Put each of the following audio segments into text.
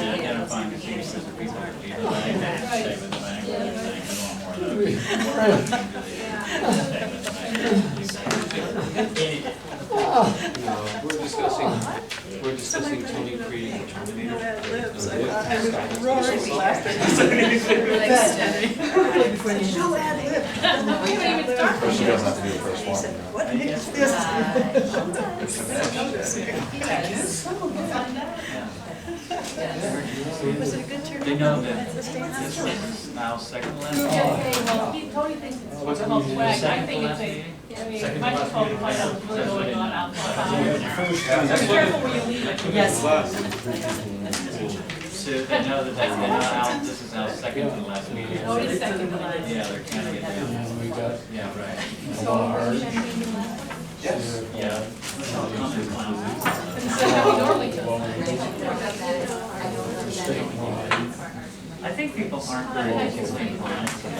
Identifying the pieces of people that do the bank, stay with the bank, and more of We're discussing Tony creating a Terminator. She doesn't have to be the first one. What is this? Was it a good turn? They know that this is now second to last. Tony thinks it's called swag. I think it's a, I mean, it might be called to find out what's really going on outside. Be careful where you leave it. Yes. So they know that they know out, this is now second to the last meeting. Oh, it is second to last. Yeah, they're counting it down. Yeah, right. Yes. Yeah. So how we normally do it. I think people aren't very easily inclined to make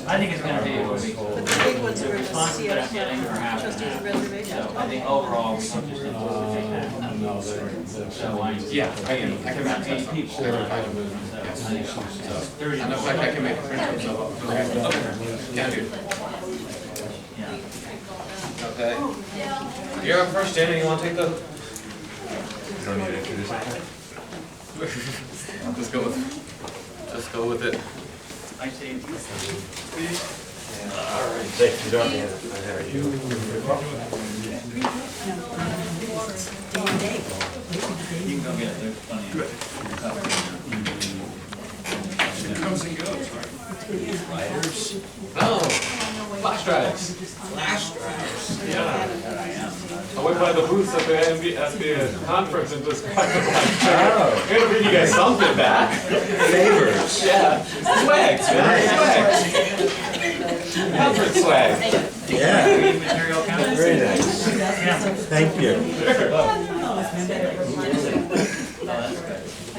I think it's going to be a week. But the big ones The were response just that I'm getting are happening. trustees reservation. So I think overall we can just anticipate that. So Yeah, I can about 8 people. They're kind of moving. So I think 30. And in fact, I can make a print of it. Okay, can do. Yeah. Okay. You're up first, Dana. You want to take the? You don't need to introduce anything? Just go with it. I see. Thank you, don't need it. I hear you. You can go get it. There's plenty of It comes and goes, right? Oh, flash drives. I went by the booths at the conference and just got the flash drive. I'm gonna bring you guys something back. Favors. Yeah, swags, man. Swags. Conference swag. Yeah, reading material count. very nice. Thank you.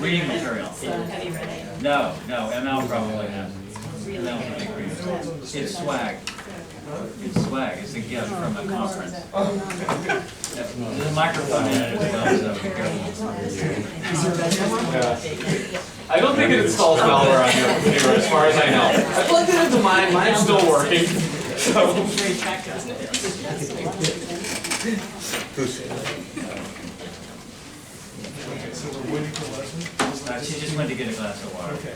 Reading material. No, ML probably has. ML's a big reader. It's swag. It's swag. It's a gift from a conference. There's a microphone in it as well, so be careful. I don't think it installs malware on your computer, as far as I know. I plugged it into mine. Mine's still working. So. So we're waiting for Leslie? She just went to get a glass of water. Okay.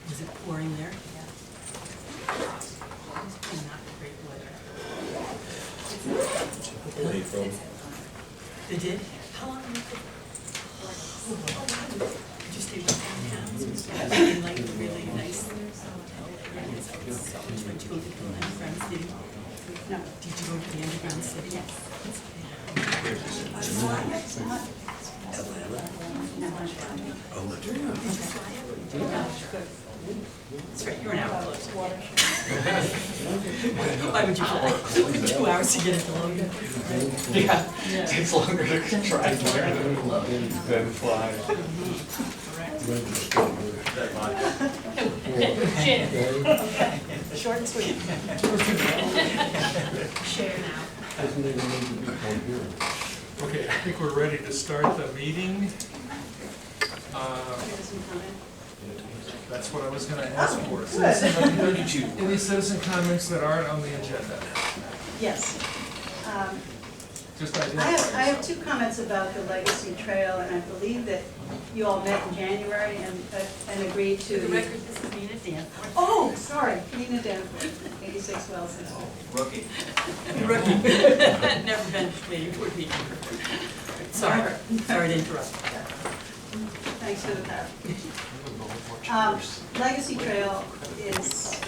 Was it pouring there? Not great weather. They did? How long did it take? Just stayed with in like really nice. Went to go to the underground city? No. Did you go to the underground city? Yes. That's right, you're an hour close. Why would you fly? 2 hours to get it to load. Yeah, it takes longer to drive there than fly. Short and sweet. Share now. Okay, I think we're ready to start the meeting. That's what I was going to ask for. Any citizen comments that aren't on the agenda? Yes. Just I identify have yourself. 2 comments about the Legacy Trail, and I believe that you all met in January and agreed to. For the record, this is Nina Dan. Oh, sorry, Nina Danforth, 86 Wellesley. Rookie. Rookie. Never been waiting for me. Sorry to interrupt. Thanks for the clarification. Legacy Trail is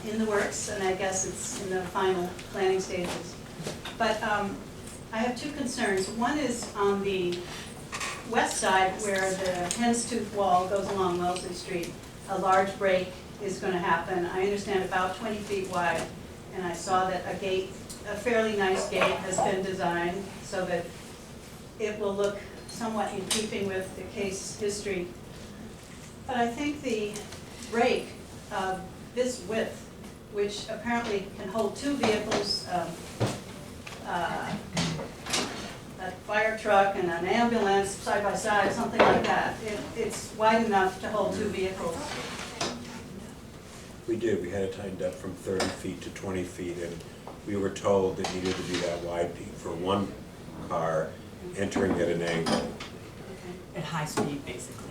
in the works, and I guess it's in the final planning stages. But I have 2 concerns. One is on the west side where the hen's tooth wall goes along Wellesley Street. A large break is going to happen. I understand about 20 feet wide, and I saw that a fairly nice gate has been designed so that it will look somewhat in keeping with the case history. But I think the break of this width, which apparently can hold 2 vehicles, a fire truck and an ambulance side by side, something like that. It's wide enough to hold 2 vehicles. We did, we had it tightened up from 30 feet to 20 feet, and we were told it needed to be that wide for one car entering at an angle. At high speed, basically.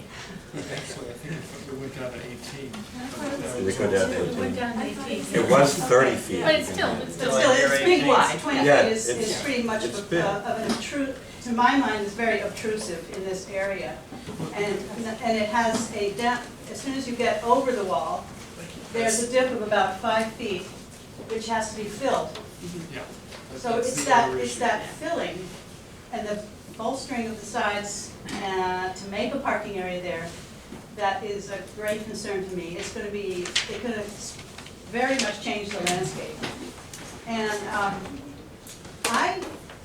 Actually, I think it went down to 18. Did it go down to It went 18? down to 18. It was 30 feet. But it's still, But still, it's pretty wide. 20 Yeah, feet is it's- pretty much it's of big. an to my mind, is very obtrusive in this area. And it has a depth, as soon as you get over the wall, there's a dip of about 5 feet, which has to be filled. Yeah. So That's it's the that, other it's issue. that filling and the bolstering of the sides to make a parking area there, that is a great concern to me. It's gonna be, it's gonna very much change the landscape. And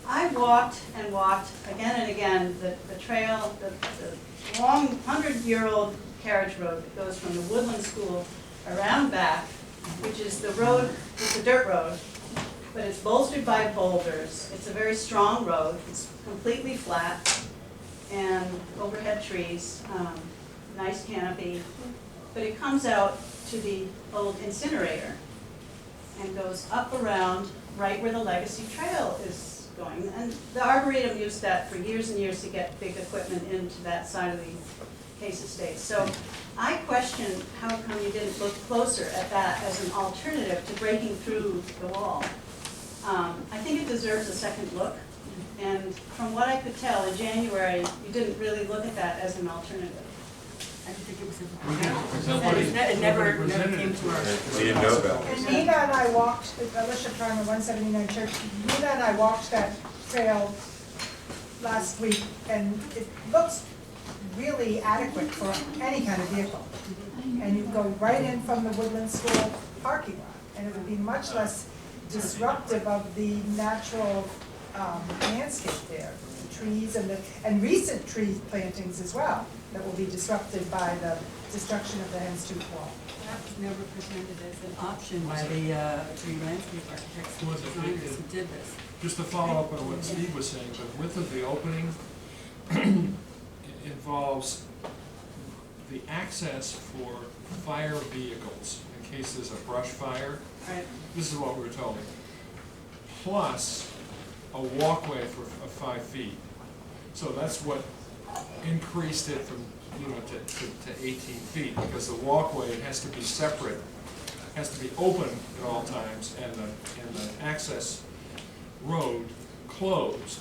I walked and walked again and again the trail, the long 100-year-old carriage road that goes from the Woodland School around back, which is the road, it's a dirt road, but it's bolstered by boulders. It's a very strong road. It's completely flat and overhead trees, nice canopy. But it comes out to the old incinerator and goes up around right where the Legacy Trail is going. And the Arboretum used that for years and years to get big equipment into that side of the Case Estate. So I question how come you didn't look closer at that as an alternative to breaking through the wall. I think it deserves a second look, and from what I could tell, in January, you didn't really look at that as an alternative. I didn't think it was it never came to our. We didn't know about it. And Nina and I walked, Alicia Prime at 179 Church, Nina and I walked that trail last week, and it looks really adequate for any kind of vehicle. And you go right in from the Woodland School parking lot, and it would be much less disruptive of the natural landscape there, the trees and recent tree plantings as well, that will be disrupted by the destruction of the Hen's Tooth Wall. That was never presented as an option by the tree landscape architects and designers who did this. Just to follow up on what Steve was saying, the width of the opening involves the access for fire vehicles in case there's a brush fire. Right. This is what we were told. Plus a walkway for 5 feet. So that's what increased it from, to 18 feet, because the walkway has to be separate, has to be open at all times, and the access road closed.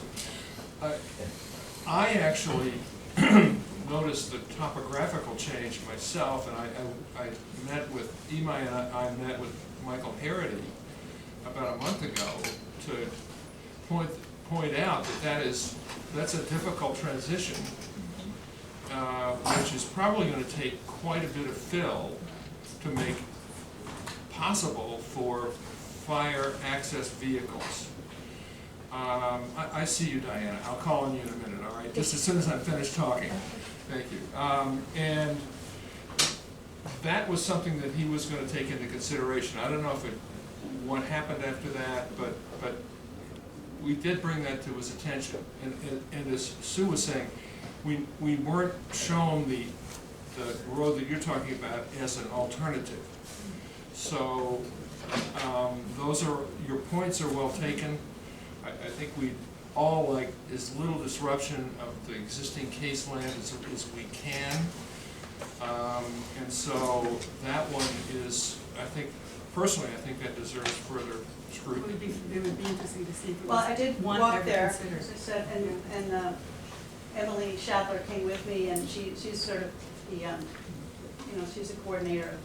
I actually noticed the topographical change myself, and I met with Imai, and I met with Michael Harity about a month ago to point out that's a difficult transition, which is probably going to take quite a bit of fill to make possible for fire access vehicles. I see you, Diana. I'll call on you in a minute, all right? Just as soon as I'm finished talking. Thank you. And that was something that he was going to take into consideration. I don't know what happened after that, but we did bring that to his attention. And as Sue was saying, we weren't shown the road that you're talking about as an alternative. So your points are well taken. I think we all like as little disruption of the existing case land as we can. And so that one is, personally, I think that deserves further scrutiny. It would be interesting to see if it Well, was I did one walk ever there, considered. as I said, and Emily Shadler came with me, and she's sort of the, she's a coordinator of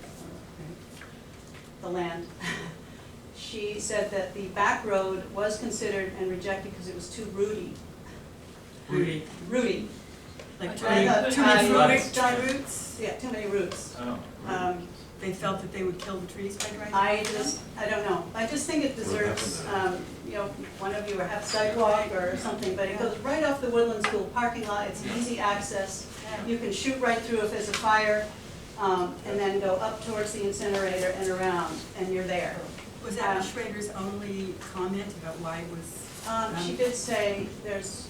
the land. She said that the back road was considered and rejected because it was too rooty. Rooty. Like I thought too many I- roots? Yeah, too many roots. Oh. they felt that they would kill the trees by driving? I don't know. I just think it deserves, you know, one of you or have sidewalk or something, but it goes right off the Woodland School parking lot. It's easy access. You can shoot right through if there's a fire, and then go up towards the incinerator and around, and you're there. Was that Schrader's only comment about why it was? She did say there's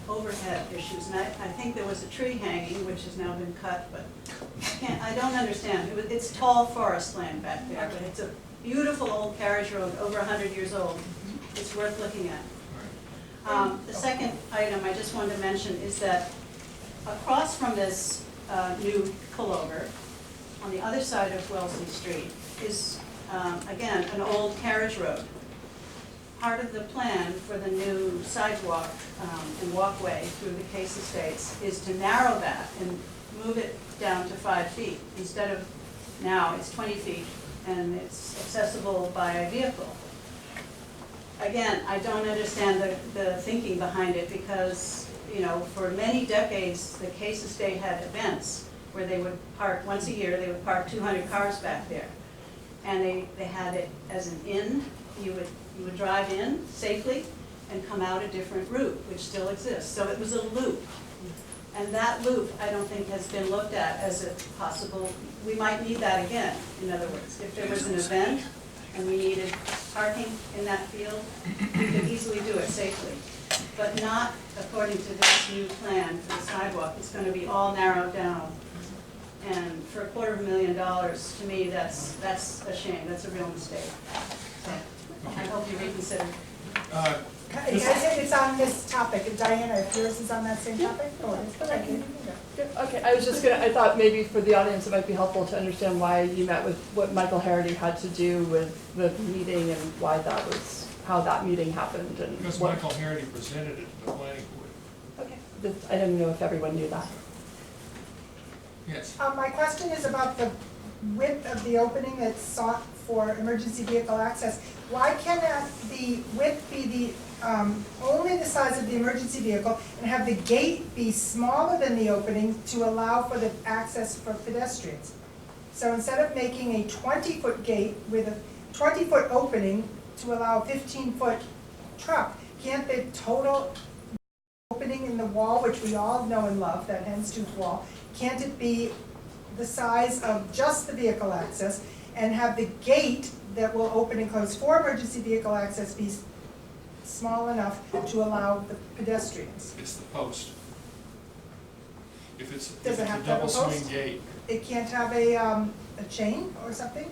overhead issues, and I think there was a tree hanging, which has now been cut, but I don't understand. It's tall forest land back there, but it's a beautiful old carriage road, over 100 years old. It's worth looking at. The second item I just wanted to mention is that across from this new pullover, on the other side of Wellesley Street, is, again, an old carriage road. Part of the plan for the new sidewalk and walkway through the Case Estates is to narrow that and move it down to 5 feet. Instead of now, it's 20 feet and it's accessible by a vehicle. Again, I don't understand the thinking behind it because, you know, for many decades, the Case Estate had events where they would park, once a year, they would park 200 cars back there. And they had it as an inn. You would drive in safely and come out a different route, which still exists. So it was a loop. And that loop, I don't think has been looked at as a possible, we might need that again, in other words. If there was an event and we needed parking in that field, we could easily do it safely. But not according to this new plan for the sidewalk. It's going to be all narrowed down. And for $250,000, to me, that's a shame. That's a real mistake. So I hope you reconsider. It's on this topic. Diana, if yours is on that same topic? Okay, I was just I thought maybe for the audience it might be helpful to understand why you met with what Michael Harity had to do with the meeting and why that was, how that meeting happened and Because what. Michael Harity presented it to the planning board. Okay, I didn't know if everyone knew that. Yes. My question is about the width of the opening that's sought for emergency vehicle access. Why cannot the width be the, only the size of the emergency vehicle and have the gate be smaller than the opening to allow for the access for pedestrians? So instead of making a 20-foot gate with a 20-foot opening to allow a 15-foot truck, can't the total opening in the wall, which we all know and love, that hen's-tooth wall, can't it be the size of just the vehicle access and have the gate that will open and close for emergency vehicle access be small enough to allow the pedestrians? It's the post. If it's Does it a have to have a double swing post? gate. It can't have a chain or something?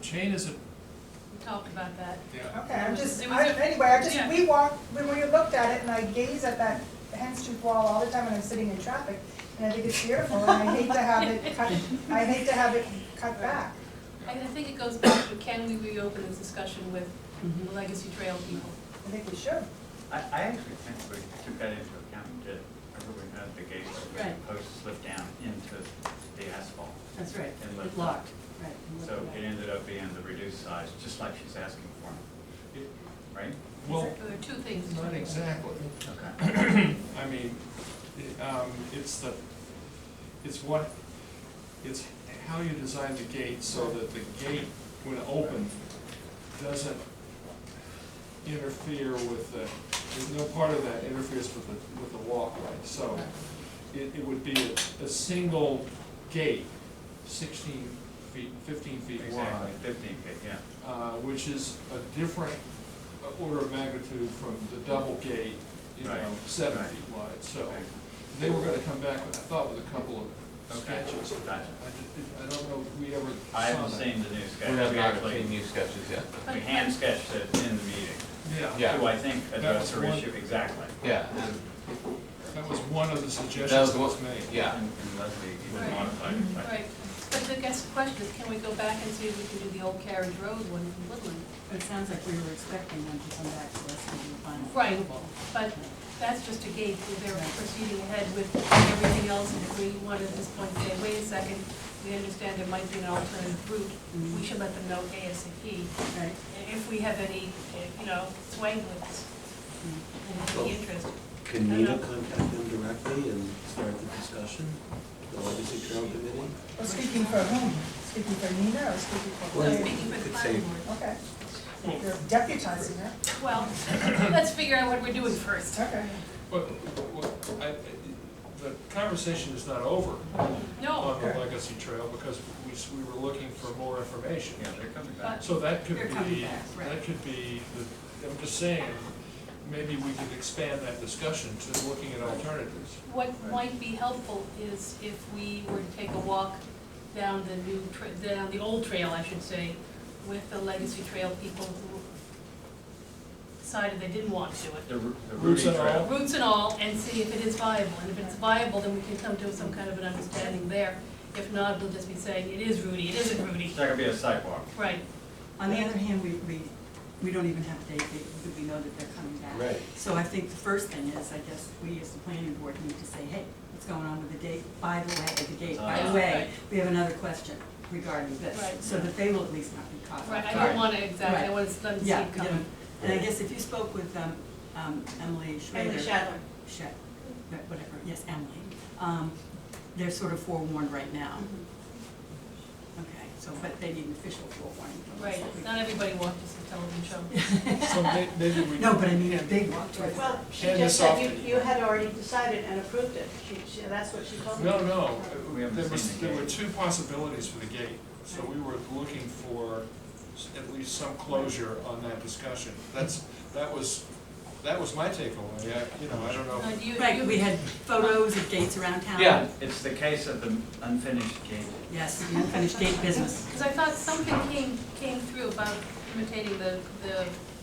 Chain is a, We talked about that. yeah. Okay, I'm just, It was a- anyway, yeah. we walked, when we looked at it and I gaze at that hen's-tooth wall all the time when I'm sitting in traffic, and I think it's beautiful, and I hate to have it cut back. I think it goes back to, can we reopen this discussion with the Legacy Trail people? I think we should. I actually think we took that into account and did. Remember we had the gates where Right. the posts slip down into the asphalt. That's right, And it lift locked, up. right. and So lifted it up. ended up being the reduced size, just like she's asking for, right? Well, There are two things. not exactly. Okay. I mean, it's how you design the gate so that the gate, when opened, doesn't interfere with there's no part of that interferes with the walkway. So it would be a single gate, 16 feet, 15 feet Exactly, wide, 15 feet, yeah. which is a different order of magnitude from the double gate, Right. 7 Right. feet wide. So Okay. they were gonna come back, with I thought, with a couple of Okay. sketches. Gotcha. I don't know if we ever I saw haven't that. seen the new sketch. We have We not actually- seen new sketches yet. We hand sketched it in the meeting. Yeah, Yeah. To, I think, address was her one- issue, exactly. Yeah, and that was one of the suggestions that was that was one, made. yeah. And Leslie even Right. modified it. but- Right, but the guess question is, can we go back and see if we can do the old carriage road one in Woodland? It sounds like we were expecting them to come back to us and do a final Right, approval. but that's just a gate, they're proceeding ahead with everything else, and if we want at this point to say, wait a second, we understand there might be an alternative route, we should let them know ASAP, Right. if we have any, sway with this, and any interest. Can Nita contact them directly and start the discussion, the Legacy Trail Committee? Well, speaking for whom? speaking for Nina or speaking for? Well, Speaking for the could planning say- board. Okay, you're deputizing her, Well, let's figure out what we're doing first. okay. But, the conversation is not over No, on the Legacy Trail because we were looking for more information. Yeah, they're coming back. So that could They're coming be, back, right. that could be, I'm just saying, maybe we could expand that discussion to looking at alternatives. what might be helpful is if we were to take a walk down the down the old trail, I should say, with the Legacy Trail people who decided they didn't want to do it. The Roots Rudy and Trail. all. Roots and all, and see if it is viable, and if it's viable, then we can come to some kind of an understanding there. If not, we'll just be saying, it is Rudy, it isn't Rudy. It's not gonna be a sidewalk. Right. On the other hand, we don't even have a date, but we know that they're coming back. Right. So I think the first thing is, I guess, we as the planning board need to say, hey, what's going on with the date? By the way, the gate, by the way, we have another question regarding this. Right. So that they will at least not be caught off Right, I guard. don't want to, exactly, I Right. want them to see Yeah, it coming. and I guess if you spoke with Emily Schrader. Emily Shadler. Whatever, yes, Emily. They're sort of forewarned right now. Okay, so, but they need an official forewarning. Right, not everybody watches the television show. So maybe we. No, but I mean, if they walk towards. Well, she Hand just this off said you had already decided and approved it. That's what she told me. No, We haven't seen the there were gate. two possibilities for the gate, so we were looking for at least some closure on that discussion. That was my takeaway, I don't know. Do you- Right, you- we had photos of gates around town. Yeah. It's the case of the unfinished gate. Yes, the unfinished gate business. Because I thought something came through about imitating the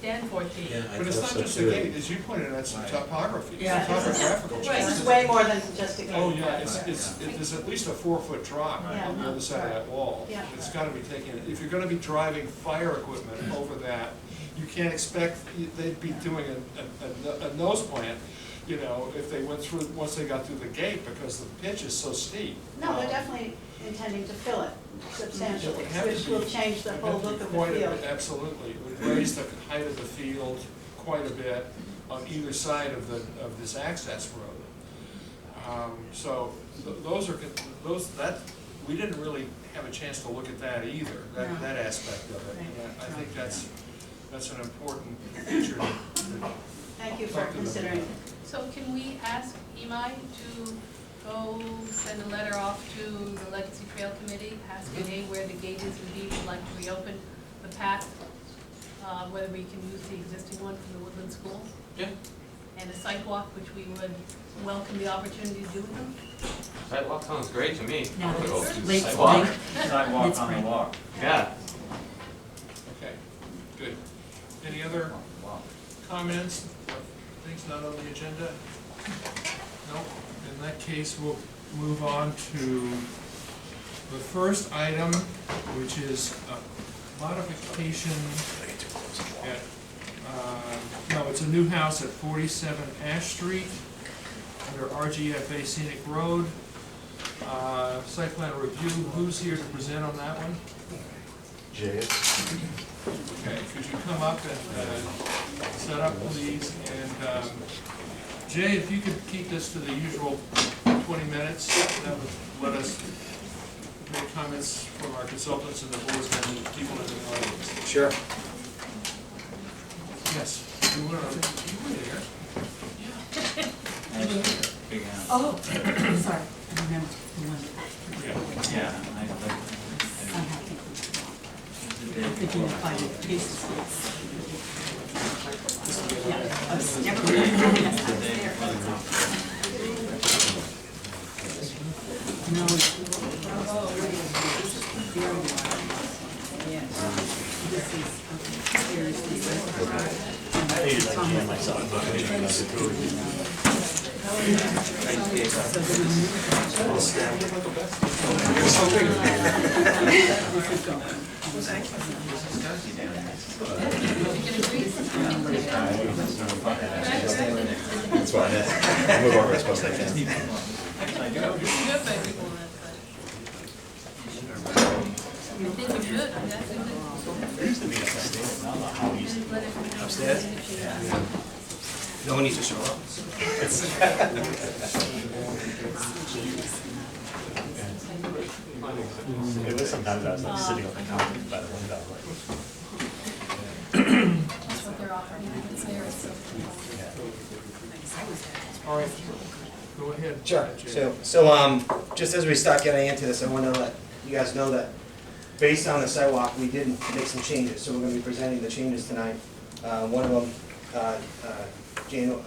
Danforth gate. Yeah, I But it's thought not so just the too. gate, as you pointed out, it's the Right. topography, it's Yeah. the topographical Right. changes. It's way more than just a gate. Oh, yeah, there's at least a 4-foot drop Yeah. on the other side of that wall. Yeah. It's gotta be taken, if you're gonna be driving fire equipment over that, you can't expect, they'd be doing a nose plant, if they went through, once they got through the gate, because the pitch is so steep. No, they're definitely intending to fill it substantially, It would have to which will be- change the it'd whole have to look be of the quite a field. bit- Absolutely, it would raise the height of the field quite a bit on either side of this access road. So we didn't really have a chance to look at that either, No. that aspect of it. Right. And I think that's an important feature that Thank you for considering it. So can we ask Imai to go send a letter off to the Legacy Trail Committee, asking A, where the gate is, and B, would like to reopen the path, whether we can use the existing one from the Woodland School? Yeah. And a sidewalk, which we would welcome the opportunity to do with them? Sidewalk sounds great to me. Now that Go it's to late sidewalk. spring. Sidewalk on Mid-spring. the walk. Yeah. Okay, good. Any other comments, things not on the agenda? No, in that case, we'll move on to the first item, which is a modification at, it's a new house at 47 Ash Street, under RGFA Scenic Road. Site plan review, who's here to present on that one? Jay. Okay, could you come up and set up, please? And Jay, if you could keep this to the usual 20 minutes, that would let us make comments from our consultants and the boards and the people in the audience. Sure. Yes, you were there. Big house. Oh, sorry, I remember the one that Yeah, I'm happy. I'm thinking of finding cases. Yeah, I was never, yes, I was there. No. This is seriously. I hated that jam myself, but I didn't That's fine, I'll move over as best I can. You have been people on that side. I think we should, I mean, that's a good. There used to be a state, I don't know how we used to. Let it know. Upstairs? No one needs to show up. planning sessions. It was sometimes I was like sitting on the counter by the window, like. That's what they're offering, it's there, it's All right, go ahead. Sure. Jay. So just as we start getting into this, I want to let you guys know that based on the sidewalk, we did make some changes. So we're going to be presenting the changes tonight. One of them, Jane will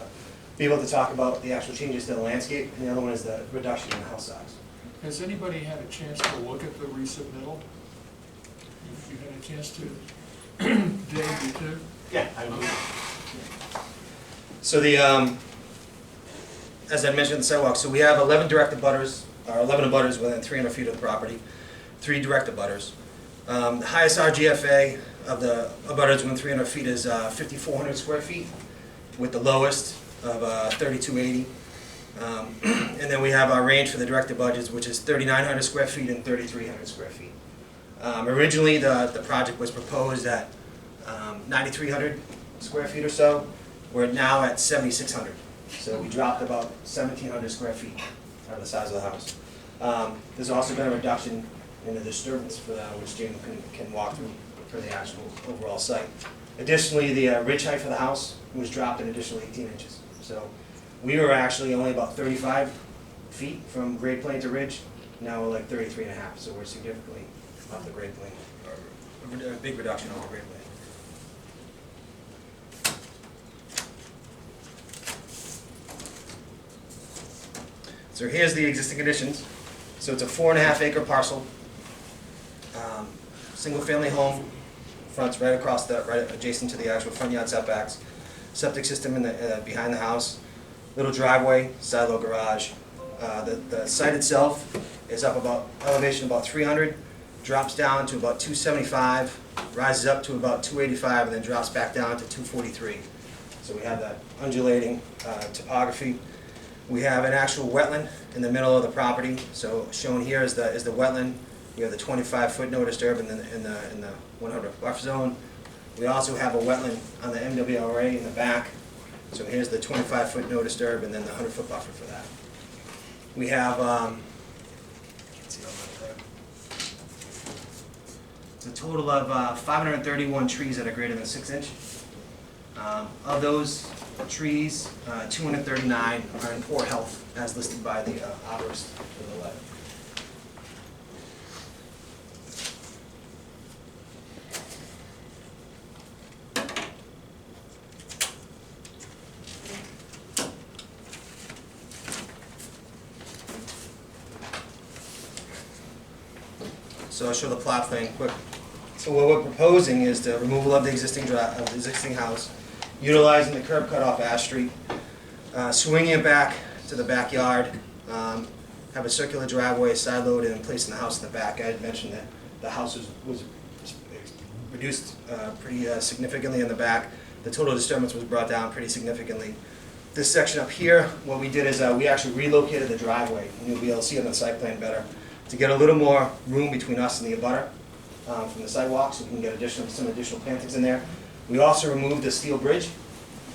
be able to talk about the actual changes to the landscape, and the other one is the reduction in the house size. Has anybody had a chance to look at the resubmittal? If you had a chance to, Dave, you too? Yeah, I will. So the, as I mentioned, the sidewalk, so we have 11 direct abutters, or 11 abutters within 300 feet of the property, 3 direct abutters. The highest RGFA of the abutters within 300 feet is 5,400 square feet, with the lowest of 3,280. And then we have our range for the direct abutters, which is 3,900 square feet and 3,300 square feet. Originally, the project was proposed at 9,300 square feet or so. We're now at 7,600. So we dropped about 1,700 square feet out of the size of the house. There's also been a reduction in the disturbance for that, which Jim can walk through for the actual overall site. Additionally, the ridge height for the house was dropped an additional 18 inches. So we were actually only about 35 feet from grade plane to ridge. Now we're like 33 and a half, so we're significantly off the grade plane, or a big reduction off the grade plane. So here's the existing conditions. So it's a 4.5 acre parcel, single family home, fronts right across right adjacent to the actual front yard setbacks. Septic system in the behind the house, little driveway, side load garage. The site itself is up about elevation about 300, drops down to about 275, rises up to about 285, and then drops back down to 243. So we have that undulating topography. We have an actual wetland in the middle of the property. So shown here is the wetland. We have the 25-foot no disturb in the 100 buffer zone. We also have a wetland on the MWRA in the back. So here's the 25-foot no disturb and then the 100-foot buffer for that. We have can't see all that there. It's a total of 531 trees that are greater than 6 inch. Of those trees, 239 are in poor health, as listed by the arborist in the letter. So I'll show the plot plan quick. So what we're proposing is the removal of the existing house, utilizing the curb cut off Ash Street, swinging it back to the backyard, have a circular driveway, side load, and placing the house in the back. I had mentioned that the house was reduced pretty significantly in the back. The total disturbance was brought down pretty significantly. This section up here, what we did is we actually relocated the driveway, and you'll be able to see it on the site plan better, to get a little more room between us and the abutter from the sidewalk, so we can get some additional plantings in there. We also removed the steel bridge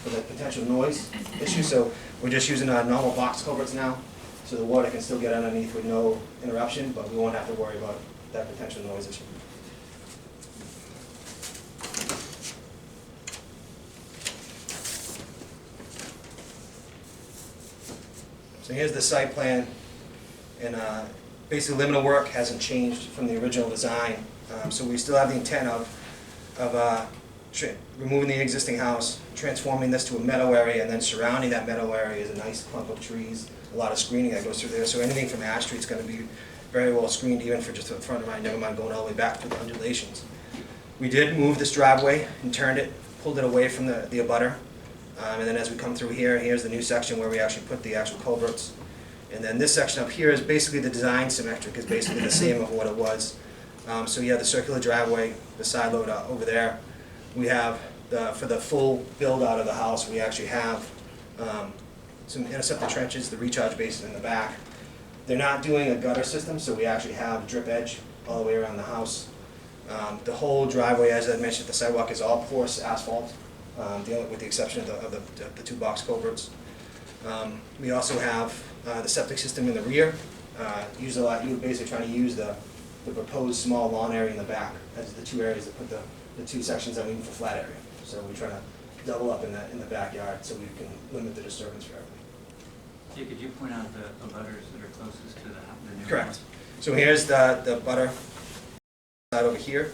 for the potential noise issue, so we're just using normal box culverts now, so the water can still get underneath with no interruption, but we won't have to worry about that potential noise issue. So here's the site plan, and basically limit of work hasn't changed from the original design, so we still have the intent of removing the existing house, transforming this to a meadow area, and then surrounding that meadow area is a nice clump of trees, a lot of screening that goes through there, so anything from Ash Street is going to be very well screened, even for just the front of mine, never mind going all the way back through the undulations. We did move this driveway and turned it, pulled it away from the abutter, and then as we come through here, here's the new section where we actually put the actual culverts. And then this section up here is basically the design symmetric, is basically the same of what it was. So you have the circular driveway, the side load over there. We have, for the full build out of the house, we actually have some interceptor trenches, the recharge basin in the back. They're not doing a gutter system, so we actually have drip edge all the way around the house. The whole driveway, as I mentioned, the sidewalk is all porous asphalt, with the exception of the 2 box culverts. We also have the septic system in the rear. You're basically trying to use the the proposed small lawn area in the back as the two areas that put the two sections that we need for flat area. So we try to double up in the backyard so we can limit the disturbance for everything. Jay, could you point out the butters that are closest to the new Correct. house? So here's the butter side over here,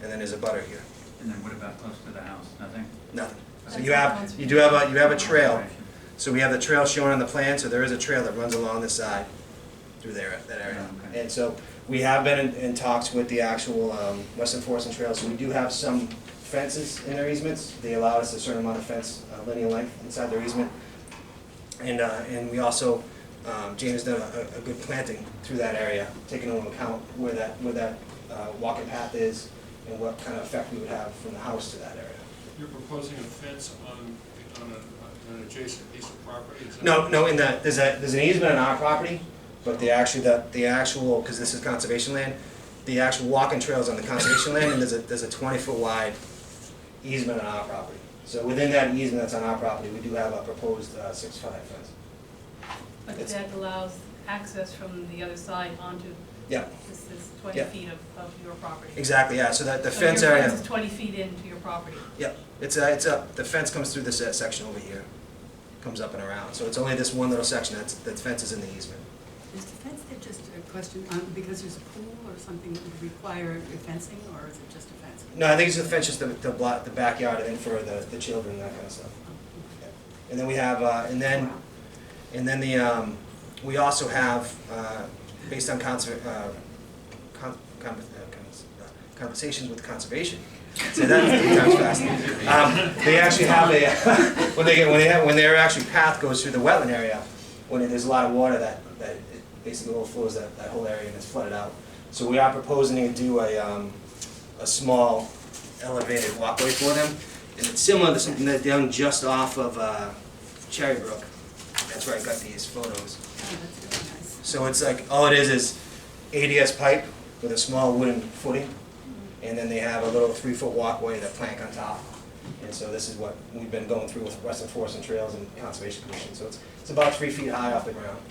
and then there's a butter here. And then what about close to the house? Nothing? Nothing. So you have a trail. So we have the trail shown on the plan, so there is a trail that runs along the side through there, that area. Okay. And so we have been in talks with the actual Western Forest and Trail, so we do have some fences in our easements. They allow us a certain amount of fence, linear length inside their easement. And we also, Jane has done a good planting through that area, taking into account where that walking path is and what kind of effect we would have from the house to that area. You're proposing a fence on an adjacent piece of property? Is that- No, there's an easement on our property, but the actual, because this is conservation land, the actual walking trails on the conservation land, and there's a 20-foot wide easement on our property. So within that easement that's on our property, we do have a proposed 6-foot fence. But that allows access from the other side onto Yeah, this 20 Yeah. feet of your property. exactly, yeah, so that the So fence your area. fence is 20 feet into your property. Yep, the fence comes through this section over here, comes up and around, so it's only this one little section that fence is in the easement. Is the fence there just a question, because there's a pool or something that would require fencing, or is it just a fence? No, I think it's the fence just to block the backyard and then for the children and that kind of stuff. Yeah. And then we have, we also have, based on conversations with conservation, say that 3 times fast. They actually have a, when their actually path goes through the wetland area, when there's a lot of water that it basically overflows that whole area and it's flooded out. So we are proposing to do a small elevated walkway for them. And it's similar to something that's done just off of Cherry Brook. That's where I got these photos. Oh, that's really nice. So it's like, all it is ADS pipe with a small wooden footing. And then they have a little 3-foot walkway, that plank on top. And so this is what we've been going through with Western Forest and Trails and Conservation Commission. So it's about 3 feet high off the ground.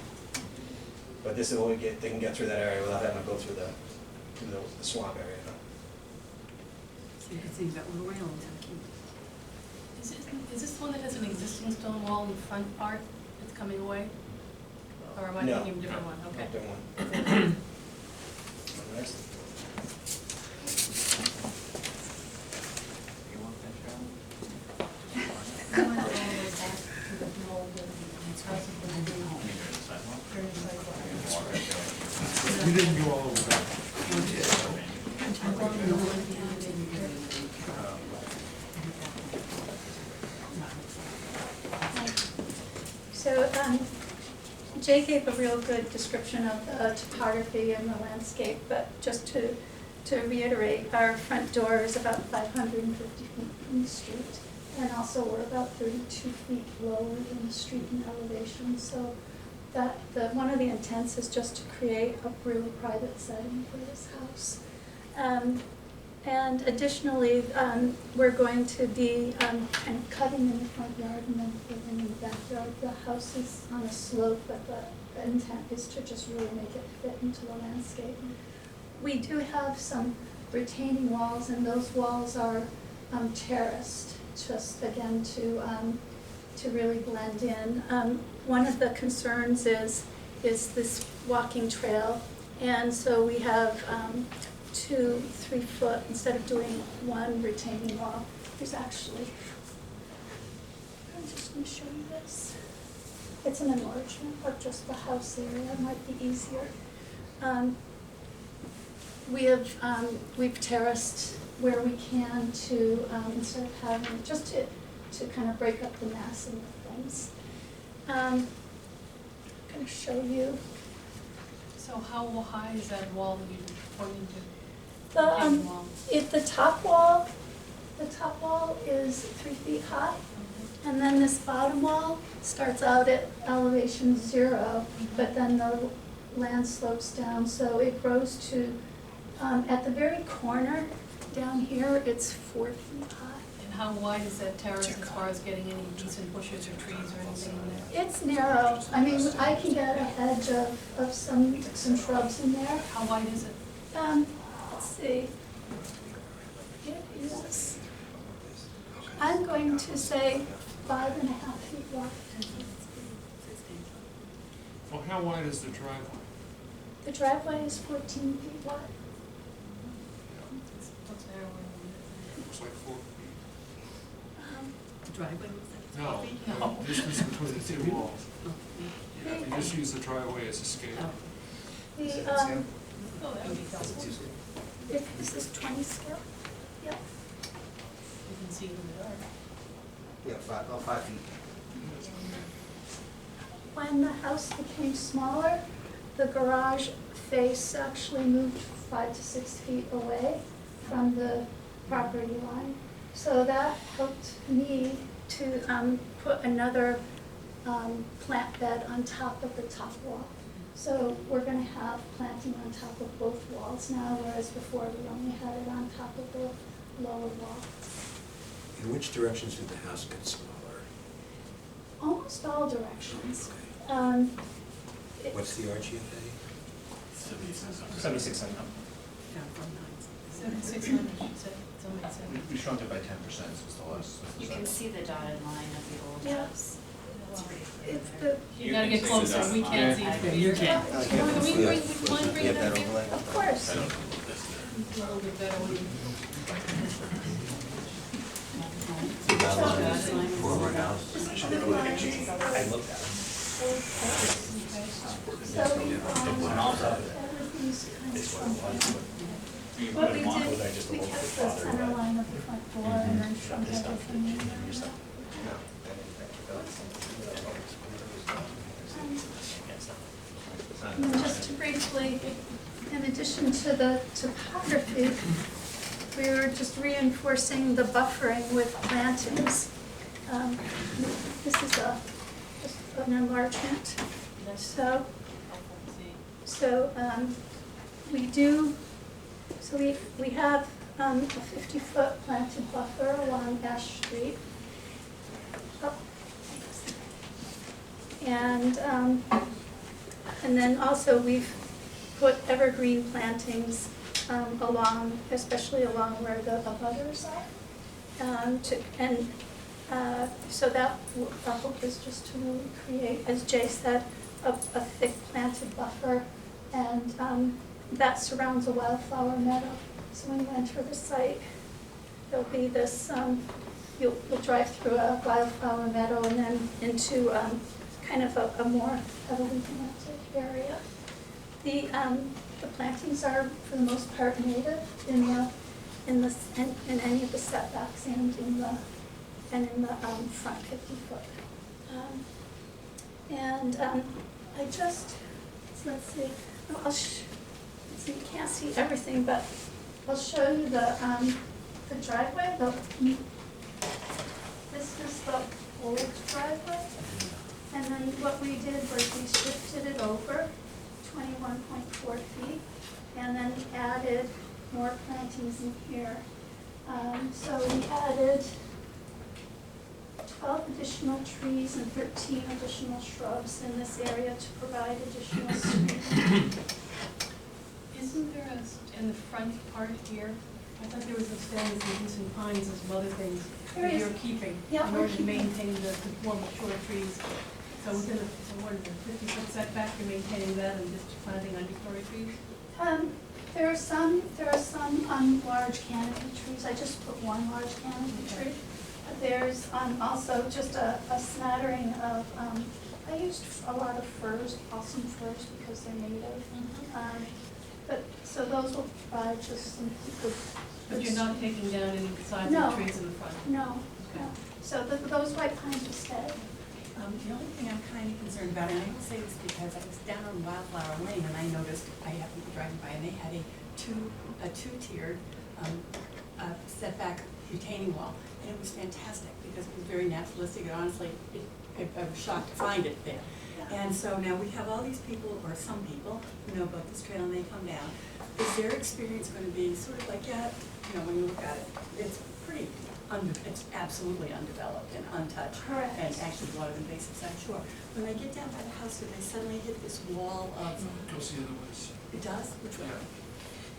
But this is what they can get through that area without having to go through the swamp area. So you can see that little railings. Is this the one that has an existing stone wall in the front part that's coming away? Or am I No. thinking of a different one? Okay. Different one. Next. You want that trail? We didn't go all over that. So, Jay gave a real good description of the topography and the landscape, but just to reiterate, our front door is about 550 feet from the street, and also we're about 32 feet lower than the street in elevation, so one of the intents is just to create a really private setting for this house. And additionally, we're going to be kind of cutting in the front yard and then filling in the backyard. The house is on a slope, but the intent is to just really make it fit into the landscape. We do have some retaining walls, and those walls are terraced, just again to really blend in. One of the concerns is this walking trail, and so we have 2 3-foot, instead of doing one retaining wall, there's actually, I'm just going to show you this. It's an enlargement of just the house area, it might be easier. We've terraced where we can to, instead of having, just to kind of break up the massing of things. I'm going to show you. So how high is that wall that you're pointing to? The top wall is 3 feet high, and then this bottom wall starts out at elevation 0, but then the land slopes down, so it grows to, at the very corner down here, it's 4 feet high. And how wide is that terrace as far as getting any decent bushes or trees or anything in there? It's narrow. I mean, I can get a hedge of some shrubs in there. How wide is it? Let's see. It is, I'm going to say 5.5 feet wide. Well, how wide is the driveway? The driveway is 14 feet wide. Looks like 4 feet. The driveway looks like it's No, 4 feet? the distance between the two walls. Yeah, if you just use the driveway as a scale. The, Oh, that would be helpful. is this 20 scale? Yep. You can see it in the dark. Yeah, 5 feet. When the house became smaller, the garage face actually moved 5 to 6 feet away from the property line. So that helped me to put another plant bed on top of the top wall. So we're gonna have planting on top of both walls now, whereas before we only had it on top of the lower wall. In which directions did the house get smaller? Almost all directions. What's the RGFA? 76 and up. Yeah, from 9. 7,600, she said, somebody said. We shrunk it by 10%, so it's the last. You can see the dotted line of the old Yeah. house. It's pretty It's clear. the, You gotta get closer, we can't see. Yeah, you can't. Can we bring it up here? of course. A little bit better when you. Forward house. This is the I looked at it. So, everything's kind of what we did, we kept the center line of the front door and then shrunk everything. And just to briefly, in addition to the topography, we were just reinforcing the buffering with plantings. This is just an enlargement. We have a 50-foot planted buffer along Ash Street. Oh. And then also we've put evergreen plantings along, especially along where the abutters are. So that our hope is just to really create, as Jay said, a thick planted buffer, and that surrounds a wildflower meadow. So when you enter the site, there'll be this, you'll drive through a wildflower meadow and then into kind of a more heavily planted area. The plantings are, for the most part, native in any of the setbacks and in the front 50-foot. I just, let's see, you can't see everything, but I'll show you the driveway. This is the old driveway, and then what we did was we shifted it over 21.4 feet, and then added more plantings in here. So we added 12 additional trees and 13 additional shrubs in this area to provide additional screening. Isn't there in the front part here, I thought there was a stands and decent pines and some other things There that is. you're keeping Yeah, in we're order to keeping. maintain the more mature trees. So within the, so what is it, 50-foot setback, you're maintaining that and just planting understory trees? There are some large canopy trees. I just put one large canopy tree. There's also just a smattering of, I used a lot of firs, balsam firs, because they're native. So those will provide just some good. But you're not taking down any besides No. the trees in the front? No, no. So those white pines will stay. The only thing I'm kind of concerned about, and I will say this because I was down on Wildflower Lane and I noticed, I happened to be driving by, and they had a two-tiered setback retaining wall. And it was fantastic because it was very naturalistic, and honestly, I was shocked to find it there. And so now we have all these people, or some people, who know about this trail and they come down. Is their experience going to be sort of like, when you look at it, it's pretty it's absolutely undeveloped and untouched. Correct. And actually a lot of invasives, I'm sure. When they get down by the house, do they suddenly hit this wall of? Goes the other ways. It does? Which way?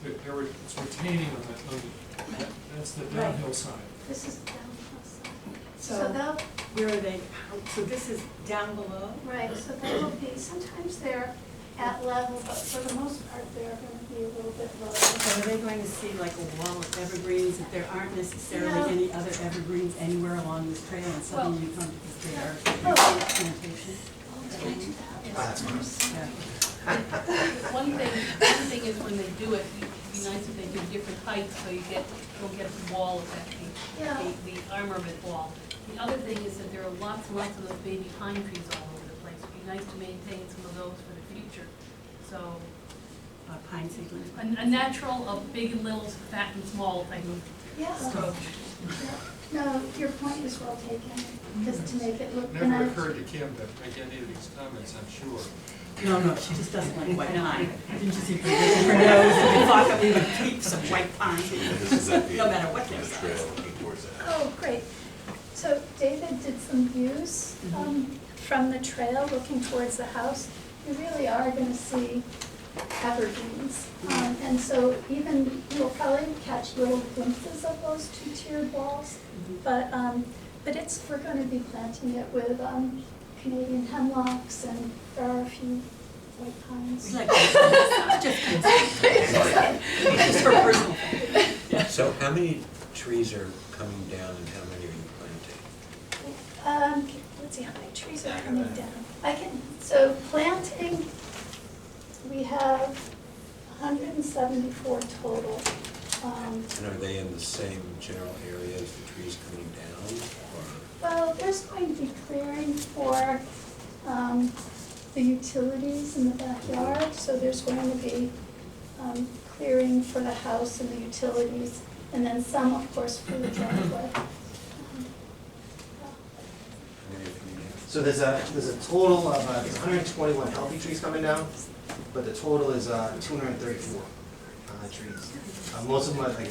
it's retaining that's the downhill side. This is down outside. So they'll, where are they, so this is down below? right, so they will be, sometimes they're at level, but for the most part, they're gonna be a little bit lower. So are they going to see like a wall of evergreens, if there aren't necessarily No. any other evergreens anywhere along this trail, and suddenly you come to this big Oh. plantation? Yeah. One thing is when they do it, it'd be nice if they do different heights, so you don't get the wall effect, Yeah. the armament wall. The other thing is that there are lots and lots of those baby pine trees all over the place. It'd be nice to maintain some of those for the future. So, Pine seedlings. a natural of big and little, fat and small type of Yeah. approach. No, your point is well taken, just to make it look nice. Never occurred to Kim to make any of these comments, I'm sure. No, she just doesn't like white pine. Didn't you see her nose? You thought that we would keep some white pine, no matter what they're size. Oh, great. So David did some views from the trail looking towards the house. You really are gonna see evergreens. And so even, you'll probably catch little glimpses of those two-tiered walls. But we're gonna be planting it with Canadian hemlocks, and there are a few white pines. We like just her personal thing. So how many trees are coming down and how many are you planting? Let's see, how many trees are coming down? So planting, we have 174 total. And are they in the same general area as the trees coming down, or? Well, there's going to be clearing for the utilities in the backyard, so there's going to be clearing for the house and the utilities, and then some, of course, for the driveway. So there's a total of, there's 121 healthy trees coming down, but the total is 234 trees. Most of them are like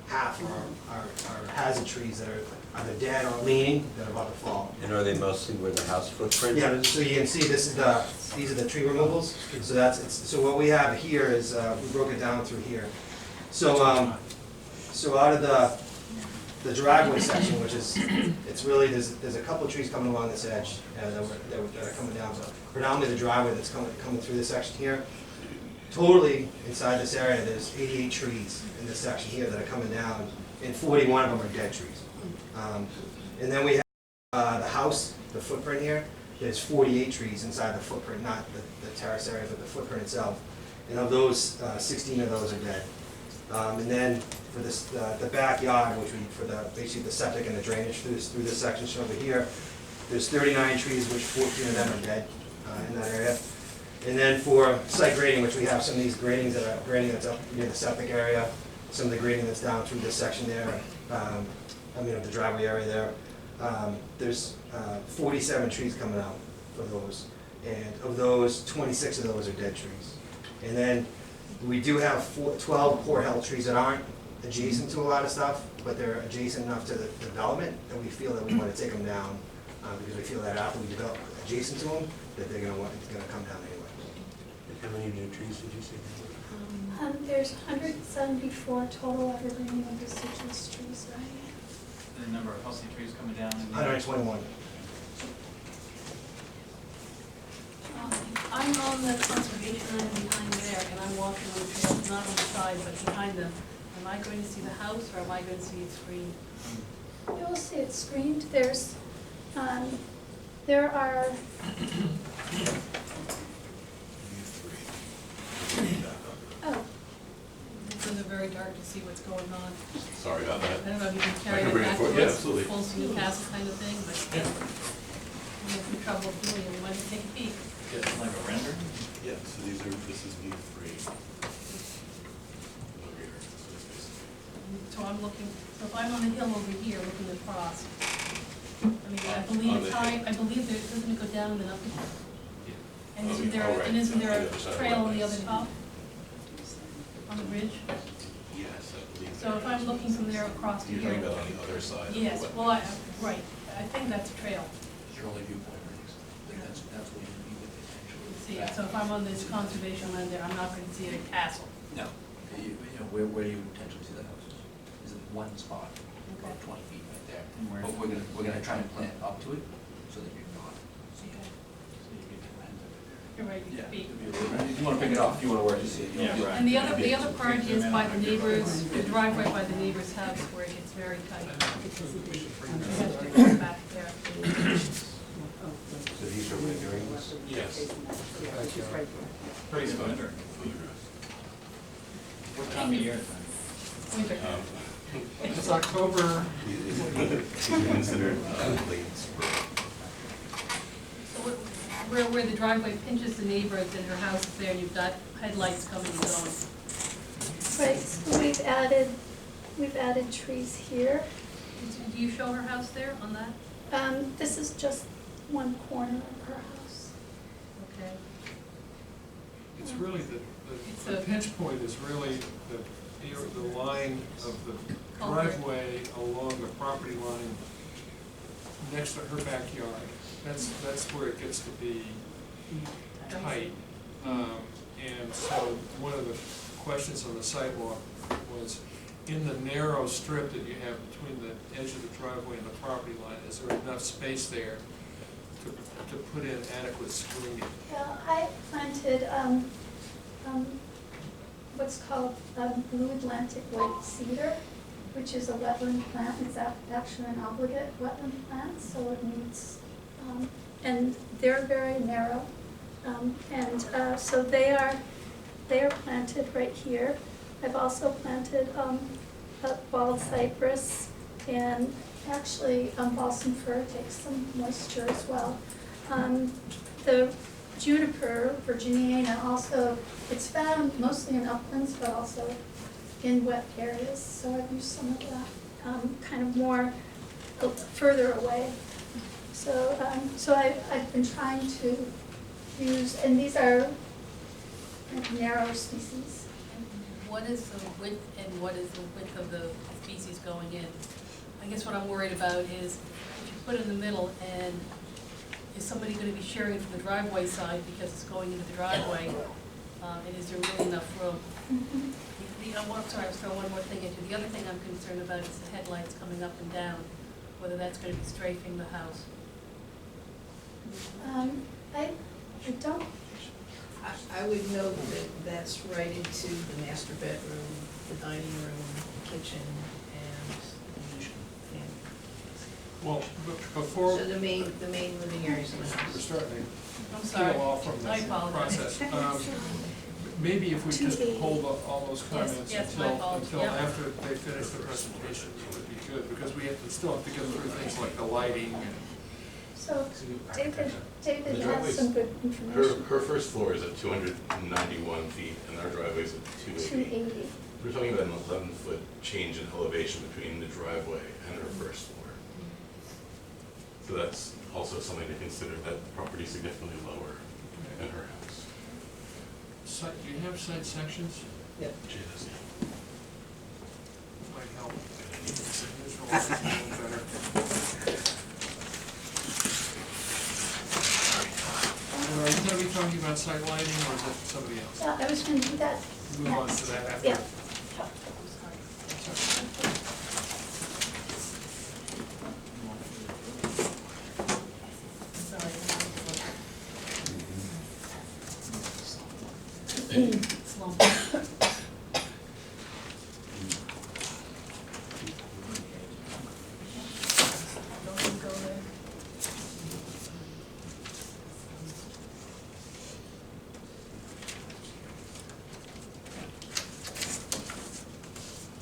half are hazard trees that are either dead or leaning, that are about to fall. And are they mostly where the house footprint Yeah, is? so you can see this is these are the tree removals. So what we have here is, we broke it down through here. So out of the driveway section, which is, it's really, there's a couple of trees coming along this edge that are coming down. So predominantly the driveway that's coming through this section here. Totally inside this area, there's 88 trees in this section here that are coming down, and 41 of them are dead trees. And then we have the house, the footprint here. There's 48 trees inside the footprint, not the terrace area, but the footprint itself. And of those, 16 of those are dead. And then for this, the backyard, which basically the septic and the drainage through this section shown over here, there's 39 trees, which 14 of them are dead in that area. And then for site grading, which we have some of these gradings that are grading that's up near the septic area, some of the grading that's down through this section there, the driveway area there. There's 47 trees coming out for those. And of those, 26 of those are dead trees. And then we do have 12 poor health trees that aren't adjacent to a lot of stuff, but they're adjacent enough to the development that we feel that we want to take them down, because we feel that after we develop adjacent to them, that it's gonna come down anyway. And how many new trees did you see? There's 174 total evergreen and deciduous trees, right? The number of healthy trees coming down. 121. I'm on the conservation line behind there, and I'm walking on the trail, not on the side, but behind them. Am I going to see the house, or am I going to see it screened? You'll see it screened. There are, oh, It's very dark to see what's going on. Sorry about that. I don't know if you can carry I can it bring it back forward. to Yeah, us, absolutely. full screen pass kind of thing, but we have some trouble doing it, we might take a peek. Get like a render? Yeah, so this is view 3. Over here, so it's basically- So I'm looking, so if I'm on the hill over here looking across, I mean, I On believe the time, I believe there, doesn't it go down and then up again? And Oh, isn't there, oh, right. and isn't there On the other a side, trail on right. the other top? On the ridge? Yes, I believe. So if I'm looking from there across to You're here. talking about on the other side of the Yes, wetland. well, right, I think that's a trail. Your only viewpoint, right? That's what you need with potentially. see it. So if I'm on this conservation land there, I'm not gonna see a castle. No. You know, where do you potentially see the houses? Is it one spot, about 20 feet right there? But we're gonna try and plant up to it so that you're not seeing it. You're right, you Yeah. could be. If you wanna pick it off, if you wanna work to see it. Yeah, right. And the other part is by the neighbors, the driveway by the neighbor's house where it gets very tight. You have to go back there. So these are renderings? Yes. Pretty good. What time of year? Winter. It's October. Considered late spring. So where the driveway pinches the neighbors and her house is there, and you've got headlights coming and going. Right, so we've added trees here. Do you show her house there on that? This is just one corner of her house. Okay. It's really the pinch point is really the line of the driveway along the property line next to her backyard. That's where it gets to be tight. And so one of the questions on the sidewalk was, in the narrow strip that you have between the edge of the driveway and the property line, is there enough space there to put in adequate screening? Yeah, I planted, what's called, blue Atlantic white cedar, which is a wetland plant. It's actually an obligate wetland plant, so it needs, and they're very narrow. So they are planted right here. I've also planted, a bald cypress, and actually, balsam fir takes some moisture as well. The juniper, Virginiana, also, it's found mostly in uplands, but also in wet areas, so I've used some of that, kind of more further away. So, I've been trying to use, and these are kind of narrow species. What is the width and what is the width of the species going in? I guess what I'm worried about is if you put it in the middle, and is somebody gonna be sharing it from the driveway side because it's going into the driveway? And is there really enough room? Sorry, I'll throw one more thing into. The other thing I'm concerned about is the headlights coming up and down, whether that's gonna be strafing the house. I don't. I would note that that's right into the master bedroom, the dining room, kitchen, and Well, before so the main living areas of the we're house. starting I'm to sorry. peel off from I this apologize. process, maybe if we just hold all those comments yes, my apologies. until Yep. after they finish the presentation, it would be good, because we still have to get through things like the lighting and. So David The has driveway's- some good information. Her first floor is at 291 feet, and our driveway's at 280. 280. We're talking about an 11-foot change in elevation between the driveway and her first floor. So that's also something to consider, that property significantly lower than her house. Do you have side sections? Yep. She does, Might help. Visualize it a little better. Are you gonna be talking about site lighting, or is that somebody else? Yeah, I was going to do that Move on next. to that after. Yeah.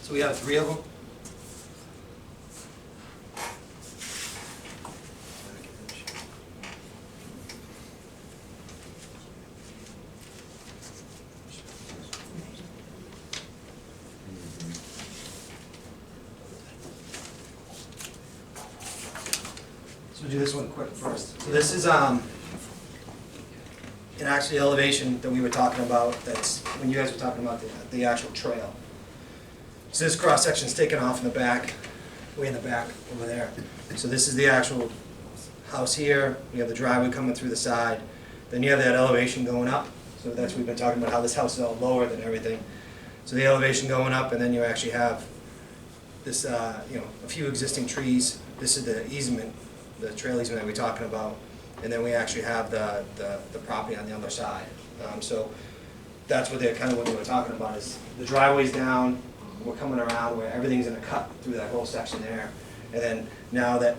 So we have 3 of them. So we'll do this one quick first. So this is an actually elevation that we were talking about, that's when you guys were talking about the actual trail. So this cross section is taken off in the back, way in the back over there. So this is the actual house here. We have the driveway coming through the side. Then you have that elevation going up, so that's, we've been talking about how this house is all lower than everything. So the elevation going up, and then you actually have this, you know, a few existing trees. This is the easement, the trail easement that we're talking about. And then we actually have the property on the other side. So that's what they're, kind of what they were talking about, is the driveway's down, we're coming around where everything's in a cut through that whole section there. And then now that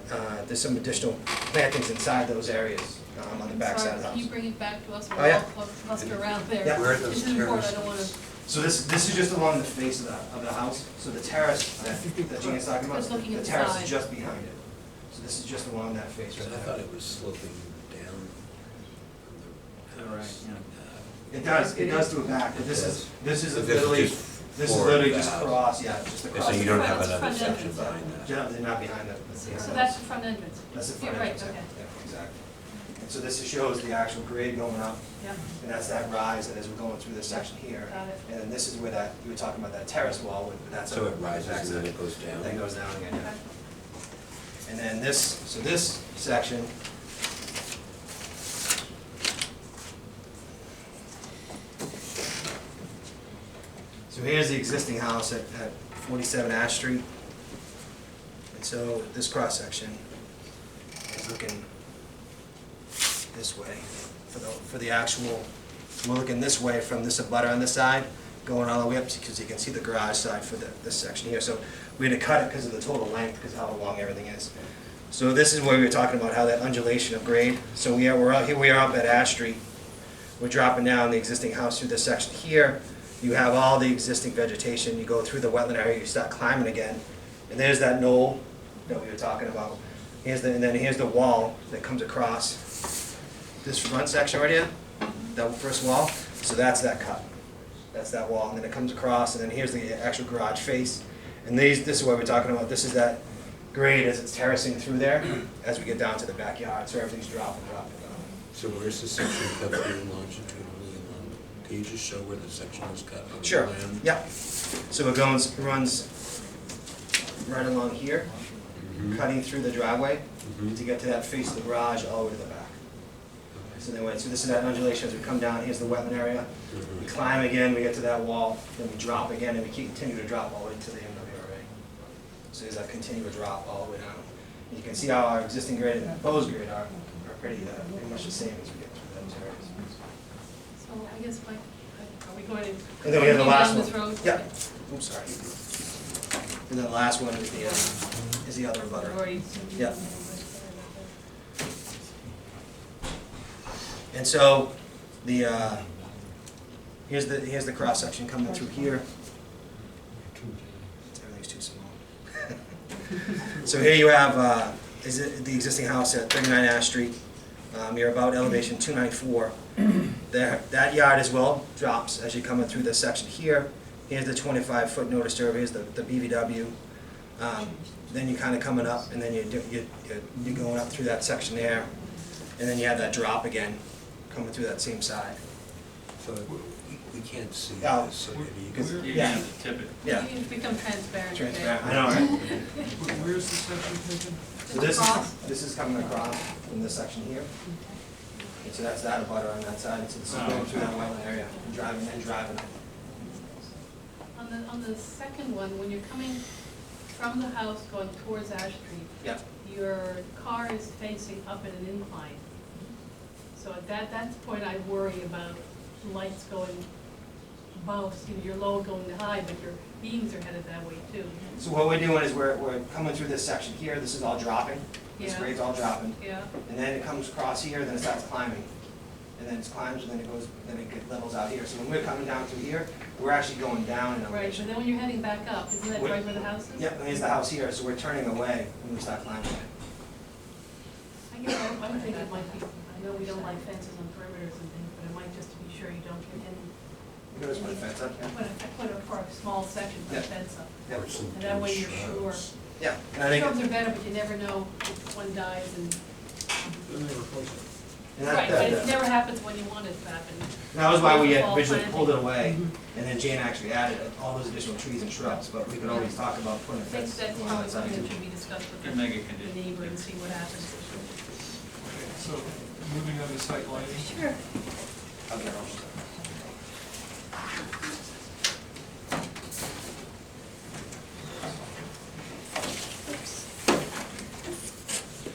there's some additional plantings inside those areas on the back side of the Can you house. bring it back to us? Oh, yeah. We'll cluster around there. Yeah. Where are those This is important, I terraces? don't wanna, So this is just along the face of the house. So the terrace that Jean's talking about, Just looking the at the terrace side. is just behind it. So this is just along that face So right I there. thought it was sloping down from the house. It does to a back, but this is This is literally, just this is for literally the just house. across, yeah, just And across. so you don't have Front another section entrance. behind that? Yeah, they're not behind the. so that's the front entrance. That's the front You're right, entrance, okay. yeah, exactly. And so this shows the actual grade going up, Yeah, and that's that rise that as we're going through this section here. got it. And then this is where that, you were talking about that terrace wall, but that's. So on it the rises backside. and then it goes down? Then goes down again, yeah. And then this, so this section. So here's the existing house at 47 Ash Street. And so this cross section is looking this way for the actual, we're looking this way from this abutter on this side, going all the way up, because you can see the garage side for this section here. So we had to cut it because of the total length, because of how long everything is. So this is where we were talking about how that undulation of grade. So we're out here, we are up at Ash Street. We're dropping down the existing house through this section here. You have all the existing vegetation. You go through the wetland area, you start climbing again. And there's that knoll that we were talking about. And then here's the wall that comes across this front section right here, that first wall. So that's that cut. That's that wall. And then it comes across, and then here's the actual garage face. And this is what we're talking about. This is that grade as it's terracing through there as we get down to the backyard. So everything's dropping. So where's the section cut through longitudinally along? Can you just show where the section was cut on the Sure, plan? yeah. So it runs right along here, cutting through the driveway to get to that face of the garage all the way to the back. So this is that undulation as we come down. Here's the wetland area. We climb again, we get to that wall, then we drop again, and we continue to drop all the way to the end of the array. So there's that continual drop all the way down. And you can see how our existing grade and proposed grade are pretty much the same as we get through those areas. So I guess, Mike, are we going to? And then we have the last down one. this road? Yeah. Oops, sorry. And then the last one is the other butter. Already. Yeah. And so here's the cross section coming through here. Everything's too small. So here you have is it the existing house at 39 Ash Street. You're about elevation 294. That yard as well drops as you're coming through this section here. Here's the 25-foot no disturb. Here's the BVW. Then you're kind of coming up, and then you're going up through that section there, and then you have that drop again coming through that same side. So we can't see Oh. this, so maybe you could. You're Yeah. gonna have to tip it. Yeah. It's become transparent. Transparent. I know, right? Where's the section taken? So this is coming across from this section here. And so that's that butter on that side. So this is going through that wetland area and driving. On the second one, when you're coming from the house going towards Ash Street, Yeah. your car is facing up at an incline. So at that point, I worry about lights going above, you're low going to high, but your beams are headed that way too. So what we're doing is we're coming through this section here. This is all dropping. This Yeah. grade's all dropping. Yeah, And then it comes across here, then it starts climbing. And then it climbs, and then it levels out here. So when we're coming down through here, we're actually going down in right, elevation. but then when you're heading back up, isn't that right where the house is? Yep, and here's the house here, so we're turning away when we start climbing it. I guess I'm thinking it might be, I know we don't like fences on perimeters and things, but it might just to be sure you don't get any. You can just put a fence up, yeah. I put a, for a small section, put a Yeah. fence up. Yep. Or some And that way you're shrubs. sure. Yeah, and I think, Shrubs are better, but you never know if one dies and, and that, right, but it never happens when you want it to happen. that was why we had Fall originally planting. pulled it away, and then Jane actually added all those additional trees and shrubs, but we could always talk about putting a I think fence that's on probably that side something too. that should be discussed with Can make a the condition. neighbor and see what happens. So, moving on to site lighting. Sure. Oops.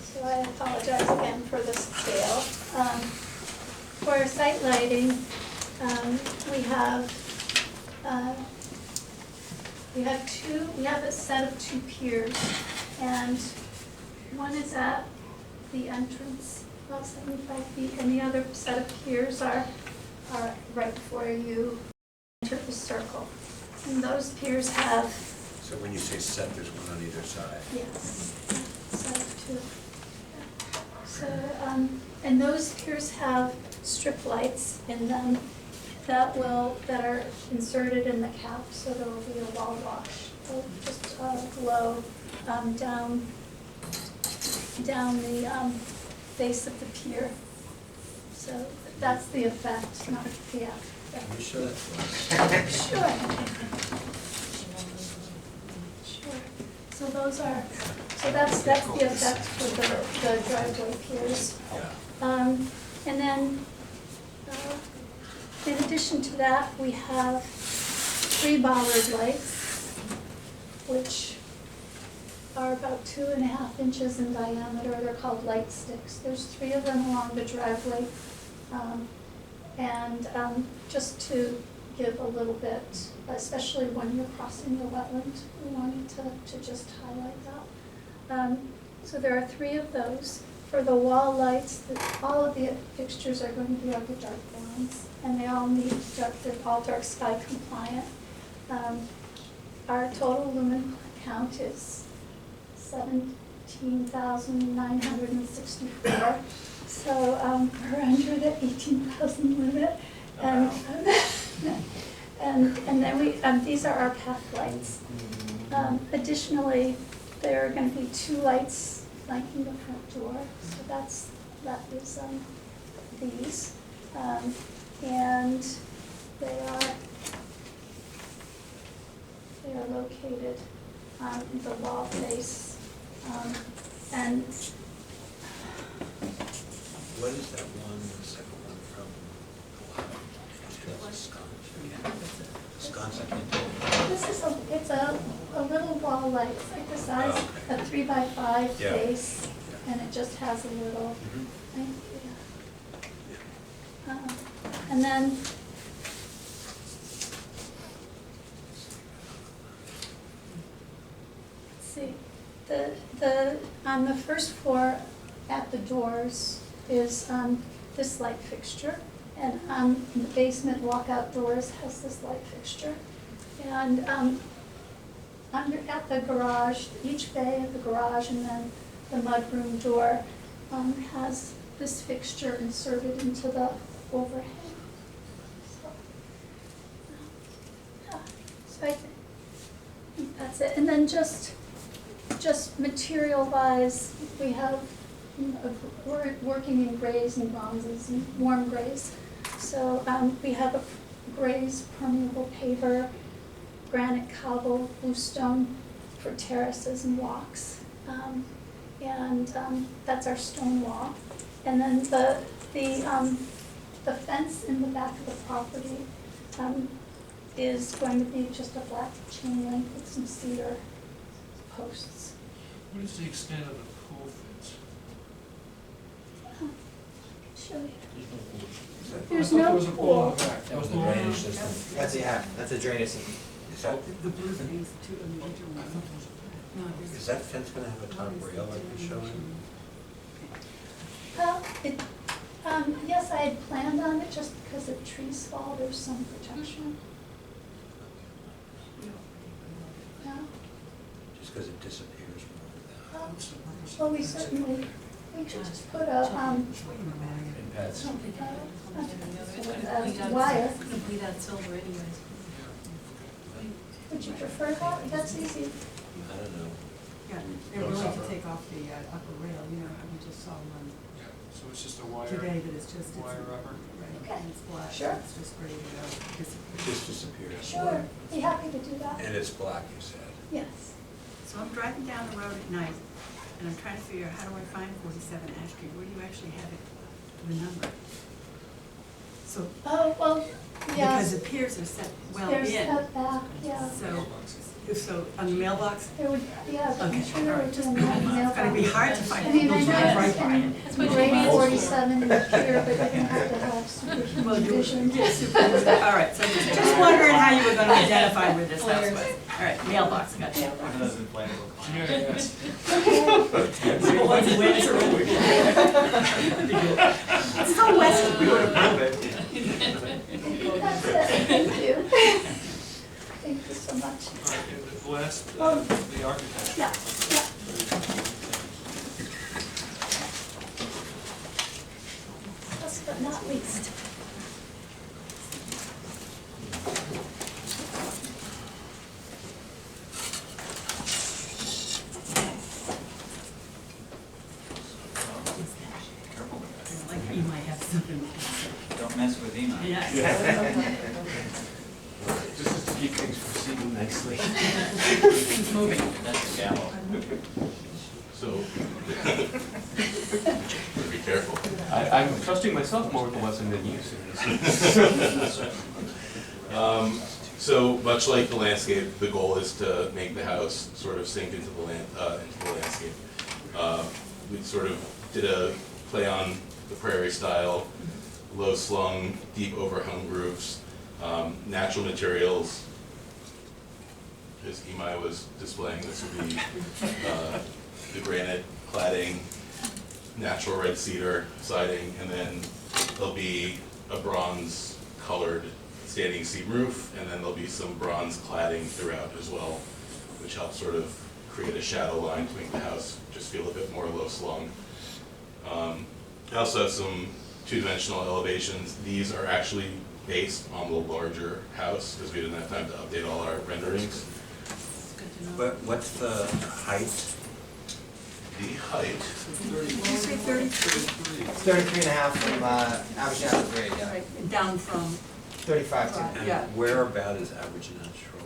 So I apologize again for the scale. For site lighting, we have a set of two piers, and one is at the entrance, about 75 feet, and the other set of piers are right before you enter the circle. And those piers have, So when you say set, there's one on either side. yes, set of two. So, and those piers have strip lights in them that are inserted in the cap, so there will be a wall wash. They'll just glow down the face of the pier. So that's the effect, not the effect. Can you show that to us? Sure. Sure. So those are, so that's the effect for the driveway piers. Yeah. And then, in addition to that, we have 3 bollard lights, which are about 2.5 inches in diameter. They're called light sticks. There's 3 of them along the driveway. Just to give a little bit, especially when you're crossing the wetland, we wanted to just highlight that. So there are 3 of those. For the wall lights, all of the fixtures are going to be of the dark browns, and they all need they're all dark sky compliant. Our total lumen count is 17,964. So we're under the 18,000 limit, and then these are our path lights. Additionally, there are going to be 2 lights flanking the front door. So that is these, and they are located on the wall face, and. What is that one, the second one from? Sconce, I can't tell. This is it's a little wall light. It's like the size Oh, okay. of 3x5 Yeah. face, and it just has a little. And then let's see, the on the first floor at the doors is this light fixture, and the basement walkout doors has this light fixture, and under at the garage, each bay of the garage, and then the mudroom door has this fixture inserted into the overhead. So I think that's it. And then just material-wise, we have we're working in grays and bronzes and warm grays. So we have a grays permeable paver, granite cobble, bluestone for terraces and walks, that's our stone wall. And then the fence in the back of the property is going to be just a black chain link with some cedar posts. What is the extent of the pool fence? Show you. There's no was a pool pool. in the back. That was the drainage system. That's a drainage system. Is that, The blue things, the 2 individual I ones. thought there was a No, there's- is that fence gonna have a top rail like you're showing? Well, yes, I had planned on it just because if trees fall, there's some protection. Yeah. Just because it disappears from over Well, we should just put a, In pads. wire. Complete that silver anyways. Would you prefer that? That's easy. there. I don't know. Yeah, they're willing to take off the upper rail, you know, we just saw one Yeah, so it's just a wire, today that is just. wire rubber. Right, Okay. and it's black, Sure. it's just ready to go, It disappear. just disappears. Sure, be happy to do that. And it's black, you said. Yes. So I'm driving down the road at night, and I'm trying to figure out how do I find 47 Ash Street, where do you actually have it, the number? So, Oh, well, yeah. because the piers are set well in. There's that back, yeah. So on the mailbox? There would, yeah, I'm Okay, sure all there right, would be just, a it's gonna be hard to find I mean, people I to drive know right it's by it. in grade 47 in here, but you're gonna have to have supervision. All right, so just wondering how you were gonna identify where this house was. All right, mailbox, gotcha. Yes. It's so west. That's it, thank you. Thank you so much. All right, and the last, the architecture. Yeah, yeah. Last but not least. Like you might have something. Don't mess with Ema. Yeah. Just to keep things proceeding nicely. It's moving. That's the gavel. So, be careful. I'm trusting myself more with the lesson than you, sir. So much like the landscape, the goal is to make the house sort of sink into the landscape. We sort of did a play on the prairie style, low slung, deep overhung roofs, natural materials. As Imai was displaying, this would be the granite cladding, natural red cedar siding, and then there'll be a bronze colored standing seam roof, and then there'll be some bronze cladding throughout as well, which helps sort of create a shadow line to make the house just feel a bit more low slung. I also have some two-dimensional elevations. These are actually based on the larger house, because we didn't have time to update all our renderings. But what's the height? The height, Did you say 33? 33 and a half from average natural grade, yeah. Right, down from, 35 to. Right. Yeah. And where about is average natural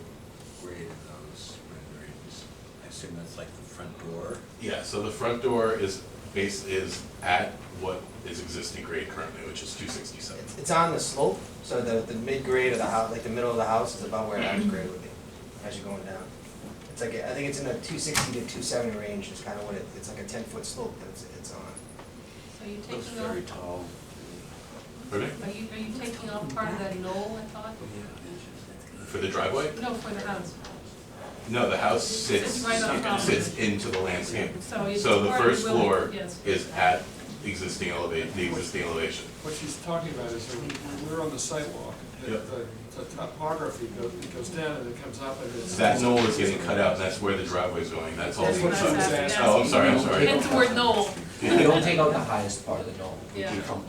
grade of those renderings? I assume that's like the front door? yeah, so the front door is at what is existing grade currently, which is 267. It's on the slope, so the mid-grade of the house, like the middle of the house is about where average grade would be, as you're going down. It's like, I think it's in the 260 to 270 range is kind of what it's like a 10-foot slope that it's on. So you're Looks taking very off, tall. Pardon me? are you taking off part of that knoll, I thought? For the driveway? No, for the house. No, the house Sits right on top of sits into the landscape. So it's So the part of first building, floor yes. is at the existing elevation. What she's talking about is that we're on the sidewalk, and Yep. the topography goes down and it comes up and it's. That knoll is getting cut out, and that's where the driveway's going, that's all. That's what being I was cut. asking. Oh, I'm sorry. Hence the word knoll. You don't take out the highest part of the knoll. Yeah. You come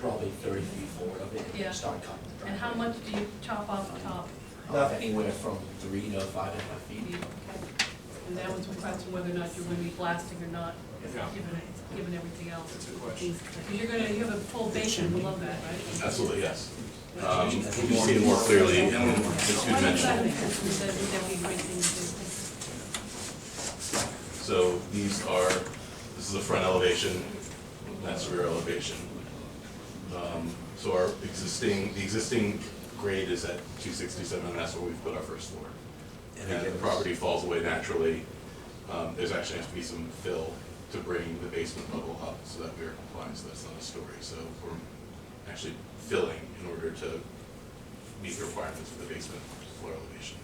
probably 30 feet forward of it and Yeah. you start cutting the driveway. And how much do you chop off the top? Anywhere from 3 to 5.5 feet. Okay. And that was a question whether or not you're gonna be blasting or not, Yeah. given everything else. That's a question. Because you have a full basement below that, right? Absolutely, yes. You see it more clearly in the two-dimensional. So this is the front elevation, that's the rear elevation. So the existing grade is at 267, and that's where we've put our first floor. And the property falls away naturally. There's actually has to be some fill to bring the basement level up so that we're compliant, so that's not a story. So we're actually filling in order to meet the requirements for the basement floor elevation.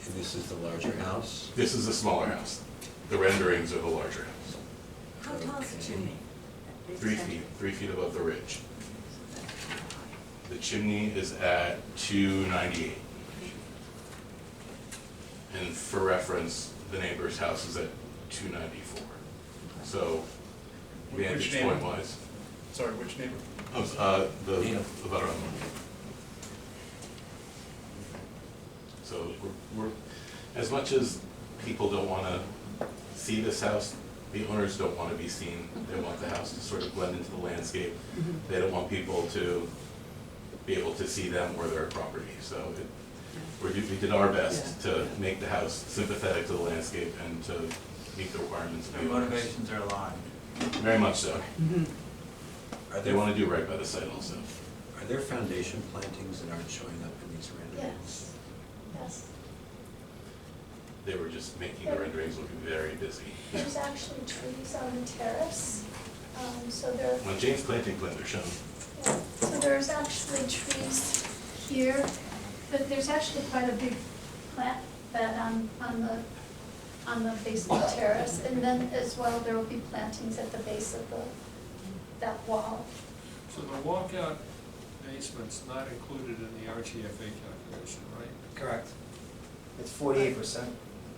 And this is the larger house? This is the smaller house. The renderings are the larger house. how tall is the chimney? 3 feet, 3 feet above the ridge. The chimney is at 298. And for reference, the neighbor's house is at 294. So, vantage point wise. Sorry, which neighbor? The butter on. So we're, as much as people don't want to see this house, the owners don't want to be seen. They want the house to sort of blend into the landscape. They don't want people to be able to see them or their property. So We did our best to make the house sympathetic to the landscape and to meet the requirements of The the owners. motivations are alive. Very much so. Are They there, want to do right by the site also. are there foundation plantings that aren't showing up in these renderings? Yes. They were just making the renderings look very busy. There's actually trees on the terrace, so there, On Jane's planting plan, they're shown. yeah, so there's actually trees here, but there's actually quite a big plant bed on the basement terrace, and then as well, there will be plantings at the base of that wall. So the walkout basement's not included in the RTFA calculation, right? Correct. It's 48%.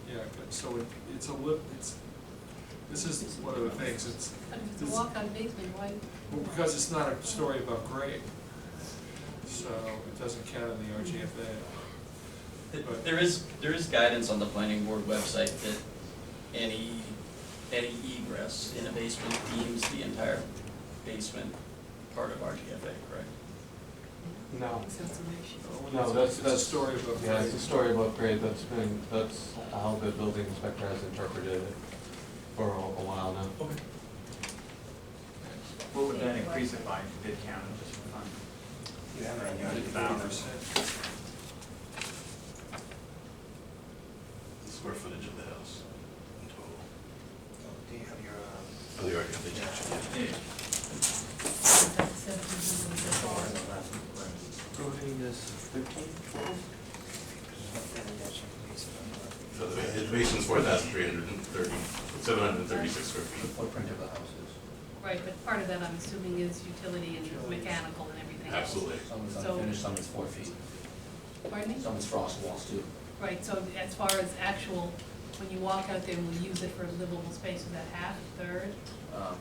Yeah, good. So it's this is one of the things, But if it's a walk-on basement, why? well, because it's not a story above grade, so it doesn't count in the RTFA. There is guidance on the planning board website that any egress in a basement deems the entire basement part of RTFA, correct? No. So No, it's a story above grade. Yeah, it's a story about grade, that's how the building inspector has interpreted it for a while now. Okay. What would that increase it by if you did count it just for fun? You have it on your- 50%. The square footage of the house in total. Do you have your, Oh, the architecture, yeah. Yeah. Property is 13, 12? So the basement's 4,330, 736 square The feet. footprint of the house is. Right, but part of that, I'm assuming, is utility and mechanical and everything else. Absolutely. Some is So- unfinished, some is 4 feet. Pardon me? Some is frost walls too. Right, so as far as actual, when you walk out there and we use it for livable space, is that half, third?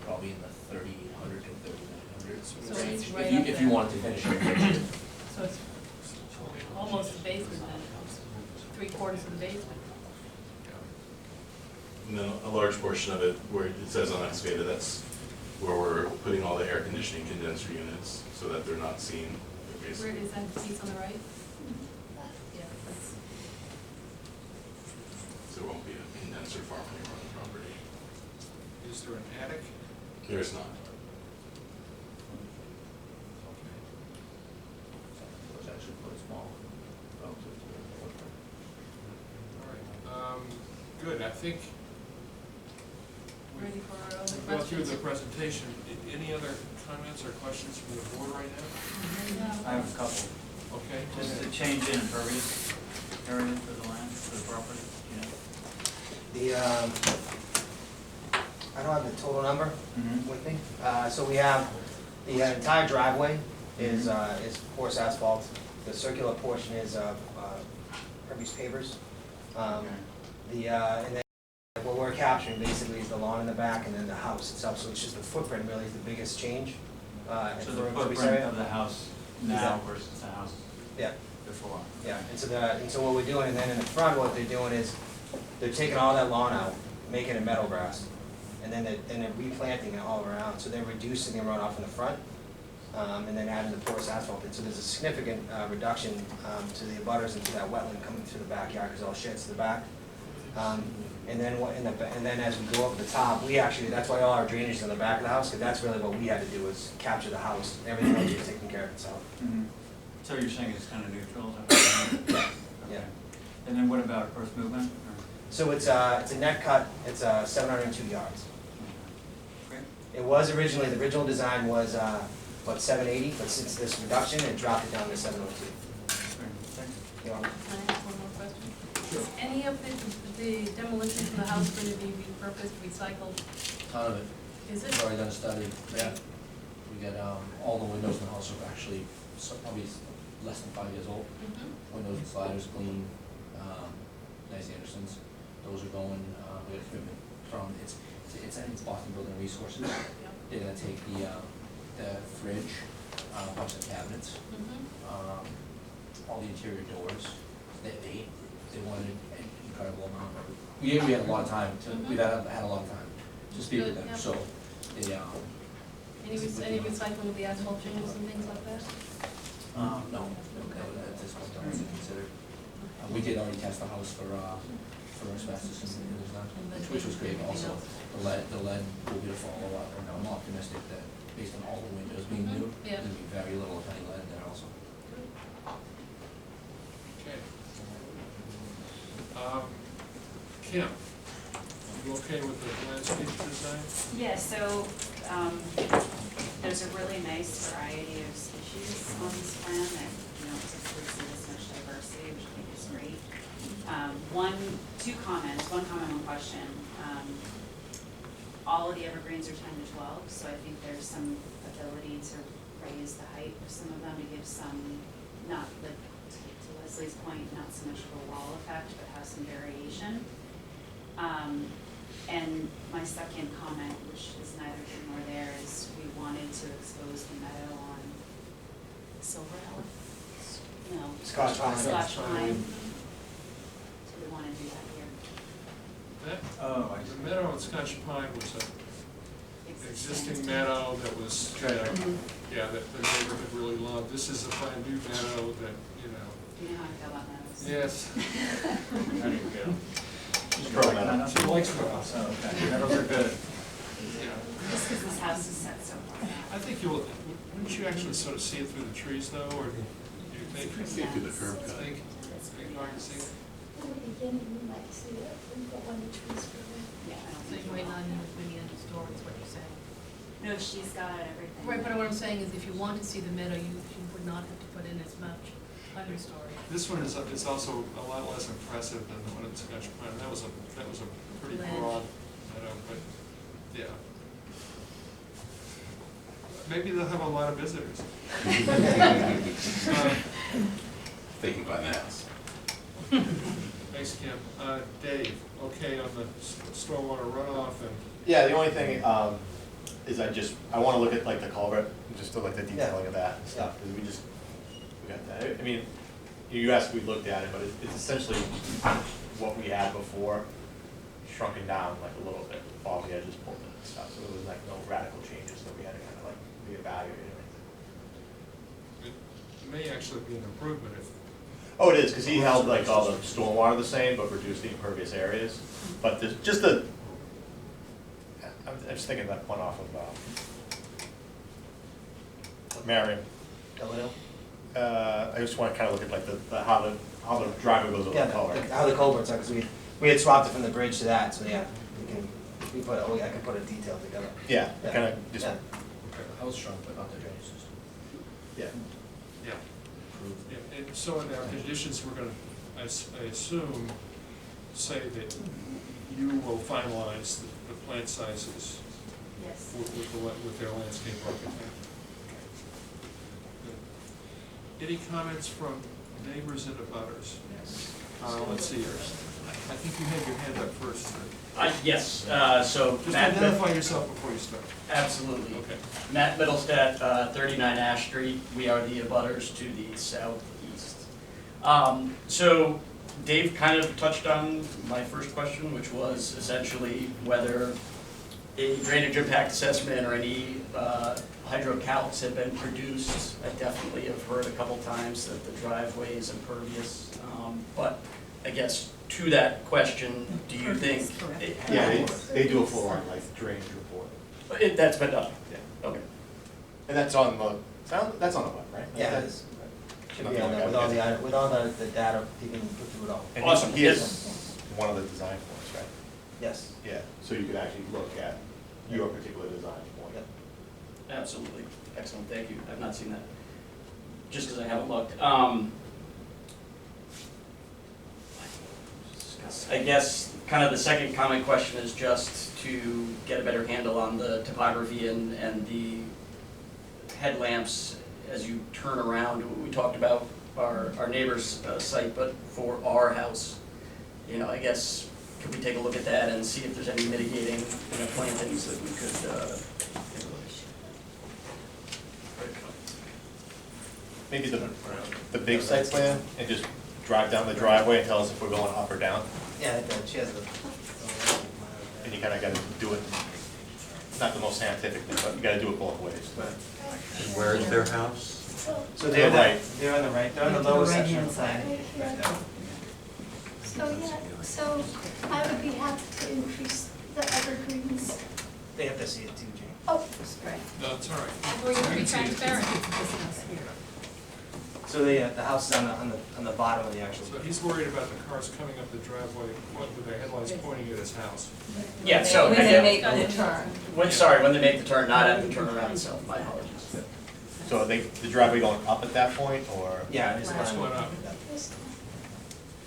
Probably in the 3,800 to 3,900 So range. it's right If you, up if you there. wanted to finish it. So it's almost the basement then, three-quarters of the basement. And then a large portion of it, where it says unexcavated, that's where we're putting all the air conditioning condenser units, so that they're not seen. They're Where basically- is that piece on the right? Yeah, that's, So there won't be a condenser farm anywhere on the property. Is there an attic? There's not. So it's actually quite small relative to the footprint. All right, good, I think ready for our other we've gone through questions? the presentation. Any other comments or questions from the board right now? I have a couple. Okay. Just the change in impervious area for the land, for the property, you know? I don't have the total number Mhm. with me. So we have, the entire driveway is coarse asphalt. The circular portion is pervious pavers. And then what we're capturing basically is the lawn in the back and then the house itself. So it's just the footprint really is the biggest change. So the for impervious footprint area. of the house now versus the house Yeah. before. Yeah, and so what we're doing, and then in the front, what they're doing is, they're taking all that lawn out, making it meadow grass, and then they're replanting it all around, so they're reducing the runoff in the front, and then adding the porous asphalt in, so there's a significant reduction to the abutters and to that wetland coming through the backyard, because all sheds to the back. And then as we go up the top, we actually, that's why all our drainage is in the back of the house, because that's really what we had to do, was capture the house, everything else was taking care of itself. Mhm. So you're saying it's kind of neutral? Is that right? Yeah. And then what about earth movement? So it's a net cut, it's 702 yards. Great. It was originally, the original design was about 780, but since this reduction, it dropped it down to 702. Thanks. You know, Can I ask one more question? Is any of the demolition from the house going to be repurposed, recycled? Ton of it. Is it? We've already done a study. Yeah. We got, all the windows in the house are actually probably less than 5 years old. Mhm. Windows and sliders clean, nice Andersons. Those are going, we have commitment from, it's Boston Building Resources. Yep. They're gonna take the fridge, a bunch of cabinets, Mhm. all the interior doors. They wanted an incredible amount of, we had a lot of time to, we've had a lot of time to speak with Good, them, yep. so they, Any recycling of the asphalt shingles and things like that? no, at this point, don't have to consider. We did already test the house for asbestos and it was not, which was great also. The lead will be the follow-up, and I'm optimistic that based on all the windows being new, Yeah. there'll be very little, if any, lead there also. Okay. Kim, you okay with the landscape design? Yeah, so, there's a really nice variety of species on this plan that you don't typically see this much diversity, which I think is great. One comment, one question. All of the evergreens are 10 to 12, so I think there's some ability to raise the height of some of them to give some, not like, to Leslie's point, not so much of a wall effect, but have some variation. And my second comment, which is neither here nor there, is we wanted to expose the meadow on Silver Hill. No. Scotch pine. Scotch pine. So we wanna do that here. That, Oh, the meadow in Scotch Pine was an existing meadow that was, yeah, that the neighborhood really loved. This is a brand new meadow that, you know. You know how I feel about meadows. Yes. There you go. She likes meadows. Oh, okay, meadows are good. Yeah. Just because this house is set so far. I think wouldn't you actually sort of see it through the trees though, or do you think? See it through the curb cut. Think hard to see it? In the beginning, you might see it, but when the trees grow in. Yeah, I don't So think. you might not need as many understory is what you're saying. No, she's got everything. Right, but what I'm saying is if you want to see the meadow, you would not have to put in as much understory. This one is also a lot less impressive than the one in Scotch Pine. That was a pretty Land. broad meadow, but yeah. Maybe they'll have a lot of visitors. Thinking by mass. Thanks, Kim. Dave, okay on the stormwater runoff and Yeah, the only thing, is I wanna look at like the culvert, just to like the detailing of that and stuff, cause we got that. I mean, you asked if we looked at it, but it's essentially what we had before, shrunken down like a little bit, all the edges pulled in and stuff, so there was like no radical changes that we had to kind of like reevaluate or anything. it may actually be an improvement if. Oh, it is, cause he held like all the stormwater the same, but reduced the impervious areas, but there's just I'm just thinking that one off of, Marion. Delano? I just wanna kinda look at like how the driveway goes over Yeah, the culvert. how the culverts are, because we had swapped it from the bridge to that, so yeah, I can put a detail together. Yeah, kinda just, Yeah. The house shrunk, but not the drainage system. yeah. Yeah. Yeah, and so in our conditions, we're gonna, I assume, say that you will finalize the plant sizes Yes. with their landscape architect. Good. Any comments from neighbors and abutters? Yes. Let's see yours. I think you had your hand up first, sir. Yes, so Just Matt. identify yourself before you start. Absolutely. Okay. Matt Middlestat, 39 Ash Street. We are the abutters to the southeast. So Dave kind of touched on my first question, which was essentially whether a drainage impact assessment or any hydrocalcs have been produced. I definitely have heard a couple times that the driveway is impervious. But I guess to that question, do you think? Yeah, they do a full on like drainage report. That's been done? Yeah. Okay. And that's on the web, right? Yeah, it is. Should be on there with all the data, you can put through it all. And Awesome. he is one of the design points, right? Yes. Yeah, so you could actually look at your particular design point. Yep. Absolutely. Excellent, thank you. I've not seen that, just because I haven't looked. I guess kind of the second common question is just to get a better handle on the topography and the headlamps as you turn around. We talked about our neighbor's site, but for our house, you know, I guess, could we take a look at that and see if there's any mitigating, you know, plantings that we could, Maybe the big site plan and just drive down the driveway and tell us if we're going up or down. Yeah, she has the. And you kinda gotta do it, not the most scientific thing, but you gotta do it both ways. And where is their house? So they're right. They're on the right, they're on the lower section. Right here. So I would be happy to increase the evergreens. They have to see it too, Jane. Oh, right. No, it's all right. We're gonna be transparent. So the house is on the bottom of the actual. So he's worried about the cars coming up the driveway with their headlights pointing at his house. Yeah, so. When they make the turn. When they make the turn, not at the turnaround itself, my apologies. So are they, the driveway going up at that point, or? Yeah, it's What's going on?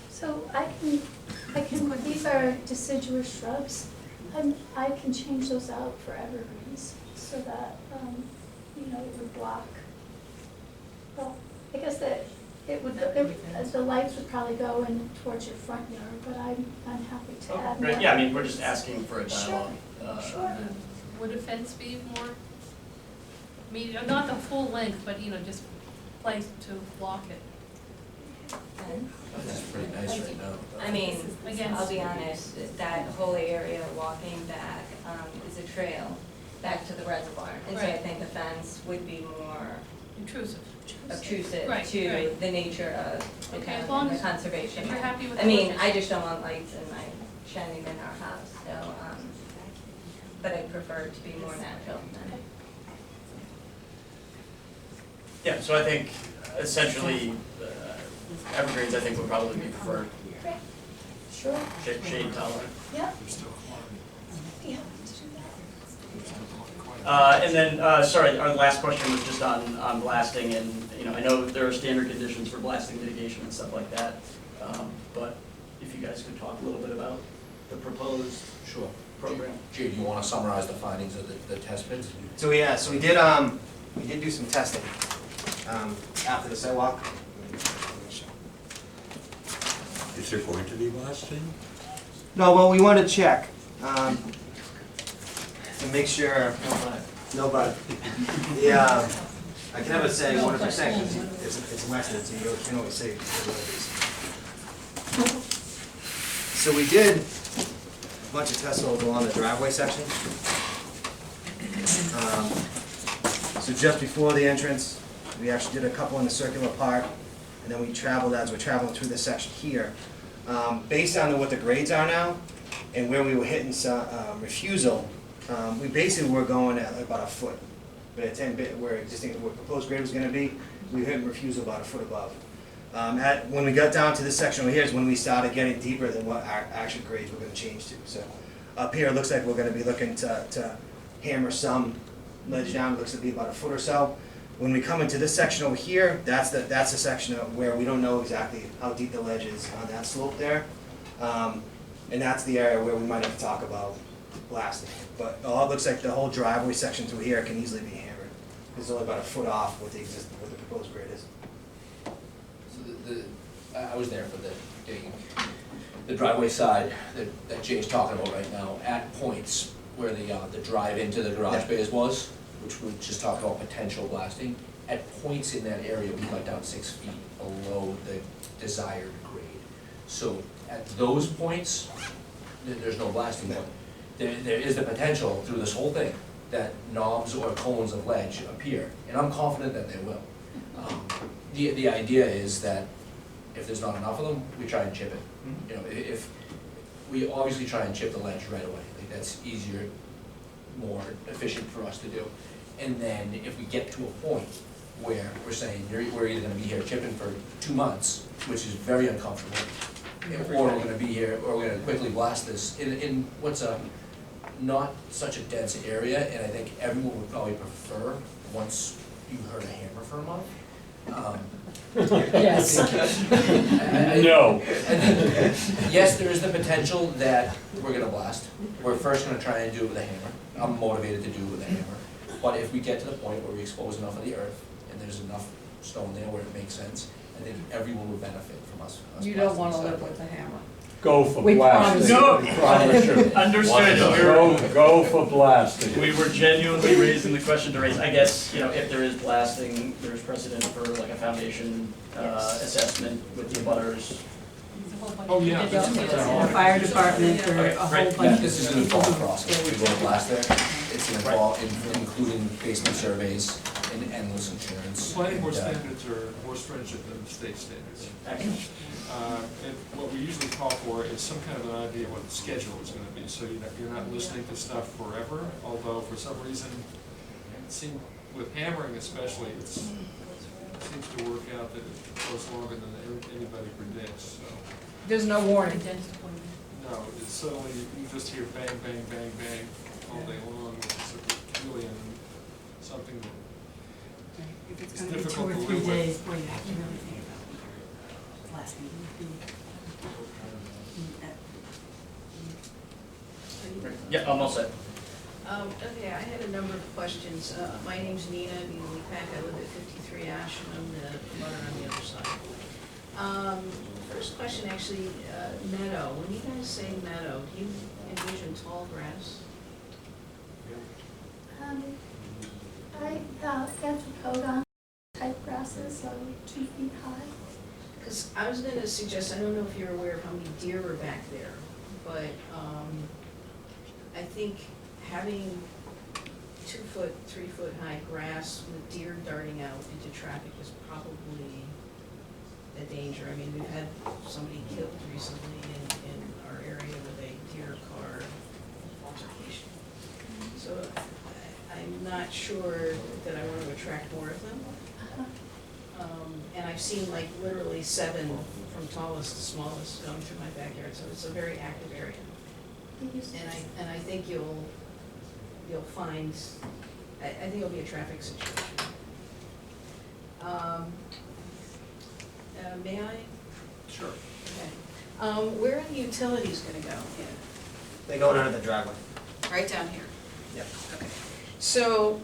So I can, these are deciduous shrubs. I can change those out for evergreens so that, it would block. Well, I guess that the lights would probably go in towards your front yard, but I'm happy to add more. Right, yeah, I mean, we're just asking for a dialogue. Sure. Would a fence be more, not the full length, but, just placed to block it? That's pretty nice right now. I mean, Again. I'll be honest, that whole area walking back is a trail back to the reservoir. And so I Right. think the fence would be more Intrusive. obtrusive Right, to right. the nature of the Okay, as town long and the as- conservation. if you're happy with I the mean, location. I just don't want lights in my shed in our house, so, but I prefer it to be more natural than. Yeah, so I think essentially, evergreens I think would probably be preferred, Sure. shade tolerant. Yeah. Yeah, to do And then, sorry, our last question was just on blasting, and, I know there are standard conditions for blasting mitigation and stuff like that, but if you guys could talk a little bit about the proposed program. Jay, do you want to summarize the findings of the test pits? So we did do some testing after the sidewalk. Is there going to be blasting? No, well, we wanted to check, to make sure. No, but, yeah, I can never say 100% because it's Weston, so you can always say what it is. So we did a bunch of test holes along the driveway section. So just before the entrance, we actually did a couple in the circular part, and then we traveled as we're traveling through this section here. Based on what the grades are now, and where we were hitting some refusal, we basically were going at about a foot. But at 10 bit, where proposed grade was gonna be, we hit refusal about a foot above. When we got down to this section over here is when we started getting deeper than what our actual grades were gonna change to. So up here, it looks like we're gonna be looking to hammer some ledge down, looks to be about a foot or so. When we come into this section over here, that's the section of where we don't know exactly how deep the ledge is on that slope there. And that's the area where we might have to talk about blasting. But it looks like the whole driveway section through here can easily be hammered. It's only about a foot off what the proposed grade is. So I was there for the driveway side that Jay's talking about right now, at points where the drive into the garage bays was, which we just talked about potential blasting. At points in that area, we got down 6 feet below the desired grade. So at those points, there's no blasting, but there is the potential through this whole thing that knobs or cones of ledge appear, and I'm confident that they will. The idea is that if there's not enough of them, we try and chip it. If we obviously try and chip the ledge right away, like that's easier, more efficient for us to do. And then if we get to a point where we're saying we're either going to be here chipping for 2 months, which is very uncomfortable, or we're going to be here, or we're going to quickly blast this in what's not such a dense area, and I think everyone would probably prefer once you heard a hammer for a month. Yes. No. Yes, there is the potential that we're going to blast. We're first going to try and do it with a hammer. I'm motivated to do it with a hammer. But if we get to the point where we expose enough of the earth, and there's enough stone there where it makes sense, I think everyone would benefit from us. You don't want to live with a hammer. Go for We blasting. promise. We promise you. Understood. Go for blasting. We were genuinely raising the question to raise, I guess, if there is blasting, there's precedent for like a foundation assessment with the abutters. Oh, yeah. The fire department or a whole bunch of. This is an involved process. We will blast there. It's an involved, including basement surveys, and endless insurance. Planning board And, standards are more stringent than state standards. Excellent. And what we usually call for is some kind of an idea of what the schedule is gonna be, so you're not listening to stuff forever, although for some reason, it seems, with hammering especially, it seems to work out that it goes longer than anybody predicts, so. There's no warning. No, it's suddenly, you just hear bang, bang, bang, bang all day long, which is really something that If it's it's gonna be 2 difficult or to 3 live with. days, boy, you have to really think about it. Last meeting. Yeah, I'm all set. Okay, I had a number of questions. My name's Nina Pack. I live at 53 Ash, and I'm the mother on the other side. First question, actually, meadow. When you guys say meadow, do you envision tall grass? I anthropodon type grasses, so 2 feet high. Because I was going to suggest, I don't know if you're aware of how many deer are back there, but I think having 2 foot, 3 foot high grass with deer darting out into traffic is probably a danger. I mean, we've had somebody killed recently in our area with a deer car altercation. So I'm not sure that I want to attract more of them. And I've seen like literally 7 from tallest to smallest going through my backyard, so it's a very active area. And I think you'll find, I think it'll be a traffic situation. May I? Sure. Okay. Where are the utilities gonna go? They go under the driveway. Right down here? Yep. Okay. So,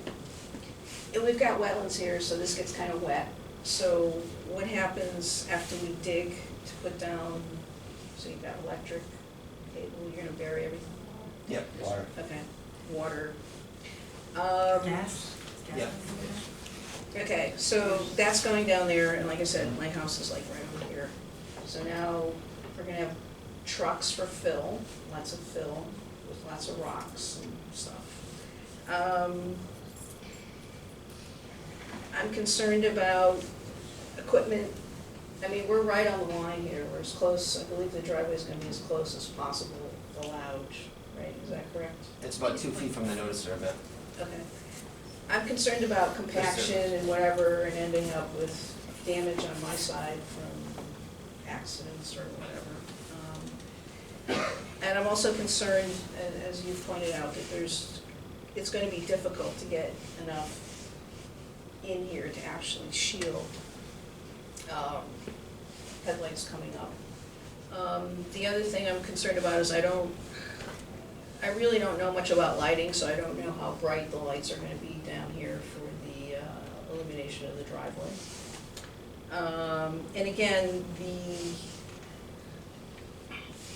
and we've got wetlands here, so this gets kind of wet. So what happens after we dig to put down, so you've got electric cable, you're gonna bury everything? Yep. Water. Okay, water. Gas? Yep. Okay, so that's going down there, and like I said, my house is like right over here. So now we're gonna have trucks for fill, lots of fill, with lots of rocks and stuff. I'm concerned about equipment. I mean, we're right on the line here, we're as close, I believe the driveway's gonna be as close as possible allowed, right, is that correct? It's about 2 feet from the notice survey. Okay. I'm concerned about compaction and whatever, and ending up with damage on my side from accidents or whatever. And I'm also concerned, as you've pointed out, that it's gonna be difficult to get enough in here to actually shield headlights coming up. The other thing I'm concerned about is I really don't know much about lighting, so I don't know how bright the lights are gonna be down here for the illumination of the driveway. And again,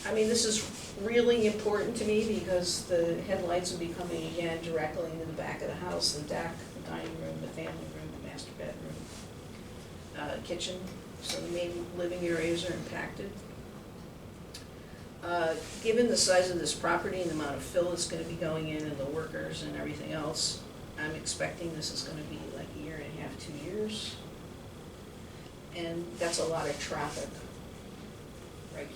I mean, this is really important to me because the headlights will be coming again directly into the back of the house, the deck, the dining room, the family room, the master bedroom, kitchen, so the main living areas are impacted. Given the size of this property and the amount of fill that's gonna be going in and the workers and everything else, I'm expecting this is gonna be like 1.5 years, 2 years. And that's a lot of traffic right here.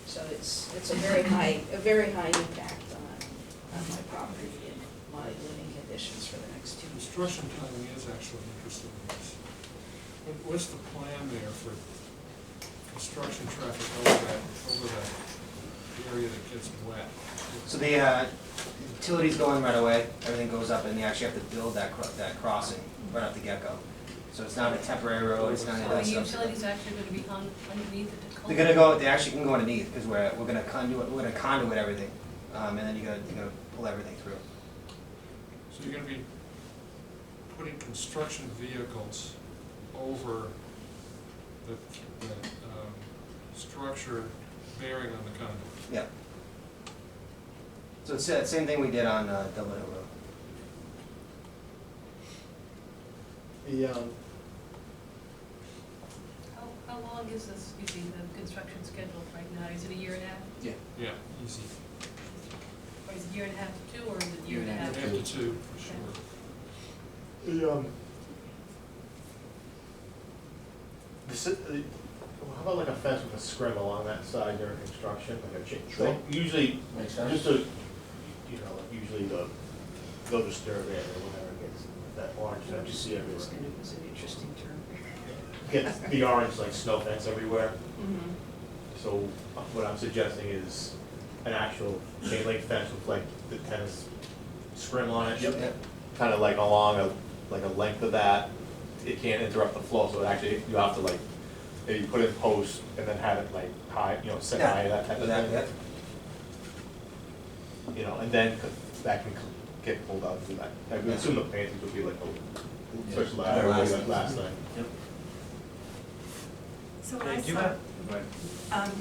So it's a very high impact on my property and my living conditions for the next 2 years. Construction timing is actually interesting. What's the plan there for construction traffic over that area that gets wet? So the utilities go in right away, everything goes up, and you actually have to build that crossing right off the get-go. So it's not a temporary road, it's not any of that So the stuff. utilities actually going to be underneath it? They're gonna go, they actually can go underneath, because we're gonna conduit everything, and then you're gonna pull everything through. So you're gonna be putting construction vehicles over the structure bearing on the conduit? Yeah. So it's the same thing we did on Dublin Hill Road. How long is this, you think, the construction schedule right now? Is it 1.5 years? Yeah. Yeah, easy. Or is it 1.5 to 2, or is it 1.5 to 2? After 2, for sure. How about like a fence with a scrim along that side during construction, like a chain? Sure. Like usually, Makes sense. just to, you know, like usually they'll disturb it or whatever, it gets that orange, that you see everywhere. It's an interesting term. Gets the orange like snow fence everywhere. Mm-hmm. So what I'm suggesting is an actual chain link fence with like the tennis scrim on it. Yep. Kind of like along like a length of that. It can't interrupt the flow, so it actually, you have to like, maybe put in posts and then have it like high, you know, set high, that type of thing. You know, and then that can get pulled out through that. I would assume the plantings would be like a switch ladder, like last time. Yep. So what I Do you saw, have, go ahead.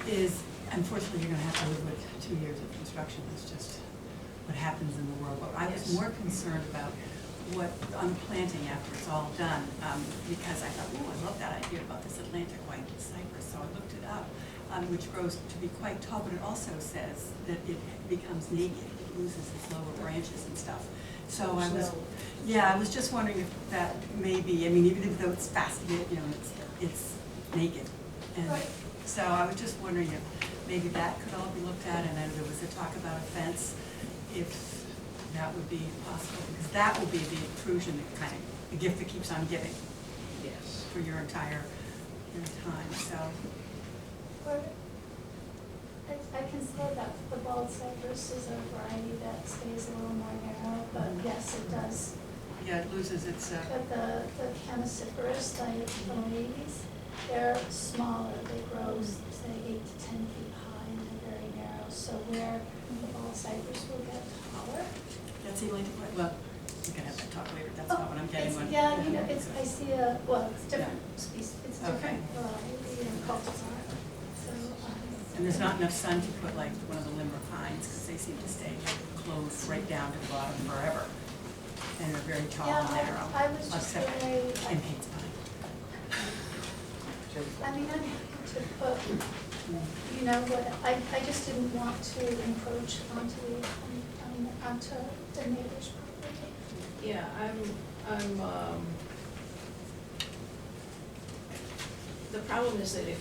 is, unfortunately, you're gonna have to live with 2 years of construction, that's just what happens in the world. But I was more concerned about what, on the planting after it's all done, because I thought, oh, I love that idea about this Atlantic white cypress, so I looked it up, which grows to be quite tall, but it also says that it becomes naked, it loses its lower branches and stuff. So I was, yeah, I was just wondering if that may be, I mean, even though it's faceted, you know, it's naked. And so I was just wondering if maybe that could all be looked at, and then there was a talk about a fence, if that would be possible, because that will be the intrusion, that kind of, the gift that keeps on giving. Yes. For your entire time, so. I can say that the bald cypress is a variety that stays a little more narrow, but yes, it does. Yeah, it loses its, But the Camasiferous, like the ladies, they're smaller, they grow, say, 8 to 10 feet high, and they're very narrow, so where the bald cypress will get taller. that's Atlantic white, well, we can have that talk later, that's not what I'm getting It's- one. Yeah, you know, it's, I see it's different species, it's Okay. different variety and cultivar, so, And there's not enough sun to put like one of the limber pines, because they seem to stay closed right down to the bottom forever. And they're very tall and narrow. I was just except very, in Pate's pine. I mean, I'm happy to put, you know, what, I just didn't want to encroach onto the neighbor's property. Yeah, the problem is that if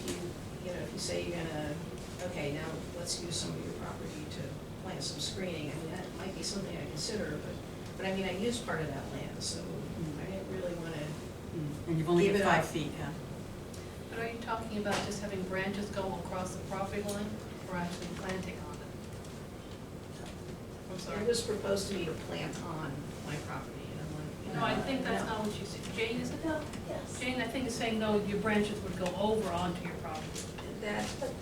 you know, if you say you're gonna, okay, now let's use some of your property to plant some screening, I mean, that might be something I consider, but I mean, I used part of that land, so I didn't really wanna And you've only give got it 5 up. feet, yeah. But are you talking about just having branches go across the property line, or actually planting on it? I'm sorry. It was proposed to me to plant on my property, and I'm like, you know. No, I think that's not what you said. Jane, is it no? Yes. Jane, I think is saying, no, your branches would go over onto your property. That, But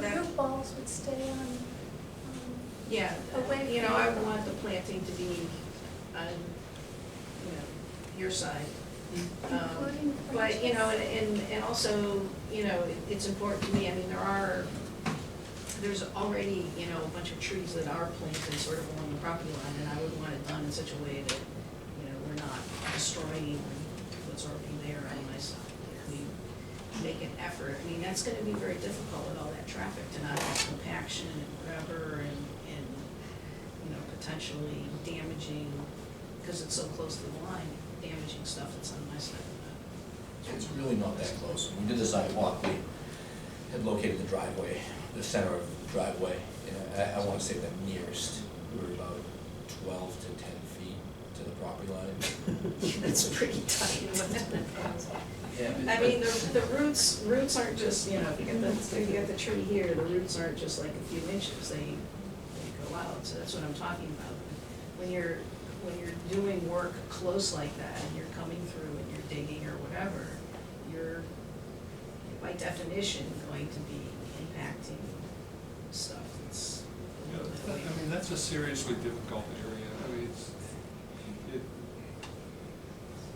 the root balls would stay on, yeah, away you know, from I the- want the planting to be on, you know, your side. Including But, you know, branches. and also, you know, it's important to me, I mean, there's already, you know, a bunch of trees that are planted sort of along the property line, and I would want it done in such a way that, you know, we're not destroying what's already there on my side. We make an effort, I mean, that's gonna be very difficult with all that traffic, to not have compaction and whatever, and, you know, potentially damaging, because it's so close to the line, damaging stuff that's on my side of that. It's really not that close. When we did the sidewalk, we had located the driveway, the center of the driveway, and I want to say the nearest, we were about 12 to 10 feet to the property line. That's pretty tight. Yeah, I mean, the roots aren't just, you know, if you get the tree here, the roots aren't just like a few inches, they go out, so that's what I'm talking about. When you're doing work close like that, and you're coming through and you're digging or whatever, you're, by definition, going to be impacting stuff that's a little bit away. I mean, that's a seriously difficult area. I mean,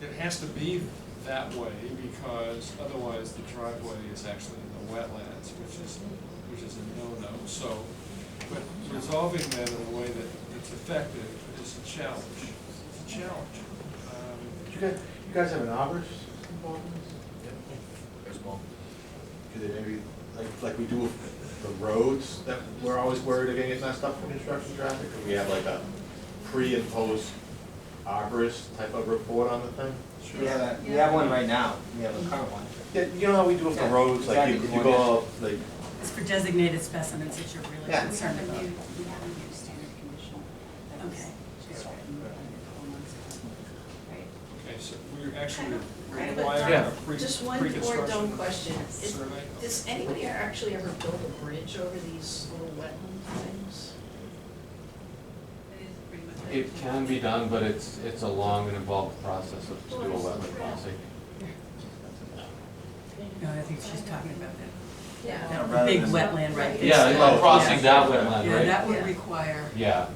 it has to be that way, because otherwise the driveway is actually in the wetlands, which is a no-no. So, but resolving that in a way that it's effective is a challenge. It's a challenge. You guys have an arborist involved in this? There's one. Could they maybe like we do with the roads that we're always worried are gonna get messed up from construction traffic? Or we have like a pre and post arborist type of report on the thing? We have one right now, we have a current one. Yeah, you know how we do with the roads, like exactly. you go out, like, It's for designated specimens that you're really Yeah. concerned about. You haven't used standard condition. That was Okay. just written a couple months ago. Right. Okay, so we're actually Kind of requiring a- a Just one pre-construction board dome question. survey. Does anybody actually ever build a bridge over these little wetland things? It is pretty much. It can be done, but it's a long and involved process to do a wetland crossing. No, I think she's talking about that. Yeah. That big wetland right there. Yeah, crossing that wetland, Yeah, right? that would require, Yeah.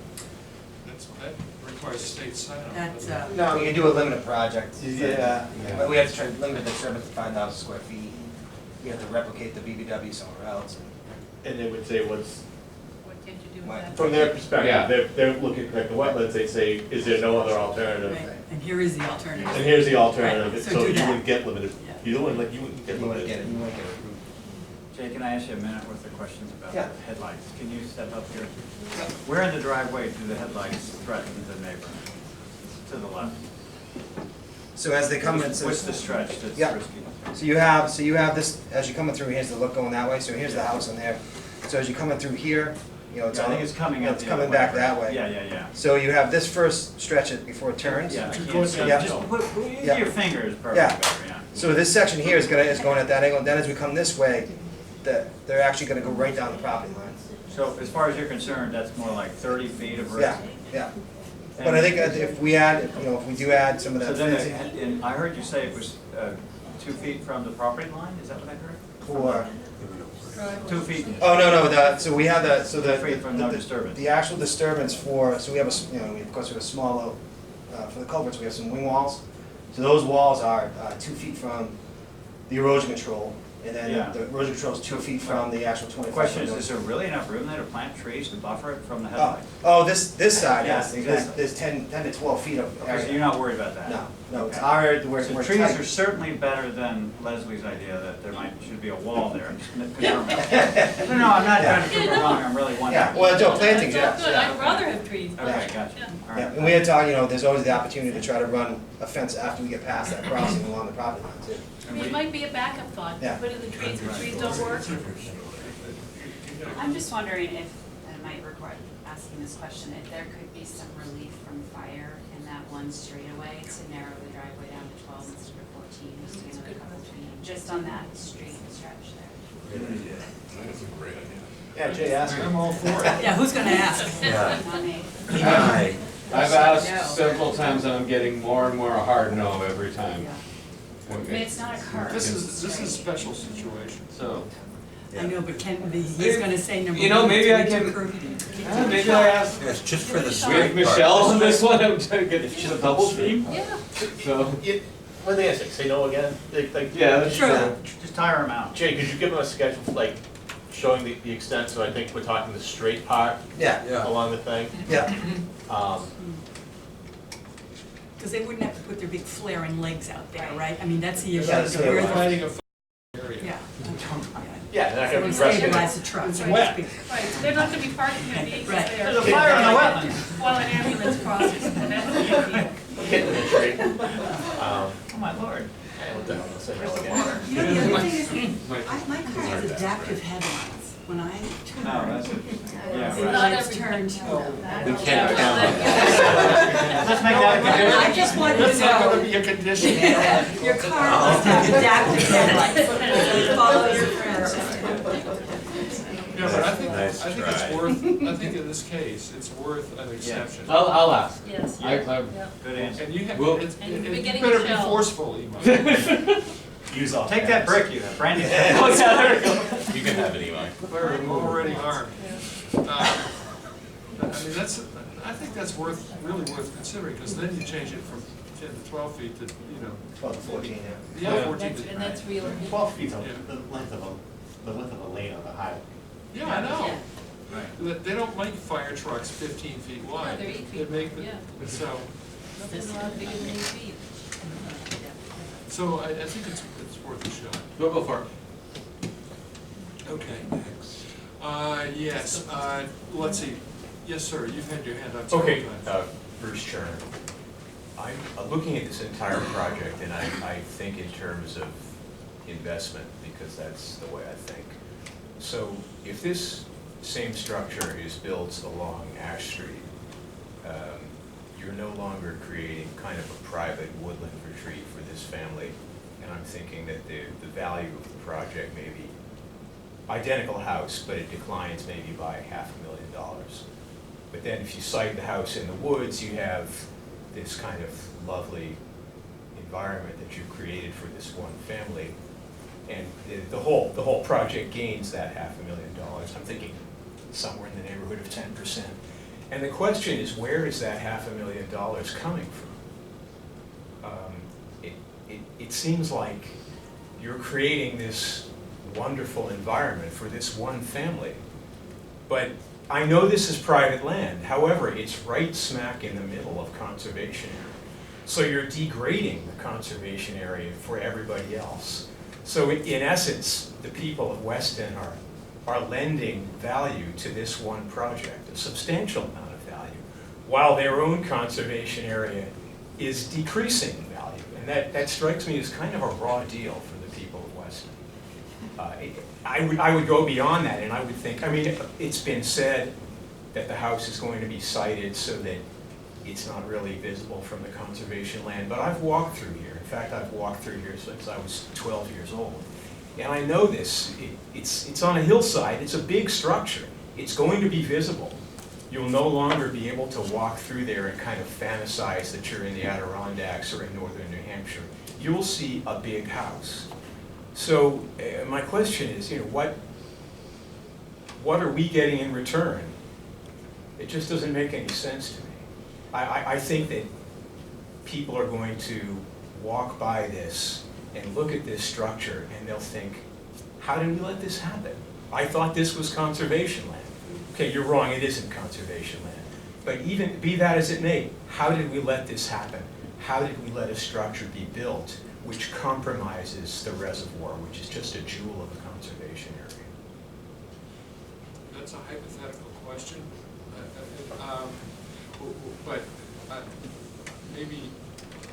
That requires state sign-off. that's, No, you can do a limited project. Yeah. But we have to try to limit the disturbance to 5,000 square feet. We have to replicate the BBW somewhere else. and they would say what's, What did you do with What? that? from their perspective, Yeah. they're looking at the wetlands, they say, is there no other alternative? right, and here is the alternative. And here's the alternative, Right, so so do you that. wouldn't get limited, Yeah. you wouldn't get You wouldn't get limited. it, you wouldn't get it approved. Jay, can I ask you a minute worth of questions about Yeah. the headlights? Can you step up here? Where in the driveway do the headlights threaten the neighbor? To the left? So as they come in, so. What's the stretch that's Yeah. risky? So you have this, as you're coming through, here's the look going that way, so here's the house in there. So as you're coming through here, you know, it's I on. think it's coming up It's the coming other way, back that right? way. Yeah. So you have this first stretch it before it turns. Yeah, I can't see. Yeah. Just use Yeah. your fingers, perfect, Yeah. better, yeah. So this section here is going at that angle, and then as we come this way, they're actually gonna go right down the property line. So as far as you're concerned, that's more like 30 feet of risk? Yeah. But I think if we add, you know, if we do add some of So that then, fencing. and I heard you say it was 2 feet from the property line, is that what I heard? For, 2 feet? oh, no, so we have the, so 2 feet from no the, disturbance. the actual disturbance for, so we have you know, of course we have a small, for the culverts, we have some wing walls. So those walls are 2 feet from the erosion control, and then Yeah. the erosion control is 2 feet from the actual 25 The question foot is there really enough room there to plant trees to buffer it from the Oh, headlights? oh, this side, Yeah, yes, exactly. there's 10 to 12 feet of Okay, so area. you're not worried about that? No, it's Okay. our, we're So we're trees tight. are certainly better than Leslie's idea that there should be a wall there. I'm just confirming. No, I'm not trying to prove it wrong, I'm really wondering. Yeah, well, no, plantings, That's yes, all good, yeah. I'd rather have trees. Okay, gotcha. Yeah. All Yeah, right. and we had talked, you know, there's always the opportunity to try to run a fence after we get past that crossing along the property line too. I mean, it might be a backup thought, Yeah. put in the trees, if trees don't work. I'm just wondering if, and it might require asking this question, if there could be some relief from fire in that one straightaway to narrow the driveway down to 12 instead of 14, just to another couple of feet, just on that street stretch there. That's a great idea. Yeah, Jay asked me. I'm all for it. Yeah, who's gonna ask? Not me. Hi. I've No. asked several times and I'm getting more and more a hard no every time. I mean, it's not a curve. This it's is a straight. special situation. So, I know, but he's gonna say number one. you know, maybe I it's way can, too curvy. maybe I ask Yes, just for the with straight Michelle part. on this one, I'm trying to get a double stream. Yeah. So, What they say, say no again? Like, yeah, that's Sure. true. Just tire them out. Jay, could you give them a schedule, like, showing the extent, so I think we're talking the straight part Yeah, along the thing? yeah. Because they wouldn't have to put their big flaring legs out there, right? I mean, that's the issue. Yeah, is that's where the- the- Finding a area. Yeah. Yeah, they're not So gonna we be resting. stabilize the truck, so to wet. speak. Right, so they're not gonna be parking their vehicles Right. there. There's a fire in the wetland. While an ambulance crosses, and that's a big deal. Getting in the tree. Oh, my lord. What the hell, I'll say no again. You know, the other thing is, my car has adaptive headlights. When I turn, No, that's it. Yeah, the right. lights turn. We can't count on that. Let's make that a condition. I just wanted to That's not gonna know, be a condition. your car must have adaptive headlights. So follow your friends. Yeah, but I think Nice it's try. worth, I think in this case, it's worth an exception. I'll ask. Yes. Good answer. And you have, Well- it's, And you're you getting better a be shell. forceful, Emo. Use all. Take that brick you have, Brandy. You can have it, Eli. We're already armed. I mean, I think that's really worth considering, because then you change it from 10 to 12 feet to, 12 to 14, yeah. yeah, 14 to. And that's real. 12 feet, Yeah. the width of a lane on the highway. Yeah, I know. Yeah. Right. They don't make fire trucks 15 feet wide. they're 8 They feet, make, yeah. so, Nothing's a lot bigger than 8 feet. so I think it's worth a shot. We'll go for it. Okay. Yes, let's see. Yes, sir, you've had your hand up several Okay, times. Bruce Turner. I'm looking at this entire project, and I think in terms of investment, because that's the way I think. So if this same structure is built along Ash Street, you're no longer creating kind of a private woodland retreat for this family. And I'm thinking that the value of the project may be identical house, but it declines maybe by $500,000. But then if you site the house in the woods, you have this kind of lovely environment that you've created for this one family. And the whole project gains that $500,000. I'm thinking somewhere in the neighborhood of 10%. And the question is, where is that $500,000 coming from? It seems like you're creating this wonderful environment for this one family. But I know this is private land. However, it's right smack in the middle of conservation area. So you're degrading the conservation area for everybody else. So in essence, the people of Weston are lending value to this one project, a substantial amount of value, while their own conservation area is decreasing in value. And that strikes me as kind of a raw deal for the people of Weston. I would go beyond that, and I would think, I mean, it's been said that the house is going to be sited so that it's not really visible from the conservation land, but I've walked through here. In fact, I've walked through here since I was 12 years old. And I know this, it's on a hillside, it's a big structure. It's going to be visible. You'll no longer be able to walk through there and kind of fantasize that you're in the Adirondacks or in northern New Hampshire. You'll see a big house. So my question is, what are we getting in return? It just doesn't make any sense to me. I think that people are going to walk by this and look at this structure and they'll think, how did we let this happen? I thought this was conservation land. Okay, you're wrong, it isn't conservation land. But even be that as it may, how did we let this happen? How did we let a structure be built which compromises the reservoir, which is just a jewel of a conservation area? That's a hypothetical question. But maybe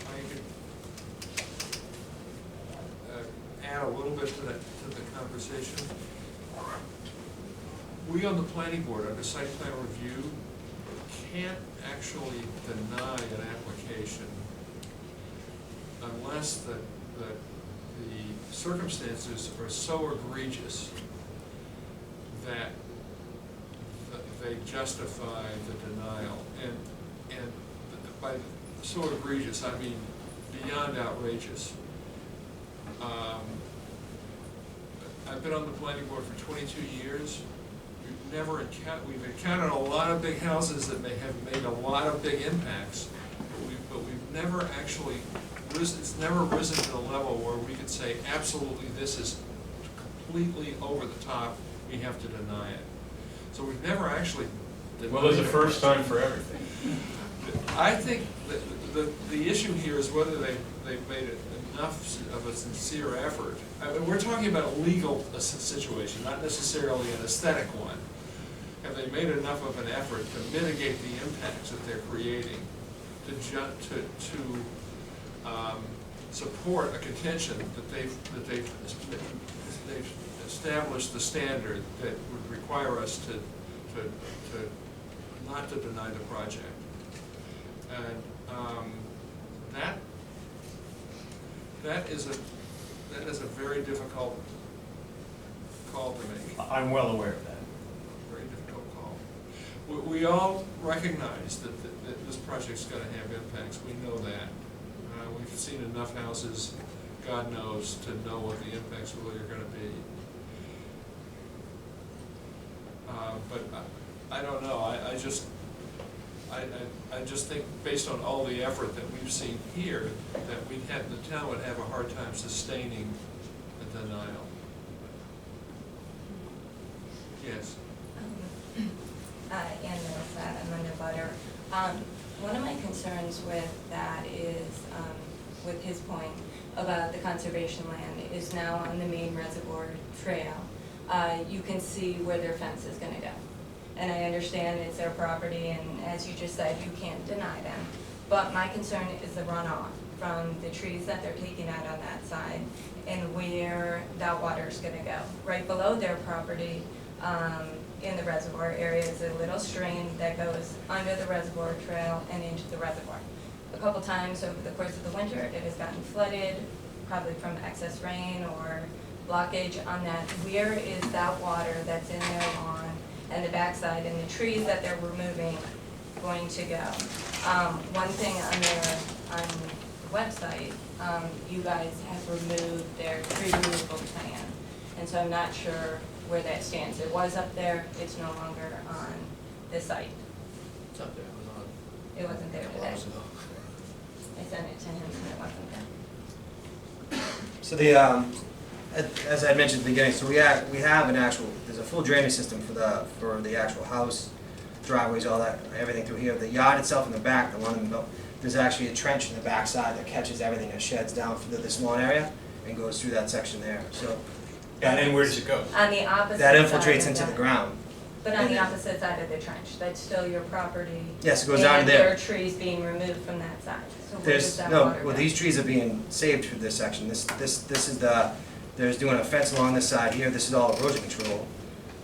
I could add a little bit to the conversation. We on the planning board, under site plan review, can't actually deny an application unless the circumstances are so egregious that they justify the denial. And by so egregious, I mean beyond outrageous. I've been on the planning board for 22 years. We've encountered a lot of big houses that may have made a lot of big impacts, but we've never actually it's never risen to the level where we could say, absolutely, this is completely over the top, we have to deny it. So we've never actually denied it. Well, there's a first time for everything. I think the issue here is whether they've made enough of a sincere effort. I mean, we're talking about a legal situation, not necessarily an aesthetic one. Have they made enough of an effort to mitigate the impacts that they're creating, to support a contention that they've established the standard that would require us to not to deny the project? And that is a very difficult call to make. I'm well aware of that. Very difficult call. We all recognize that this project's going to have impacts. We know that. We've seen enough houses, God knows, to know what the impacts really are going to be. But I don't know. I just think, based on all the effort that we've seen here, that the town would have a hard time sustaining the denial. Yes. And I'm under butter. One of my concerns with that is, with his point about the conservation land, is now on the main reservoir trail. you can see where their fence is gonna go. And I understand it's their property, and as you just said, you can't deny them. But my concern is the runoff from the trees that they're taking out on that side and where that water's gonna go. Right below their property, in the reservoir area is a little stream that goes under the reservoir trail and into the reservoir. A couple times over the course of the winter, it has gotten flooded, probably from excess rain or blockage on that. Where is that water that's in their lawn and the backside and the trees that they're removing going to go? One thing on the website, you guys have removed their tree removal plan, and so I'm not sure where that stands. It was up there, it's no longer on the site. It's up there, it was on. It wasn't there a couple today. hours ago. I sent it to him and it wasn't there. So the, as I mentioned at the beginning, so we have an actual, there's a full drainage system for the actual house, driveways, all that, everything through here. The yard itself in the back, the one in the middle, there's actually a trench in the back side that catches everything and sheds down through this lawn area and goes through that section there, so. And then where does it go? On the opposite That side infiltrates of into the that. ground. But on the opposite side of the trench, that's still your property. Yes, it goes down there. And there are trees being removed from that side. So where does that No, water well, go? these trees are being saved for this section. This is the, there's doing a fence along this side here. This is all erosion control.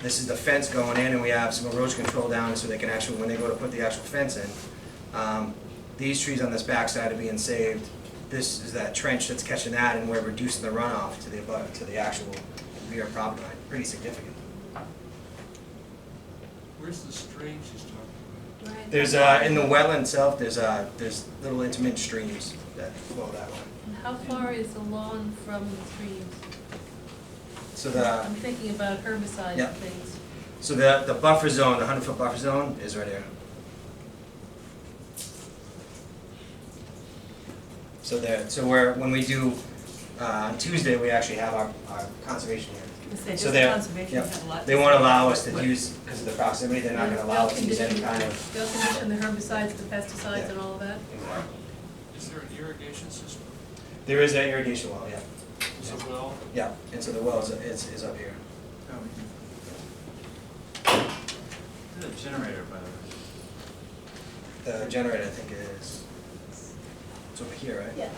This is the fence going in, and we have some erosion control down so they can actually, when they go to put the actual fence in, these trees on this backside are being saved. This is that trench that's catching that, and we're reducing the runoff to the actual rear property line. Pretty significant. Where's the streams he's talking about? There's in the wetland itself, there's little intermittent streams that flow that way. And how far is the lawn from the streams? So I'm thinking about herbicides Yeah. and things. So the buffer zone, the 100-foot buffer zone is right here. So when we do, on Tuesday, we actually have our conservation hearing. So they won't allow us to use, because of the proximity, they're not gonna allow us to use any kind of. They'll condition the herbicides, the pesticides and all of that? Exactly. Is there an irrigation system? There is an irrigation well, yeah. Is it well? Yeah, and so the well is up here. The generator, by the way. The generator, I think, is, it's over here, right? Yeah.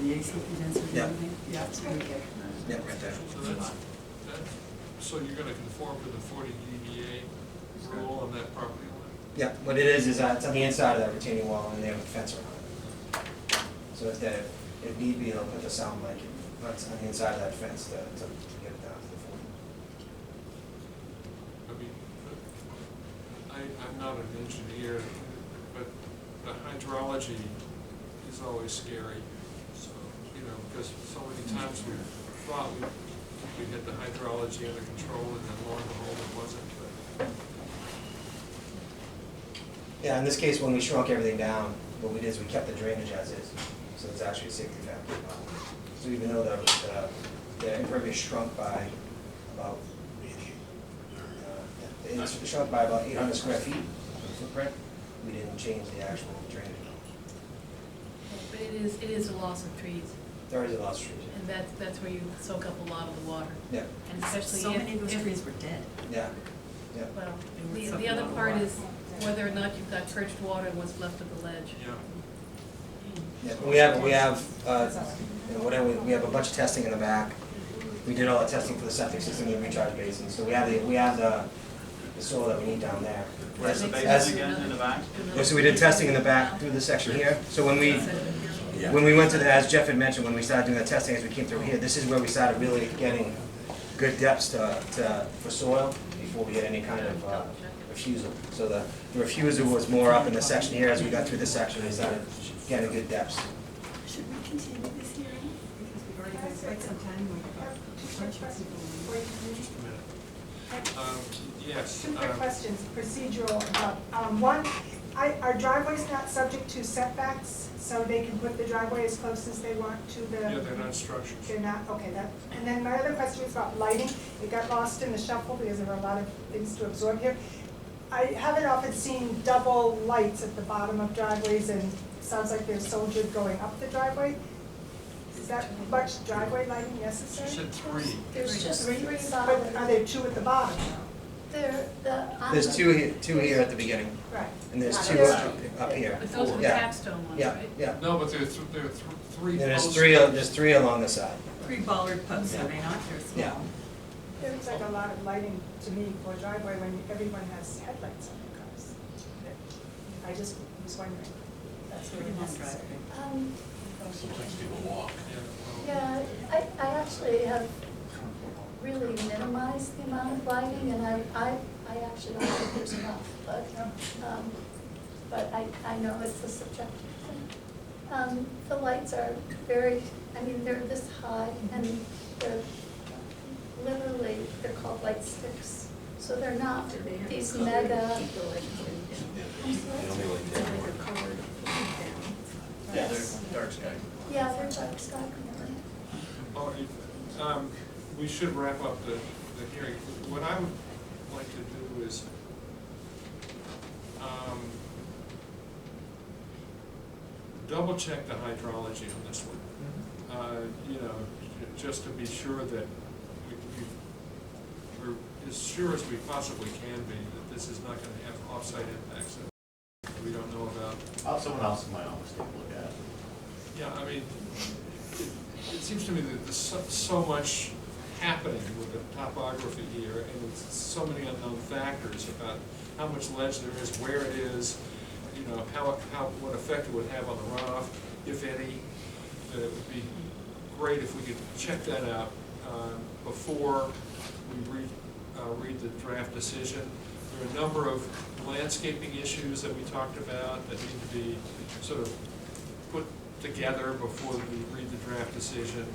The AC condenser and Yeah. everything? Yeah, it's very good. Yep, right there. So you're gonna conform to the 40 dBA rule on that property line? Yeah, what it is it's on the inside of that retaining wall, and they have a fence around it. So if need be, they'll put the sound blanket on the inside of that fence to get it down to the 40. I mean, I'm not an engineer, but the hydrology is always scary. So, because so many times we thought we had the hydrology under control, and then lo and behold, it wasn't. But Yeah, in this case, when we shrunk everything down, what we did is we kept the drainage as is. So it's actually a safety factor. So even though the impervious shrunk by about, it shrunk by about 800 square feet of the footprint, we didn't change the actual drainage. But it is a loss of trees, There is a loss of trees. and that's where you soak up a lot of the water. Yeah, And especially So if- many of those if- trees were dead. yeah, yeah. Well, They were the sucking other a lot of part water. is whether or not you've got perched water and what's left of the ledge. yeah. Yeah, we have a bunch of testing in the back. We did all the testing for the septic system and recharge basins, so we have the soil that we need down there. Where's the As- basin again, in the back? Yeah, so we did testing in the back through this section here. So when we went to as Jeff had mentioned, when we started doing the testing as we came through here, this is where we started really getting good depths for soil before we get any kind of refusal. So the refusal was more up in the section here. As we got through this section, we started getting good depths. Should we continue this hearing? Because we've already had quite some time. Yes. Two quick questions, procedural about, one, our driveway's not subject to setbacks, so they can put the driveway as close as they want to the. Yeah, they're not structures. They're not, okay, and then my other question is about lighting. It got lost in the shuffle because there were a lot of things to absorb here. I haven't often seen double lights at the bottom of driveways, and it sounds like there's soldiers going up the driveway. Is that much driveway lighting She necessary? said 3. There's just three But bollards. are there two at the bottom? There's two here at the beginning, Right. and there's two up here. But those are the Yeah. capstone ones, Yeah, right? yeah. No, but there are 3 And posts. there's three along the side. 3 bollard posts, are they not? They're Yeah. small. There looks like a lot of lighting to me for a driveway when everyone has headlights on their cars. I just was wondering, if that's really necessary. Sometimes people walk. Yeah, I actually have really minimized the amount of lighting, and I actually don't think there's enough, but I know it's a subjective thing. The lights are very, I mean, they're this high, and they're literally, they're called light sticks, so they're not these mega. Yeah, they're dark sky. Yeah, they're dark sky completely. All right, we should wrap up the hearing. What I would like to do is, double check the hydrology on this one. You know, just to be sure that we're as sure as we possibly can be that this is not gonna have off-site impacts that we don't know about. Someone else in my office take a look at it. Yeah, I mean, it seems to me that there's so much happening with the topography here, and it's so many unknown factors about how much ledge there is, where it is, you know, what effect it would have on the runoff, if any. That it would be great if we could check that out before we read the draft decision. There are a number of landscaping issues that we talked about that need to be sort of put together before we read the draft decision.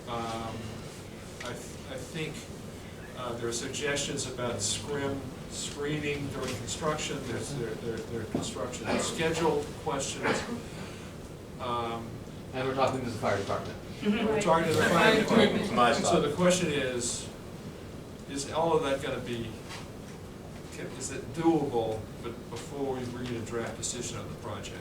I think there are suggestions about screening during construction. There are construction schedule questions. And we're talking to the fire department. We're talking to the fire department. It's my So the question is all of that gonna be, is it doable, but before we read a draft decision on the project?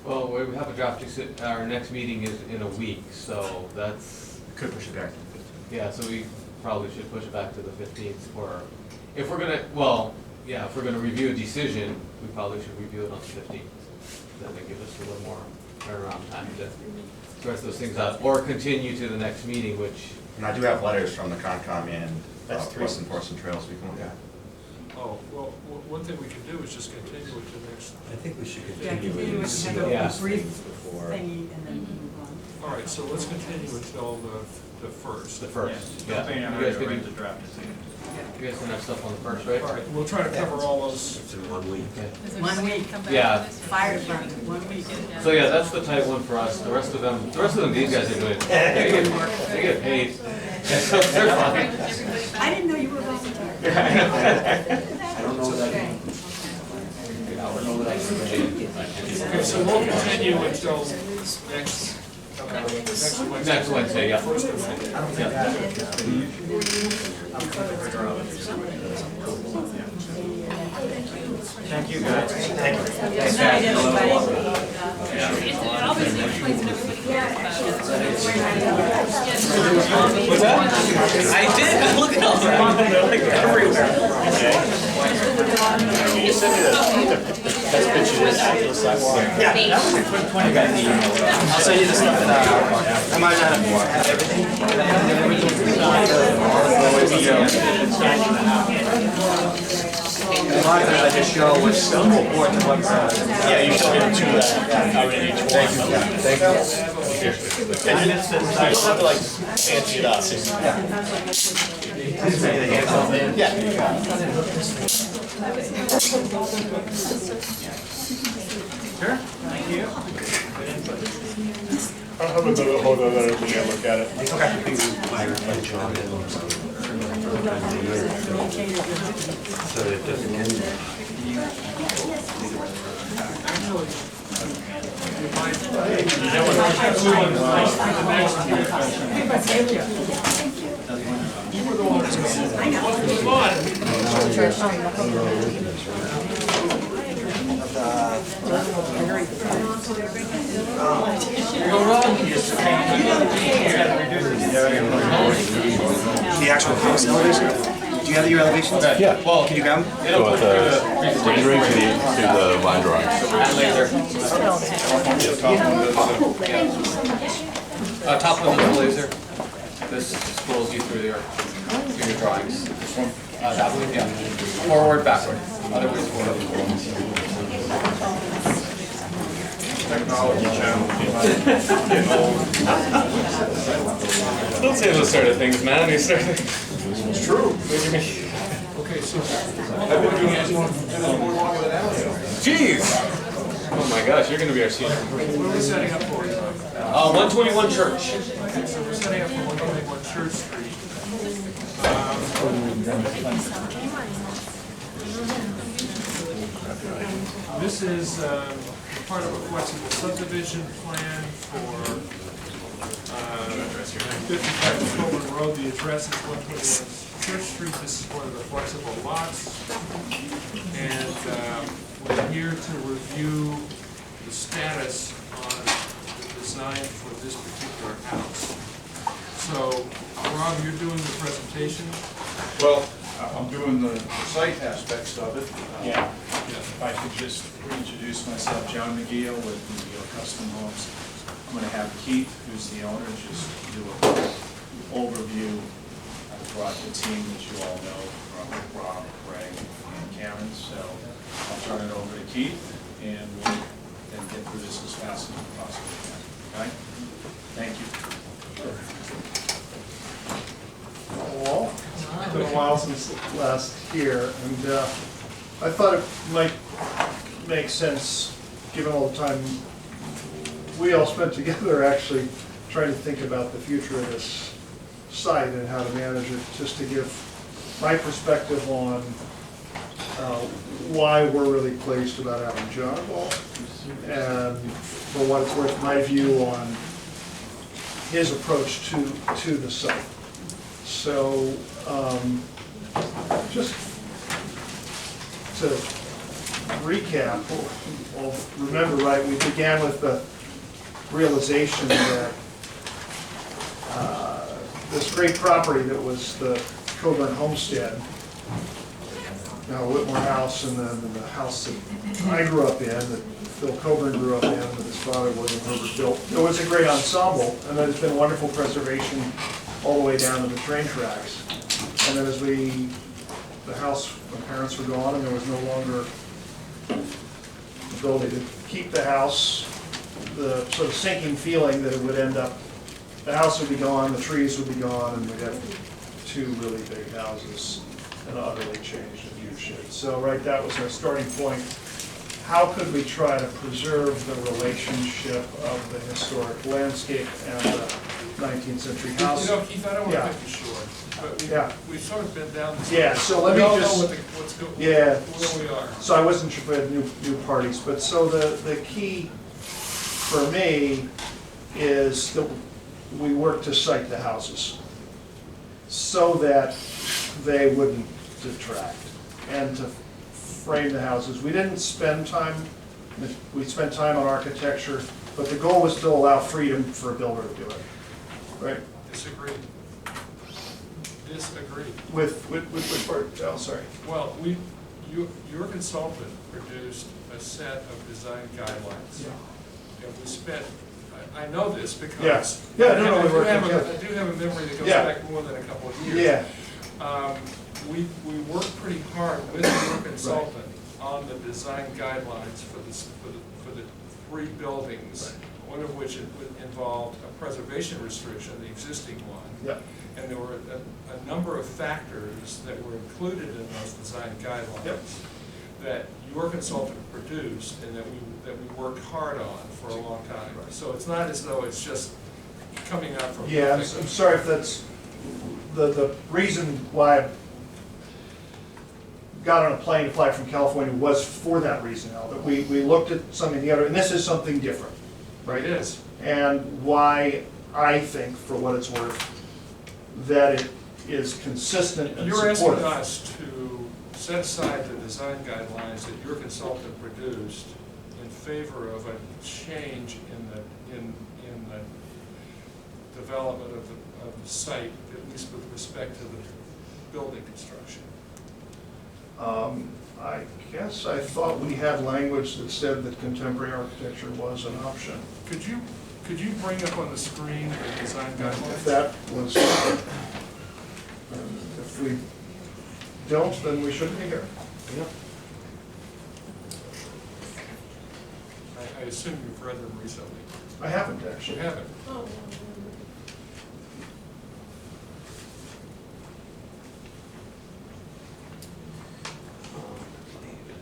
Well, we have a draft, our next meeting is in a week, so that's. Could push it back to the 15th. Yeah, so we probably should push it back to the 15th, or if we're gonna, well, yeah, if we're gonna review a decision, we probably should review it on the 15th. That may give us a little more turnaround time to sort those things out, or continue to the next meeting, which. And I do have letters from the Concom and Weston Trails we can look at. Oh, well, one thing we can do is just continue it to next. I think we should Yeah, continue continue it and it, see have what a happens brief before. thingy, and then move on. All right, so let's continue until the first. The first, yeah. You guys can do the draft decision. You guys can have stuff on the first, right? All right, we'll try to cover all those. It's in 1 week. Okay. Is there 1 somebody week. come back Yeah. to this? Fire department, 1 week. So yeah, that's the tight one for us. The rest of them, these guys are doing, they get paid. So they're fine. I didn't know you were volunteering. I don't know that. I don't know that I can. Okay, so we'll continue until next Wednesday. Next Wednesday, yeah. First of May. Thank you, guys. Thank you. Good night, everybody. It obviously explains what everybody cares about. What's that? I did, look at all that, they're like everywhere. Can you send me the best pictures after the sidewalk? Yeah, that was a quick point. I'll send you the stuff that, I might not have everything. A lot of times I just show what's still important and what's, Yeah, you showed me the two that I already need. Thank you. thank you. And you don't have to like fancy it up. Sure, thank you. I'll have another whole other thing I look at it. So it doesn't end. You were the one who's going. I know. The actual house elevation? Do you have your elevations? Yeah. Well, can you grab them? So with the rendering to the line drawing. Top one is the laser. This scrolls you through your drawings. That one, yeah. Forward, backward. Otherwise forward. Technology channel. Don't say those sort of things, man. These sort of things. It's true. Okay, so, I've been doing this one more longer than Alex. Jeez! Oh my gosh, you're gonna be our senior. what are we setting up for? 121 Church. Okay, so we're setting up for 121 Church Street. This is part of a flexible subdivision plan for 55 Coleman Road. The address is 121 Church Street. This is one of the flexible lots. And we're here to review the status on the design for this particular house. So, Rob, you're doing the presentation? Well, I'm doing the site aspects of it. If I could just reintroduce myself, John McGeal with the Custom Homes. I'm going to have Keith, who's the owner, just do a quick overview. I've brought the team that you all know, Rob, Greg, and Karen. So I'll turn it over to Keith, and we'll then get through this as fast as we possibly can. Okay? Thank you. Well, it's been a while since last year, and I thought it might make sense, given all the time we all spent together actually trying to think about the future of this site and how to manage it, just to give my perspective on why we're really pleased about having John involved, and for what it's worth, my view on his approach to the site. So, just to recap, well, remember, right, we began with the realization that this great property that was the Coburn Homestead, now Whitmore House, and then the house that I grew up in, that Phil Coburn grew up in, that his father, William Herbert, built. It was a great ensemble, and there's been wonderful preservation all the way down to the train tracks. And then as the house, my parents were gone, and there was no longer ability to keep the house, the sort of sinking feeling that it would end up, the house would be gone, the trees would be gone, and we'd have two really big houses and utterly changed in huge shape. So, right, that was our starting point. How could we try to preserve the relationship of the historic landscape and the 19th century house? You know, Keith, I don't want to cut you short, but we've sort of been down this. Yeah, so let me just. What's going, yeah. Where we are. So I wasn't sure if we had new parties, but so the key for me is that we work to site the houses so that they wouldn't detract, and to frame the houses. We didn't spend time, we spent time on architecture, but the goal was to allow freedom for a builder to do it, right? Disagree. With part, oh, sorry. Well, your consultant produced a set of design guidelines. Yeah. And we spent, I know this because I do have a memory that goes back more than a couple of years. Yeah. We worked pretty hard with your consultant on the design guidelines for the three buildings, one of which involved a preservation restriction, the existing one. Yep. And there were a number of factors that were included in those design guidelines that your consultant produced and that we worked hard on for a long time. So it's not as though it's just coming out from. Yeah, I'm sorry if that's the reason why I got on a plane to fly from California was for that reason, Al, that we looked at something together, and this is something different, right? It is. And why I think, for what it's worth, that it is consistent and supportive. You're asking us set aside the design guidelines that your consultant produced in favor of a change in the development of the site, at least with respect to the building construction? I guess I thought we had language that said that contemporary architecture was an option. Could you bring up on the screen the design guidelines? If that was, if we don't, then we shouldn't be here. Yep. I assume you've read them recently. I haven't actually. You haven't? Oh.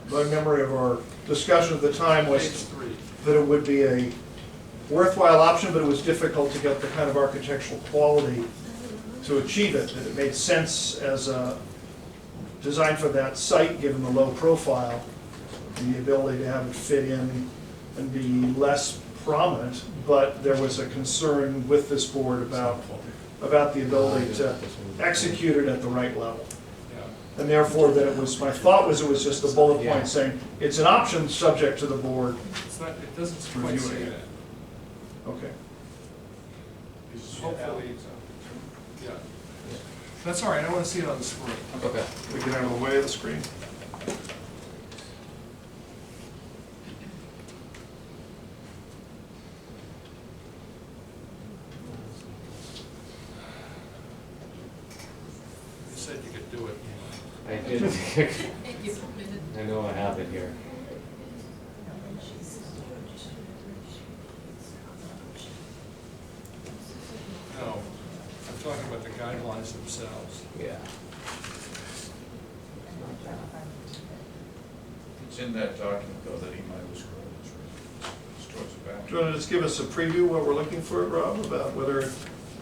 My memory of our discussion at the time was Page 3. that it would be a worthwhile option, but it was difficult to get the kind of architectural quality to achieve it, that it made sense as a design for that site, given the low profile, the ability to have it fit in and be less prominent, but there was a concern with this board about the ability to execute it at the right level. And therefore, that it was, my thought was it was just a bullet point saying, it's an option subject to the board. It's not, it doesn't quite say reviewing that. it. Okay. Hopefully, yeah. That's all right, I want to see it on the screen. Okay. We get out of the way of the screen. You said you could do it. I did. I know I have it here. No, I'm talking about the guidelines themselves. Yeah. It's in that document, though, that Imai was scrolling through. It's towards the back. Do you want to just give us a preview what we're looking for, Rob, about whether?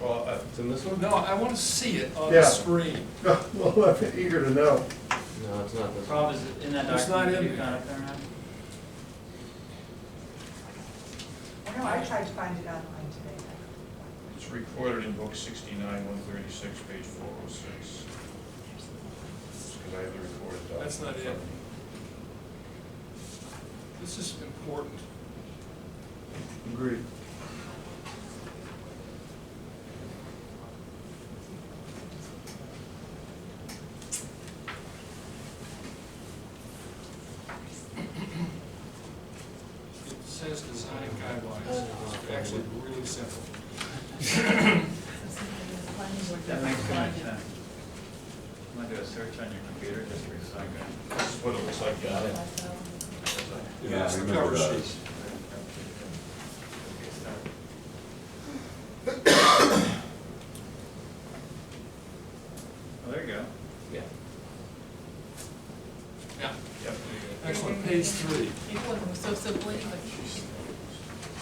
Well, It's in this one? No, I want to see it on Yeah. the screen. Well, I'm eager to know. No, it's not this one. Rob, is it in that It's not document in you've there. got up there now? I know, I tried to find it online today. it's recorded in book 69, 136, page 406. Because I have the recorded document. That's not it. This is important. Agreed. It says design guidelines. It's actually really simple. That makes too much sense. I'm gonna do a search on your computer just for design guidelines. This is what it looks like. Got it. Yeah, I it's the remember cover those. sheet. Well, there you go. Yeah. Yeah. Yep. Excellent, page 3. Before it was so simple anyway.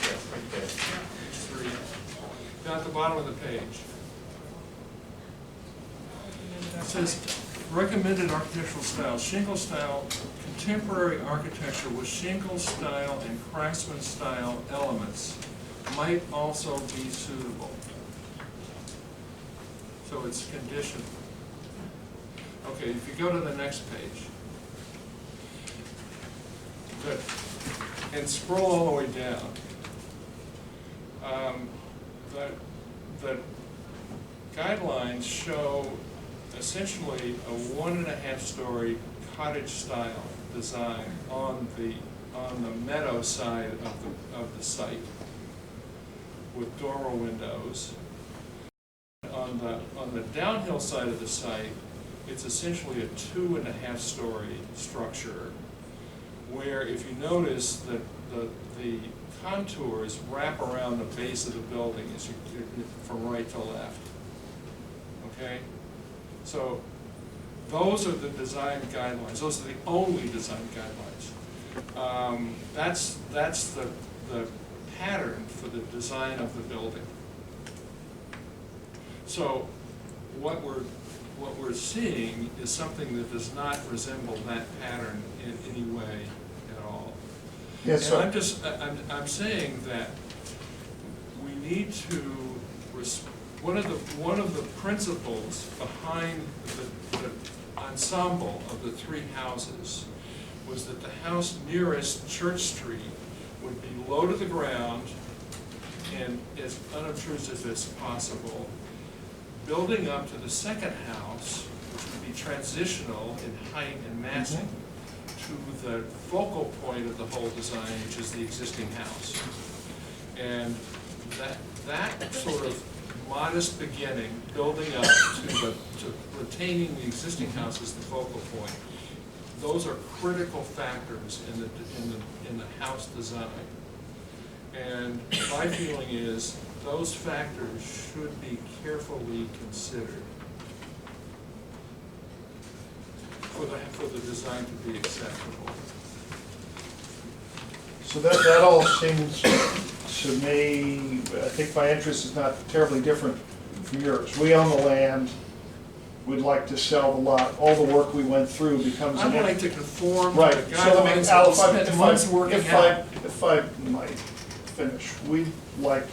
Yeah, right there. Page 3. Down at the bottom of the page. It says, recommended architectural style, shingle style, contemporary architecture with shingle style and craftsman style elements might also be suitable. So it's conditional. Okay, if you go to the next page. Good. And scroll all the way down. The guidelines show essentially a 1.5-story cottage style design on the meadow side of the site with dormer windows. On the downhill side of the site, it's essentially a 2.5-story structure where, if you notice, that the contours wrap around the base of the building as you from right to left. Okay? So those are the design guidelines. Those are the only design guidelines. That's the pattern for the design of the building. So what we're seeing is something that does not resemble that pattern in any way at all. Yes, And sir. I'm saying that we need to one of the principles behind on ensemble of the three houses was that the house nearest Church Street would be low to the ground and as unobtrusive as possible, building up to the second house, which would be transitional in height and massing, to the focal point of the whole design, which is the existing house. And that sort of modest beginning, building up to retaining the existing house as the focal point, those are critical factors in the house design. And my feeling is those factors should be carefully considered for the design to be acceptable. So that all seems to me, I think my interest is not terribly different from yours. We own the land, we'd like to sell the lot, all the work we went through becomes an... I'd like to conform Right. to the So let me, guidelines Al, that we spent months working out. if I might finish, we'd like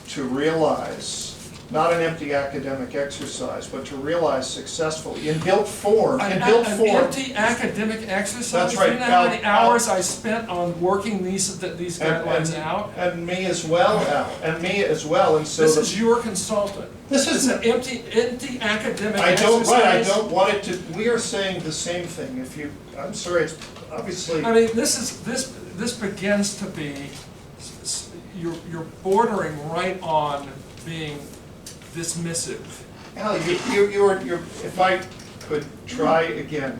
to realize, not an empty academic exercise, but to realize successfully, in built form, An empty academic exercise? That's right. Do you know how many hours I spent on working these guidelines out? And me as well, Al, and me as well, and so... This is your consultant. This is an empty academic I don't, exercise. right, I don't want it to, we are saying the same thing, if you, I'm sorry, it's obviously... I mean, this begins to be, you're bordering right on being dismissive. Al, you're, if I could try again,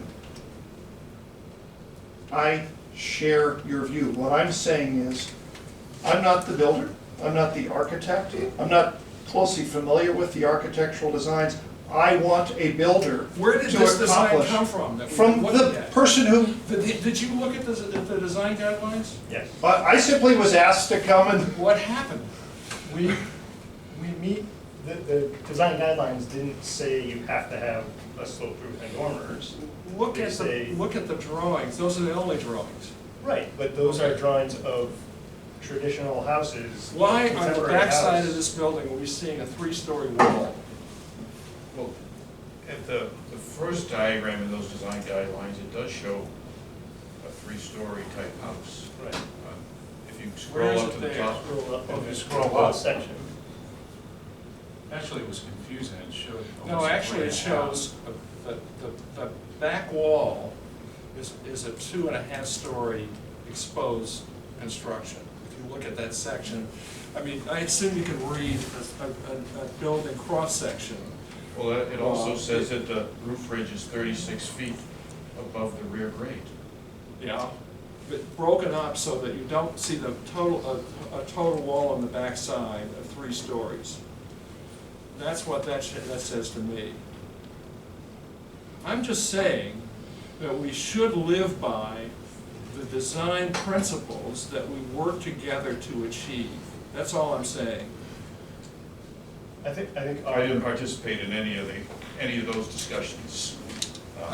I share your view. What I'm saying is, I'm not the builder, I'm not the architect, I'm not closely familiar with the architectural designs. I want a builder Where did to this design accomplish- come from? that we From were looking the at? person who, Did you look at the design guidelines? Yes. I simply was asked to come and, What happened? We meet, the design guidelines didn't say you have to have a slope roof and dormers. Look They at say- the drawings. Those are the only drawings. Right, but those are drawings of traditional houses. Why on the contemporary backside house. of this building are we seeing a 3-story wall? Well, at the first diagram in those design guidelines, it does show a 3-story type house. Right. If you Where scroll is up it to the there? top. Scroll up, If oh, you scroll scroll up. section. Actually, it was confusing, it showed. No, almost actually it 3.5. shows the back wall is a 2.5-story exposed construction. If you look at that section, I mean, I assume you can read a building cross-section. Well, it also says that the roof ridge is 36 feet above the rear grade. Yeah, but broken up so that you don't see the total, a total wall on the back side of 3 stories. That's what that says to me. I'm just saying that we should live by the design principles that we work together to achieve. That's all I'm saying. I think. I didn't participate in any of those discussions.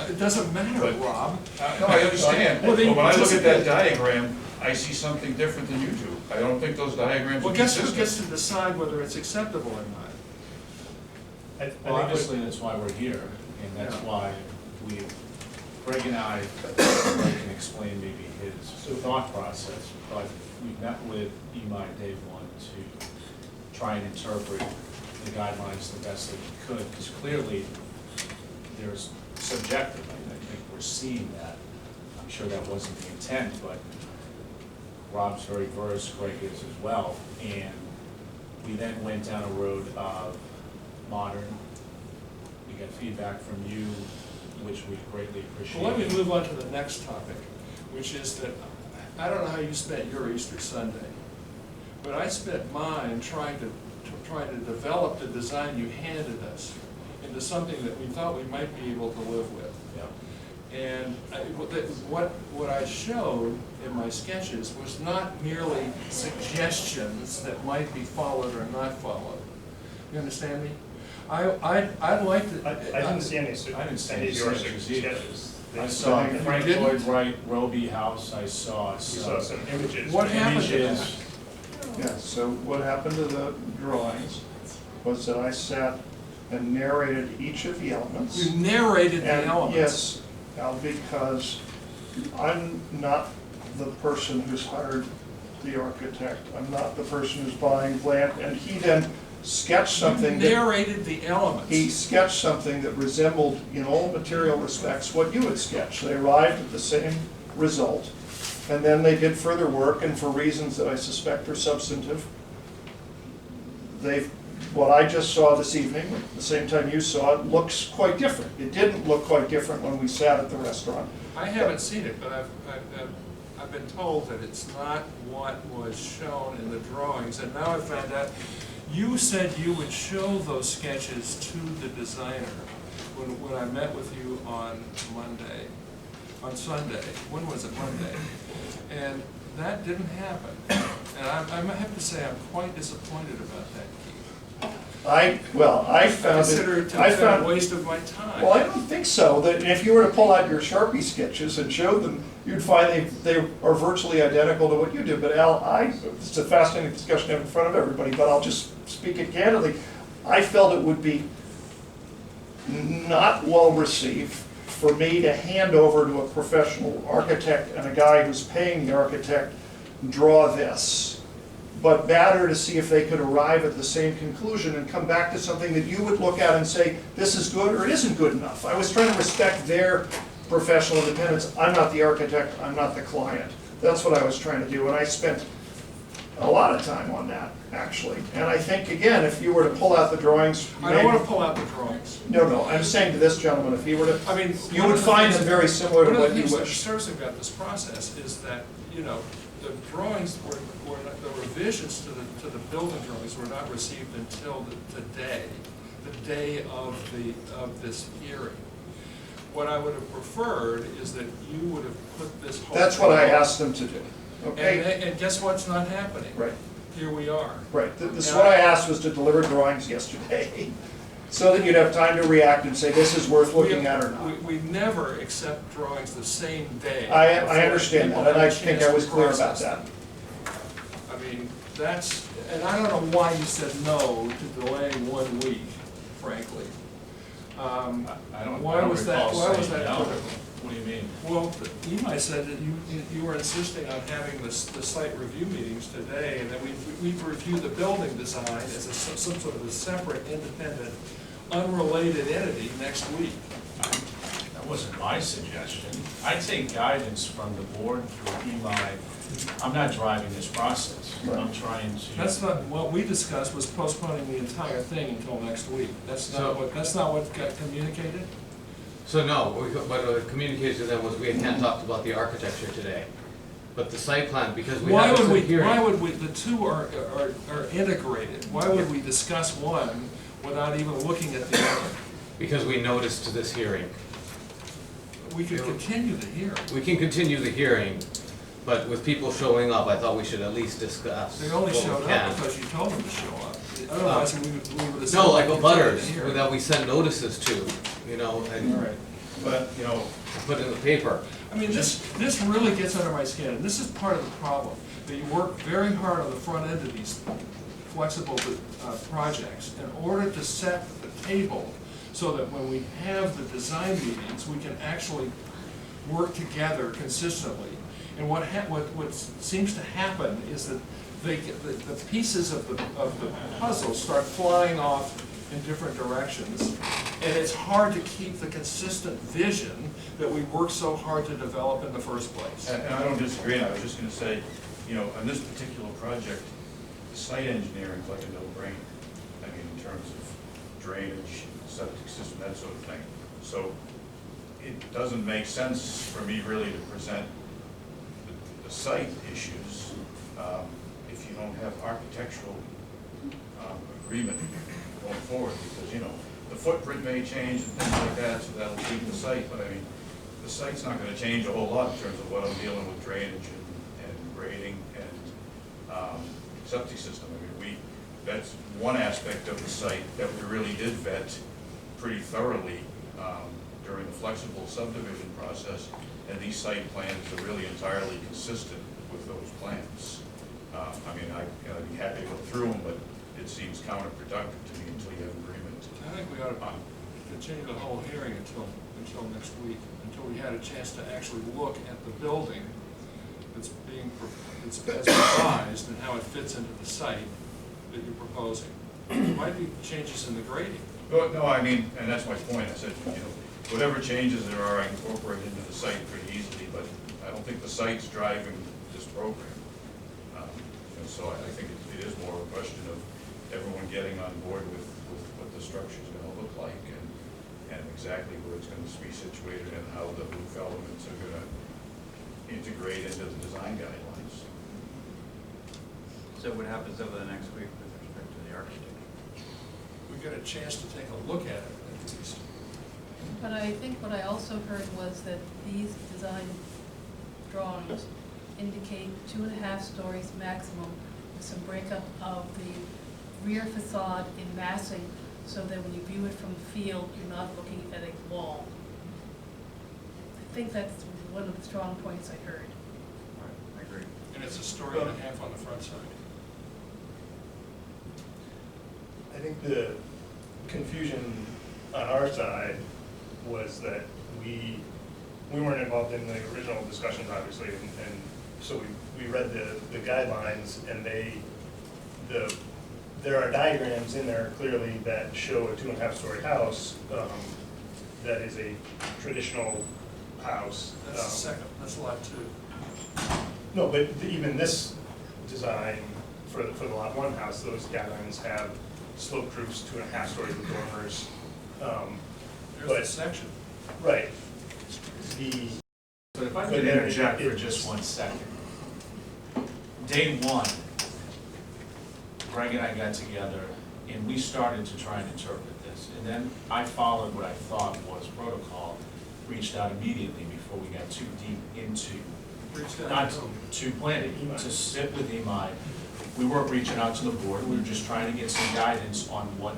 It doesn't matter, But- Rob. No, I understand, Well, but then when I look at that participate. diagram, I see something different than you do. I don't think those diagrams are Well, guess who consistent. gets to decide whether it's acceptable or not? I Well, think obviously, that's why we're here, and that's Yeah. why Greg and I can explain maybe his thought process, but we met with EMI day one to try and interpret the guidelines the best that we could, because clearly there's subjective, I think we're seeing that. I'm sure that wasn't the intent, but Rob's very versed, Greg is as well, and we then went down a road of modern. We got feedback from you, which we greatly appreciate. Well, let me move on to the next topic, which is that, I don't know how you spent your Easter Sunday, but I spent mine trying to develop the design you handed us into something that we thought we might be able to live with. Yeah. And what I showed in my sketches was not merely suggestions that might be followed or not followed. You understand me? I'd like to. I didn't see any. I didn't see any any of your sketches either. sketches. I saw You Frank didn't? Lloyd Wright, Roby House, I saw You saw some images. What happened to images. yeah, so what happened to the drawings was that I sat and narrated each of the elements. You narrated the And elements. yes, Al, because I'm not the person who's hired the architect. I'm not the person who's buying land, and he then sketched something You that, narrated the elements. he sketched something that resembled, in all material respects, what you had sketched. They arrived at the same result, and then they did further work, and for reasons that I suspect are substantive, what I just saw this evening, at the same time you saw it, looks quite different. It didn't look quite different when we sat at the restaurant. I haven't seen it, but I've been told that it's not what was shown in the drawings, and now I found out, you said you would show those sketches to the designer when I met with you on Sunday. When was it? Monday? And that didn't happen. And I have to say, I'm quite disappointed about that, Keith. I found consider it a waste of my time. Well, I don't think so. That if you were to pull out your Sharpie sketches and show them, you'd find they are virtually identical to what you did. But Al, it's a fascinating discussion to have in front of everybody, but I'll just speak it candidly. I felt it would be not well received for me to hand over to a professional architect and a guy who's paying the architect draw this, but better to see if they could arrive at the same conclusion and come back to something that you would look at and say, this is good or it isn't good enough. I was trying to respect their professional independence. I'm not the architect, I'm not the client. That's what I was trying to do, and I spent a lot of time on that, actually. And I think, again, if you were to pull out the drawings... I don't want to pull out the drawings. No, I'm saying to this gentleman, if he were to... I mean, you would find them very similar to what you wish. One of the things that disturbs me about this process is that, you know, the drawings were the revisions to the building drawings were not received until the day of this hearing. What I would have preferred is that you would have put this whole... That's what I asked them to do. Okay. And guess what's not happening? Right. Here we are. Right. This is what I asked was to deliver drawings yesterday, so that you'd have time to react and say, this is worth looking at or not. We never accept drawings the same day. I understand that, and I think I was clear about that. I mean, and I don't know why you said no to delaying 1 week, frankly. Why was that critical? What do you mean? Well, Imai said that you were insisting on having the site review meetings today, and that we'd review the building design as some sort of a separate, independent, unrelated entity next week. That wasn't my suggestion. I take guidance from the board through Imai. I'm not driving this process. I'm trying to... That's not, what we discussed was postponing the entire thing until next week. That's not what got communicated? So no, what communicated to them was we hadn't talked about the architecture today. But the site plan, because we have this hearing. Why would we, the two are integrated. Why would we discuss one without even looking at the other? Because we noticed this hearing. We could continue the hearing. We can continue the hearing, but with people showing up, I thought we should at least discuss. They only what we showed can. up because you told them to show up. Otherwise, we would have... No, like butters that we sent notices to, you know, and but, you know, put in the paper. I mean, this really gets under my skin, and this is part of the problem, that you work very hard on the front end of these flexible projects in order to set the table so that when we have the design meetings, we can actually work together consistently. And what seems to happen is that the pieces of the puzzle start flying off in different directions, and it's hard to keep the consistent vision that we worked so hard to develop in the first place. And I don't disagree, and I was just going to say, you know, on this particular project, site engineering is like a no-brainer. I mean, in terms of drainage, septic system, that sort of thing. So it doesn't make sense for me really to present the site issues if you don't have architectural agreement going forward, because, you know, the footprint may change and things like that, so that'll keep the site, but I mean, the site's not going to change a whole lot in terms of what I'm dealing with drainage and grading and septic system. I mean, that's one aspect of the site that we really did vet pretty thoroughly during the flexible subdivision process, and these site plans are really entirely consistent with those plans. I mean, I'd be happy to go through them, but it seems counterproductive to me until you have agreement I think we ought to continue the whole hearing until next week, until we had a chance to actually look at the building that's as revised and how it fits into the site that you're proposing. There might be changes in the grading. No, I mean, and that's my point, I said, whatever changes there are, I incorporate into the site pretty easily, but I don't think the site's driving this program. And so I think it is more a question of everyone getting on board with what the structure's gonna look like and exactly where it's gonna be situated and how the roof elements are gonna integrate into the design guidelines. So what happens over the next week with respect to the architect? We get a chance to take a look at it at least. But I think what I also heard was that these design drawings indicate 2.5 stories maximum with some breakup of the rear facade in massing so that when you view it from the field, you're not looking at a wall. I think that's one of the strong points I heard. Right, I agree. And it's a story and a half on the front side. I think the confusion on our side was that we weren't involved in the original discussions, obviously, and so we read the guidelines, and there are diagrams in there clearly that show a 2.5-story house that is a traditional house. That's the second, that's lot 2. No, but even this design for the lot 1 house, those guidelines have slope roofs, 2.5 stories with dormers. There's the section. Right. But if I could interject for just 1 second. Day 1, Greg and I got together and we started to try and interpret this. And then I followed what I thought was protocol, reached out immediately before we got too deep into, not to planning, to sit with Imai. We weren't reaching out to the board, we were just trying to get some guidance on what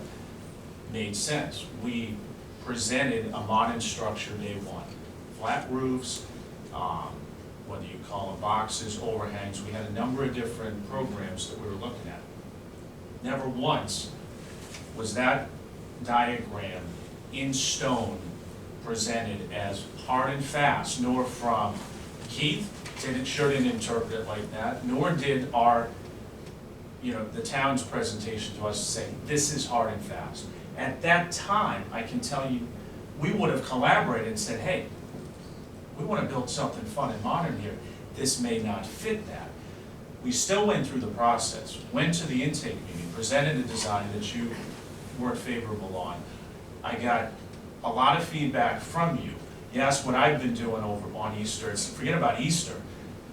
made sense. We presented a modern structure day 1. Flat roofs, whether you call them boxes, overhangs, we had a number of different programs that we were looking at. Never once was that diagram in stone presented as hard and fast, nor from Keith, sure didn't interpret it like that, nor did our, the town's presentation to us say, this is hard and fast. At that time, I can tell you, we would have collaborated and said, hey, we want to build something fun and modern here. This may not fit that. We still went through the process, went to the intake meeting, presented a design that you weren't favorable on. I got a lot of feedback from you. You asked what I've been doing over on Easter. Forget about Easter.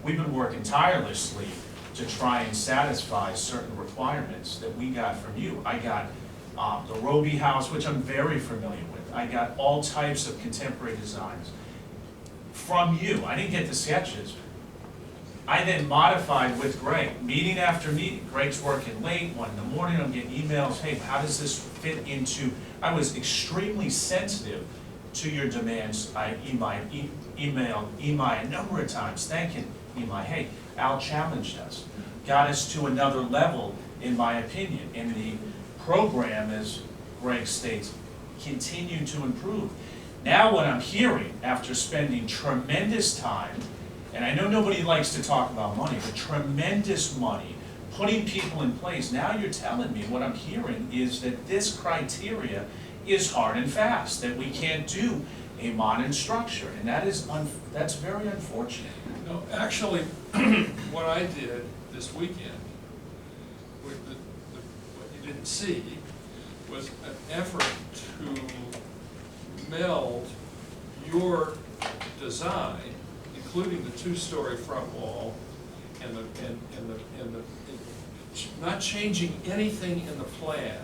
We've been working tirelessly to try and satisfy certain requirements that we got from you. I got the Roby House, which I'm very familiar with. I got all types of contemporary designs from you. I didn't get the sketches. I then modified with Greg, meeting after meeting. Greg's working late, 1 in the morning, I'm getting emails, hey, how does this fit into, I was extremely sensitive to your demands. I emailed Imai a number of times, thanking Imai, hey, Al challenged us, got us to another level, in my opinion, and the program, as Greg states, continued to improve. Now what I'm hearing, after spending tremendous time, and I know nobody likes to talk about money, but tremendous money, putting people in place, now you're telling me what I'm hearing is that this criteria is hard and fast, that we can't do a modern structure, and that's very unfortunate. No, actually, what I did this weekend, what you didn't see, was an effort to meld your design, including the 2-story front wall, and not changing anything in the plan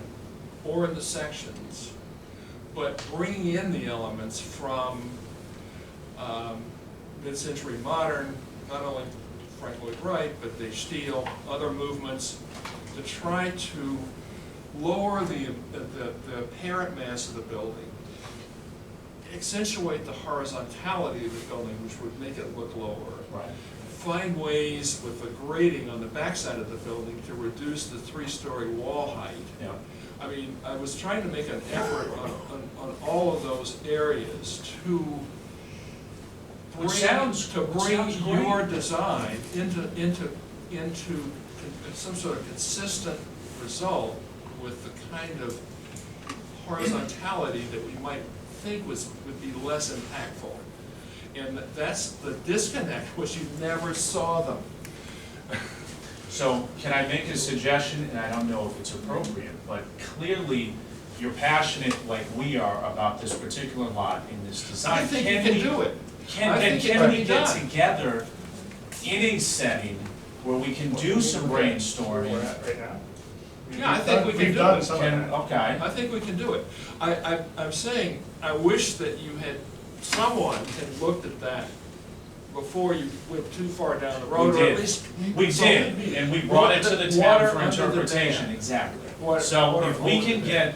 or in the sections, but bringing in the elements from mid-century modern, not only Frank Lloyd Wright, but Dave Steele, other movements, to try to lower the apparent mass of the building, accentuate the horizontality of the building, which would make it look lower. Right. Find ways with the grading on the backside of the building to reduce the 3-story wall height. Yeah. I mean, I was trying to make an effort on all of those areas to bring, sounds your design into some sort of consistent result with the kind of horizontality that we might think would be less impactful. And that's the disconnect, was you never saw them. So can I make a suggestion, and I don't know if it's appropriate, but clearly you're passionate like we are about this particular lot in this design. I think you can do it. Can we get together in a setting where we can do some brainstorming? Where we're at right now. Yeah, I think we can We've do done it. some of that. Okay. I think we can do it. I'm saying, I wish that someone had looked at that before you went too far down the road, or at least. We did, and we brought it to the town for interpretation, exactly. So if we can get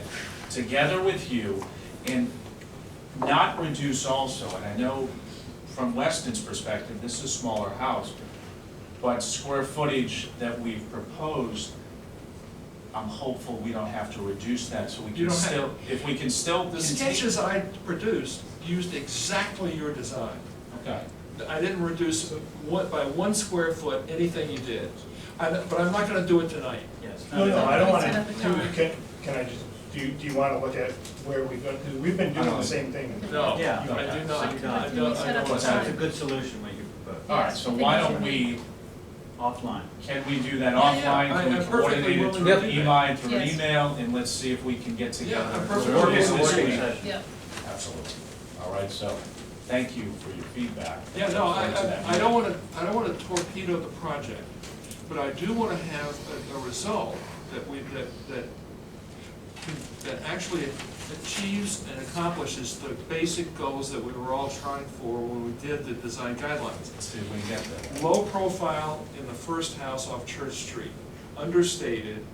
together with you and not reduce also, and I know from Weston's perspective, this is a smaller house, but square footage that we've proposed, I'm hopeful we don't have to reduce that, so we can still, if we can still. The sketches I produced used exactly your design. Okay. I didn't reduce by 1 square foot anything you did. But I'm not gonna do it tonight. Yes. No, I don't want to, can I just, do you want to look at where we've been, because we've been doing the same thing. No, Yeah. I do not. I Can we set up a time? It's a good solution what you propose. All Yes, right, so I think why we don't should we, Offline. can we do that Yeah, offline? Can we I'm perfectly coordinate it willing through to do that. email, through Yes. email, and let's see if we can get together. I'm So perfectly work willing is to this do week. that. Yep. Absolutely. All right, so thank you for your feedback. Yeah, no, Look forward to that I don't wanna torpedo the project, but I do wanna have a result that actually achieves and accomplishes the basic goals that we were all trying for when we did the design guidelines. Let's see if we can get there. Low profile in the first house off Church Street, understated,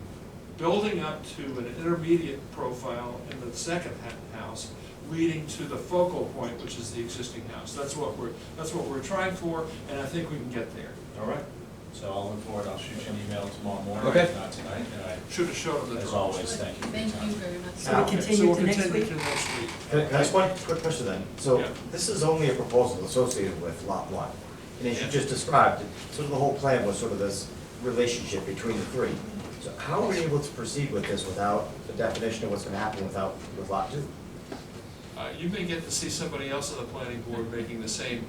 building up to an intermediate profile in the second house, leading to the focal point, which is the existing house. That's what we're trying for, and I think we can get there. All right, so I'll look forward, I'll shoot you an email tomorrow morning, Okay. if not tonight, and Should have showed them the as drawings. always, thank you for your Thank time. you very much. So we So continue we'll to next continue week? to next week. Can I ask one quick question then? So Yeah. this is only a proposal associated with lot 1. And as you just described, sort of the whole plan was sort of this relationship between the three. So how are we able to proceed with this without the definition of what's going to happen with lot 2? You may get to see somebody else on the planning board making the same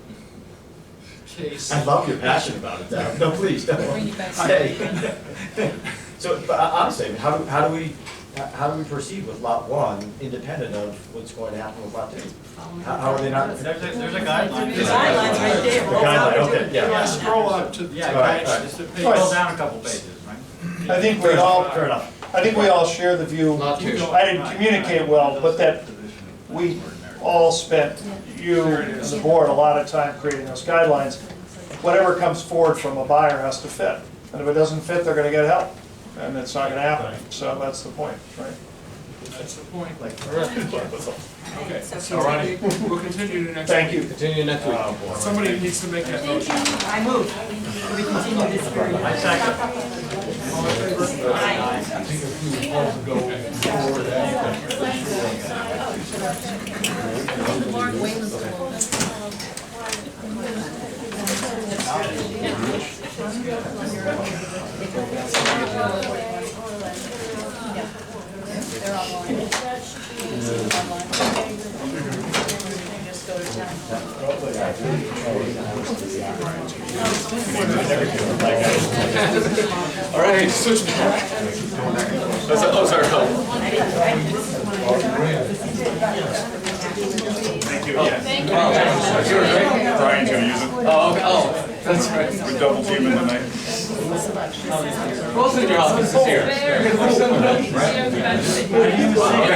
case. I love your passion about it, Deb. No, please, don't. Bring you back. Hey. So, but honestly, how do we proceed with lot 1 independent of what's going to happen with lot 2? How are they not connected? There's a guideline. There's guidelines right there. The guideline, okay, yeah. Scroll up to the Yeah, All right, page, all right. just a page. Scroll down a couple pages, right? I think Fair enough. I think we all share the view, Not too. I didn't communicate well, but that we all spent, you and the board, a lot of time creating those guidelines. Whatever comes forward from a buyer has to fit, and if it doesn't fit, they're gonna get help, and it's not gonna happen, so that's the point, right? That's the point. Okay, So all righty. we'll continue to next week. Thank you. Continue next week. Somebody needs to make that motion. I move. We continue this very. I second. All in favor? Mark, wait a little bit. They're online. Just go to town. All right, switch back. Those are Thank you, yeah. Thank you. Brian's gonna use it. Oh, okay, oh, that's right. We're double teaming tonight. Most of your office is here. Very good. Okay,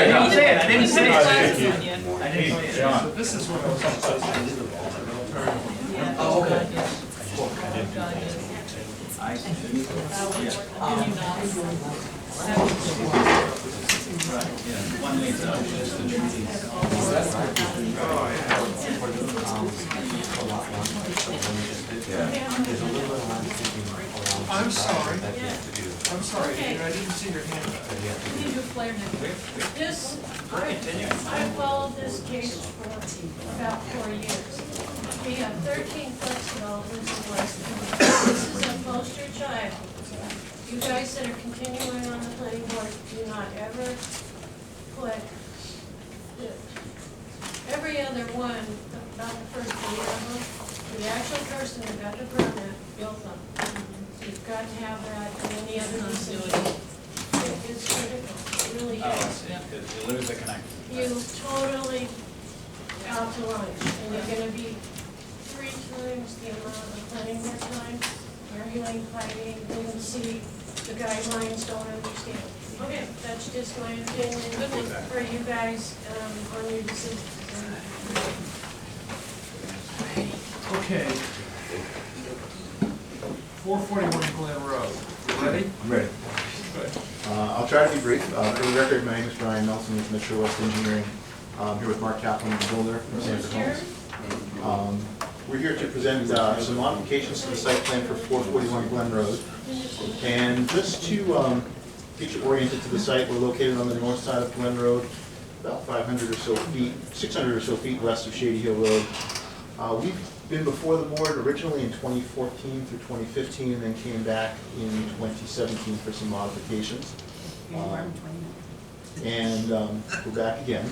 no. I didn't say it. Thank you. I didn't say it. John. This is what I was saying. Oh, okay. I'm sorry. I'm sorry, Okay. I didn't see your hand up. We need to flare now. This, I followed this case for about 4 years. We have 13 flex developments in Weston. This is a poster child. You guys that are continuing on the planning board, do not ever put every other one, not the first three of them, the actual person that got the permit built them. You've got to have that in any other decision. It is critical, it really is. You lose the connection. You totally out to lunch, and you're gonna be 3 times the amount of planning board time, arguing, fighting, didn't see the guidelines, don't understand. Okay, that's just my opinion for you guys, on your decisions. Okay. 441 Glen Road. You ready? I'm ready. Good. I'll try to be brief. For the record, my name is Brian Nelson with Metro West Engineering. I'm here with Mark Chaplin, the builder from Sanford Homes. We're here to present some modifications to the site plan for 441 Glen Road. And just to get you oriented to the site, we're located on the north side of Glen Road, about 500 or so feet, 600 or so feet west of Shady Hill Road. We've been before the board originally in 2014 through 2015, and then came back in 2017 for some modifications. And we're back again.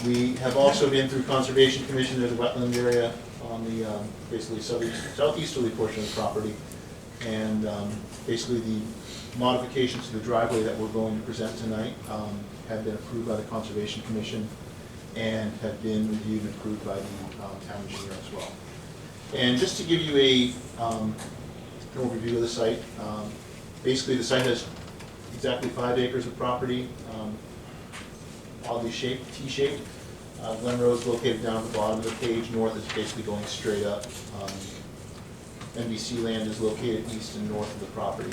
We have also been through Conservation Commission. There's a wetland area on the basically southeasterly portion of the property. And basically the modifications to the driveway that we're going to present tonight have been approved by the Conservation Commission and have been reviewed and approved by the town engineer as well. And just to give you an overview of the site, basically the site has exactly 5 acres of property, oddly shaped, T-shaped. Glen Road is located down at the bottom of the page. North is basically going straight up. NBC land is located east and north of the property.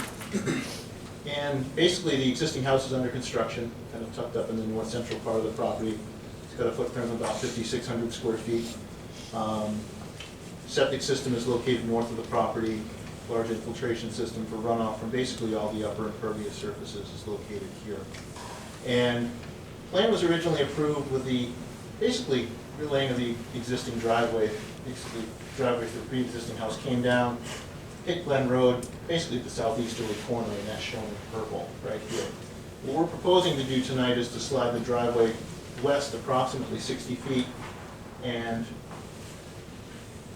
And basically the existing house is under construction, kind of tucked up in the north central part of the property. It's got a footprint of about 5,600 square feet. Septic system is located north of the property. Large infiltration system for runoff from basically all the upper impervious surfaces is located here. And plan was originally approved with the basically relaying of the existing driveway. Basically, driveway for the pre-existing house came down, hit Glen Road, basically the southeasterly corner, and that's shown in purple right here. What we're proposing to do tonight is to slide the driveway west approximately 60 feet and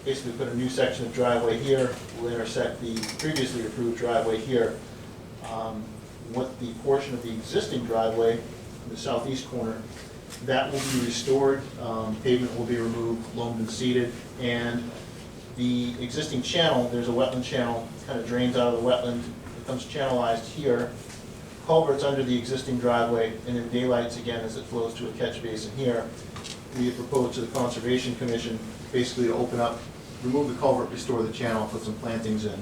basically put a new section of driveway here. We'll intersect the previously approved driveway here. What the portion of the existing driveway, in the southeast corner, that will be restored. Pavement will be removed, loamed and seeded, and the existing channel, there's a wetland channel, kind of drains out of the wetland, becomes channelized here, culverts under the existing driveway, and then daylights again as it flows to a catch basin here. We have proposed to the Conservation Commission basically to open up, remove the culvert, restore the channel, put some plantings in.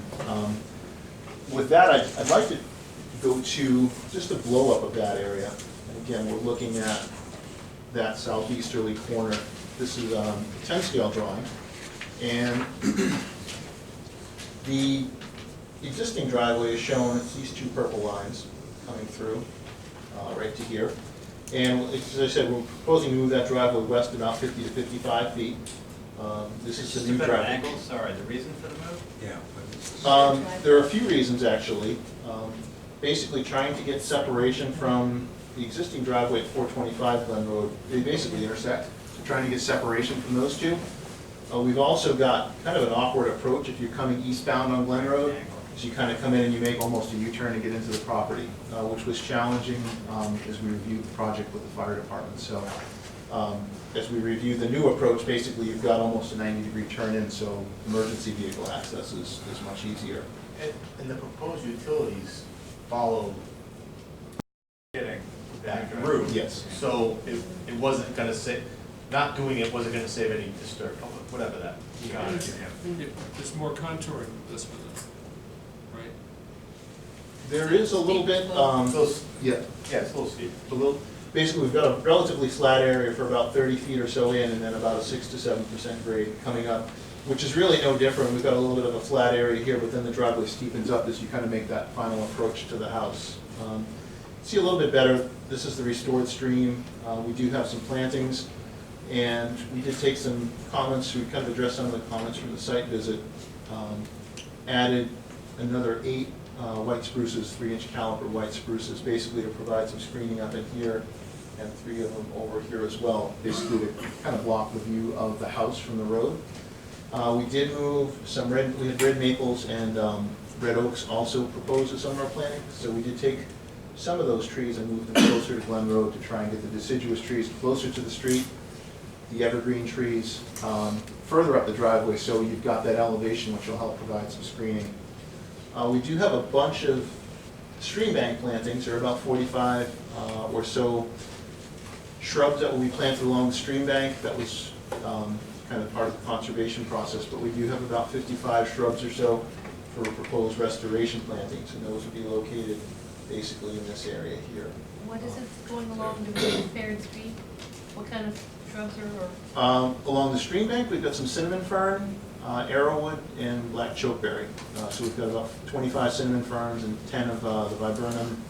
With that, I'd like to go to just a blow up of that area. And again, we're looking at that southeasterly corner. This is a 10 scale drawing. And the existing driveway is shown, it's these 2 purple lines coming through right to here. And as I said, we're proposing to move that driveway west about 50 to 55 feet. This is the new driveway. Angle, sorry, the reason for the move? Yeah. There are a few reasons actually. Basically trying to get separation from the existing driveway at 425 Glen Road. They basically intersect, so trying to get separation from those two. We've also got kind of an awkward approach if you're coming eastbound on Glen Road. So you kind of come in and you make almost a U-turn to get into the property, which was challenging as we reviewed the project with the fire department. So as we review the new approach, basically you've got almost a 90-degree turn in, so emergency vehicle access is much easier. And the proposed utilities follow getting that route. Yes. So it wasn't gonna say, not doing it wasn't gonna save any disturb, whatever that. You got it. There's more contouring with this one, right? There is a little bit, yeah. Yeah, it's a little steep. Basically, we've got a relatively flat area for about 30 feet or so in, and then about a 6 to 7% grade coming up. which is really no different. We've got a little bit of a flat area here, but then the driveway steepens up as you kind of make that final approach to the house. See a little bit better, this is the restored stream. We do have some plantings, and we did take some comments, we kind of addressed some of the comments from the site visit. Added another 8 white spruces, 3-inch caliber white spruces, basically to provide some screening up in here, and 3 of them over here as well, basically to kind of block the view of the house from the road. We did move some we had red maples and red oaks also proposed at some of our planting, so we did take some of those trees and move them closer to Glen Road to try and get the deciduous trees closer to the street, the evergreen trees further up the driveway, so you've got that elevation which will help provide some screening. We do have a bunch of stream bank plantings. There are about 45 or so shrubs that will be planted along the stream bank. That was kind of part of the conservation process, but we do have about 55 shrubs or so for proposed restoration plantings, and those will be located basically in this area here. What is it going along the Faird Street? What kind of shrubs are, Along the stream bank, we've got some cinnamon fern, arrowwood, and black chokeberry. So we've got about 25 cinnamon ferns and 10 of the viburnum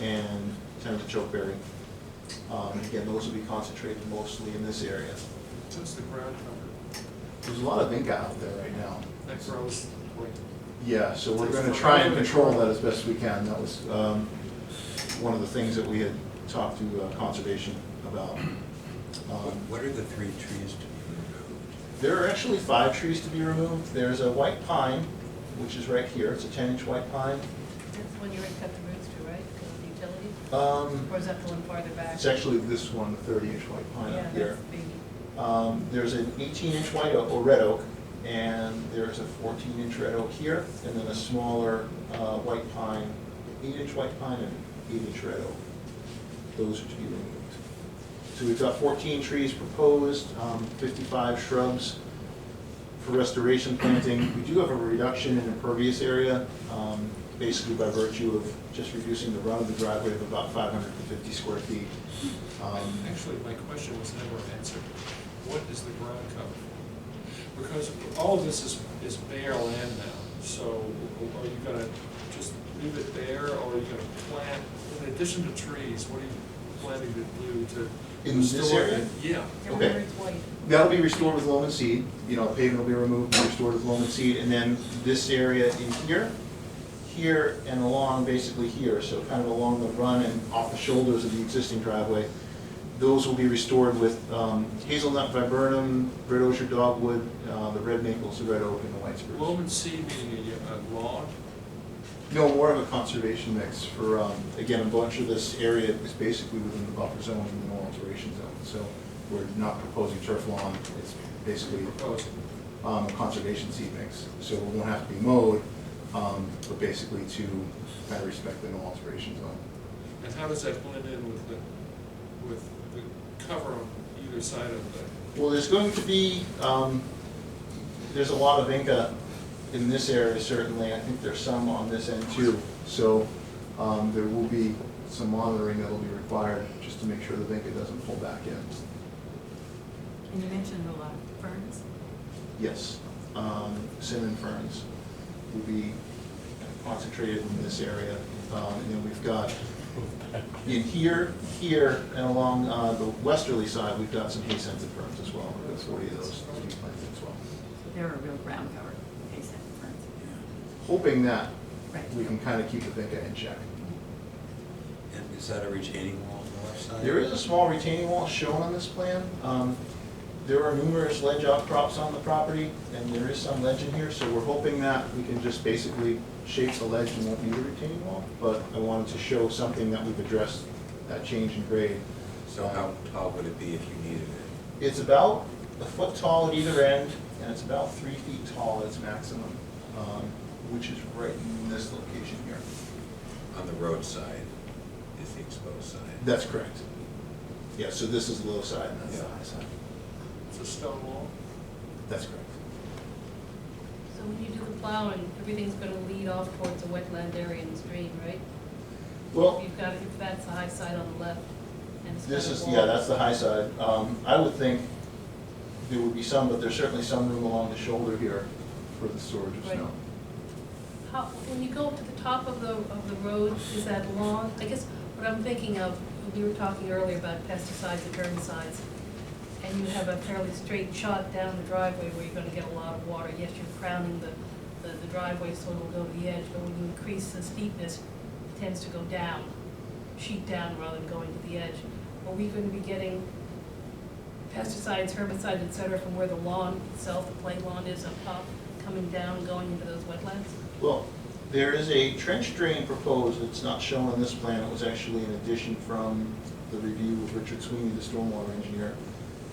and 10 of the chokeberry. And again, those will be concentrated mostly in this area. What's the ground cover? There's a lot of vinca out there right now. That grows like. Yeah, so we're going to try and control that as best we can. That was one of the things that we had talked to conservation about. What are the 3 trees to be removed? There are actually 5 trees to be removed. There's a white pine, which is right here. It's a 10-inch white pine. that's when you're going to cut the roots to, right? Because of the utilities? Or is that the one farther back? It's actually this one, the 30-inch white pine up here. There's an 18-inch white oak, or red oak, and there's a 14-inch red oak here, and then a smaller white pine, 8-inch white pine and 8-inch red oak. Those are to be removed. So we've got 14 trees proposed, 55 shrubs for restoration planting. We do have a reduction in impervious area, basically by virtue of just reducing the run of the driveway of about 550 square feet. Actually, my question was never answered. What is the ground cover? Because all of this is bare land now, so are you gonna just leave it bare, or are you gonna plant, in addition to trees, what are you planning to do to? In this area? Yeah. Okay. That'll be restored with loam and seed. You know, pavement will be removed and restored with loam and seed, and then this area in here, and along basically here, so kind of along the run and off the shoulders of the existing driveway. Those will be restored with hazelnut, viburnum, red osier dogwood, the red maples, the red oak, and the white spruce. Loam and seed meaning a log? No, more of a conservation mix for, again, a bunch of this area is basically within the buffer zone and the no alteration zone. So we're not proposing turf lawn, it's basically a conservation seed mix. So it won't have to be mowed, but basically to kind of respect the no alteration zone. And how does that blend in with the cover on either side of the? Well, there's going to be, there's a lot of vinca in this area certainly. I think there's some on this end too. So there will be some monitoring that will be required just to make sure the vinca doesn't pull back in. And you mentioned a lot of ferns? Yes, cinnamon ferns will be concentrated in this area. And then we've got in here, and along the westerly side, we've got some hay-scented ferns as well. We've got 40 of those to be planted as well. So they're a real ground cover, hay-scented ferns. Hoping that Right. we can kind of keep the vinca in check. And is that a retaining wall on the left side? There is a small retaining wall shown on this plan. There are numerous ledge outcrops on the property, and there is some ledge in here, so we're hoping that we can just basically shape the ledge and won't need a retaining wall. But I wanted to show something that we've addressed, that change in grade. So how tall would it be if you needed it? It's about a foot tall at either end, and it's about 3 feet tall at its maximum, which is right in this location here. On the road side is the exposed side? That's correct. Yeah, so this is the low side and that's the high side. It's a stone wall? That's correct. So when you do the plowing, everything's gonna lead off towards the wetland area in the stream, right? Well, You've got, if that's the high side on the left, and it's this got a is, wall. yeah, that's the high side. I would think there would be some, but there's certainly some room along the shoulder here for the storage of Right. snow. How, when you go up to the top of the road, is that lawn? I guess what I'm thinking of, we were talking earlier about pesticides and herbicides, and you have a fairly straight shot down the driveway where you're gonna get a lot of water. Yes, you're crowning the driveway so it'll go to the edge, but when you increase the steepness, it tends to go down, sheet down rather than going to the edge. Are we gonna be getting pesticides, herbicides, et cetera, from where the lawn itself, the play lawn is up top, coming down, going into those wetlands? Well, there is a trench drain proposed, it's not shown on this plan, it was actually an addition from the review of Richard Sweeney, the stormwater engineer.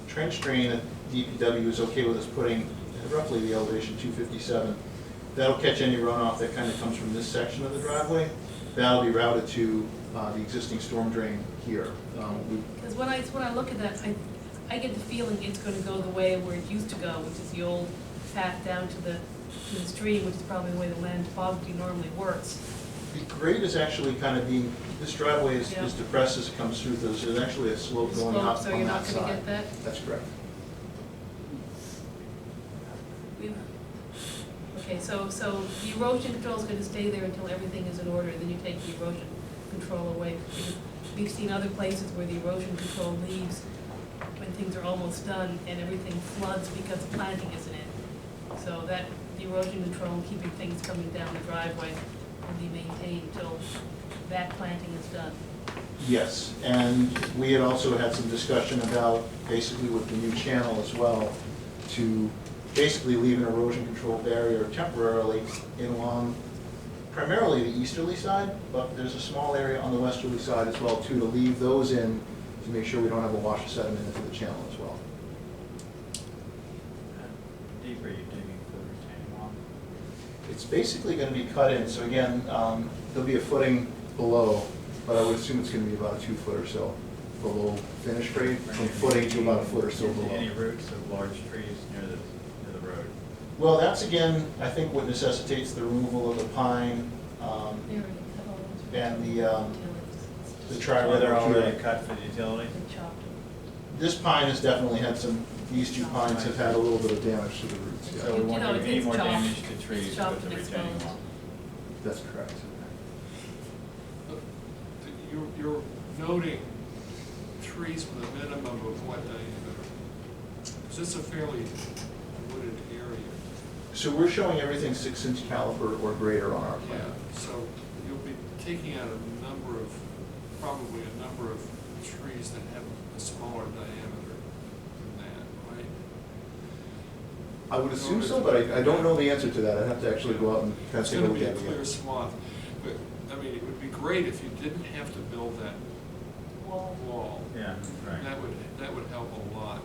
Trench drain that DPW is okay with us putting at roughly the elevation 257. That'll catch any runoff that kind of comes from this section of the driveway. That'll be routed to the existing storm drain here. Because when I look at that, I get the feeling it's gonna go the way where it used to go, which is the old path down to the stream, which is probably the way the land topography normally works. The grade is actually kind of being, this driveway is depressed as it comes through, there's actually a slope going up So on you're that not gonna side. get that? That's correct. Okay, so the erosion control is gonna stay there until everything is in order, then you take the erosion control away. Because we've seen other places where the erosion control leaves when things are almost done and everything floods because the planting isn't in. So that, the erosion control and keeping things coming down the driveway will be maintained until that planting is done. Yes, and we had also had some discussion about, basically with the new channel as well, to basically leave an erosion control barrier temporarily in along primarily the easterly side, but there's a small area on the westerly side as well too, to leave those in to make sure we don't have a wash of sediment into the channel as well. How deep are you digging for the retaining wall? It's basically going to be cut in, so again, there'll be a footing below, but I would assume it's going to be about a 2 foot or so below finish grade, from footing to about a foot or so below. Any roots of large trees near the road? Well, that's again, I think what necessitates the removal of the pine, and the tri. Were they already cut for the utility? This pine has definitely had some, these two pines have had a little bit of damage to the roots, yeah. So we won't do any more damage to It's trees chopped with the and retaining exposed. wall? That's correct. You're noting trees with a minimum of what diameter? Is this a fairly wooded area? So we're showing everything 6-inch caliper or greater on our plan. Yeah, so you'll be taking out probably a number of trees that have a smaller diameter than that, right? I would assume so, but I don't know the answer to that. I'd have to actually go out and kind of It's take a gonna look be at a it again. clear swath, but, I mean, it would be great if you didn't have to build that wall. Yeah, right. That would help a lot.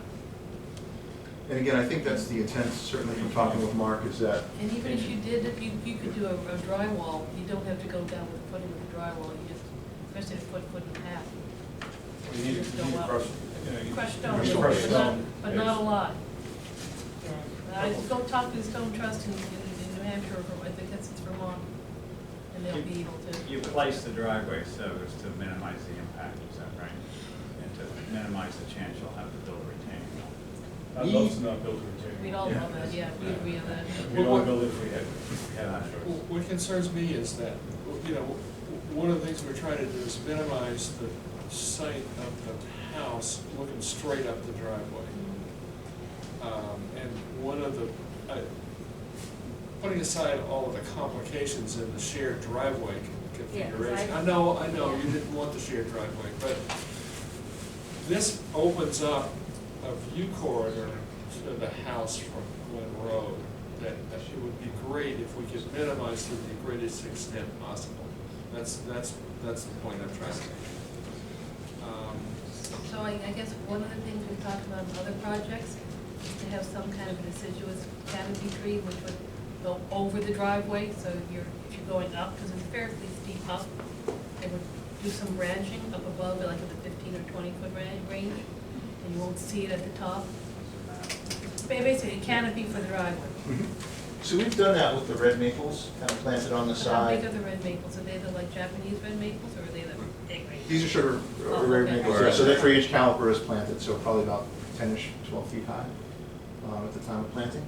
And again, I think that's the intent, certainly from talking with Mark, is that And even if you did, if you could do a drywall, you don't have to go down with the footing of the drywall, you just, especially a foot and a half. You need Just to go up. crush, Crushed stone, Crushed stone. but not a lot. I go talk to the Stone Trust in New Hampshire, or I think that's Vermont, and they'll be able to. You place the driveway so as to minimize the impact, is that right? And to minimize the chance you'll have to build a retaining wall. I'd love to not build a retaining We'd wall. all love that, yeah, we agree on that. We'd only build it if we had a choice. What concerns me is that, you know, one of the things we're trying to do is minimize the sight of the house looking straight up the driveway. And one of the, putting aside all of the complications in the shared driveway configuration. Yeah, I know, you didn't want the shared driveway, but this opens up a view corridor to the house from Glen Road that it would be great if we could minimize to the greatest extent possible. That's the point I'm trying to make. So I guess one of the things we've talked about in other projects is to have some kind of a deciduous canopy tree which would go over the driveway, so if you're going up, because it's fairly steep up, they would do some branching up above, like at the 15 or 20 foot range, and you won't see it at the top. Basically, a canopy for the driveway. So we've done that with the red maples, kind of planted on the How side. big are the red maples? Are they the like Japanese red maples, or are they the big red? These are sugar red okay. maples, yeah, so their 3-inch caliper is planted, so probably about 10-ish, 12 feet high. at the time of planting.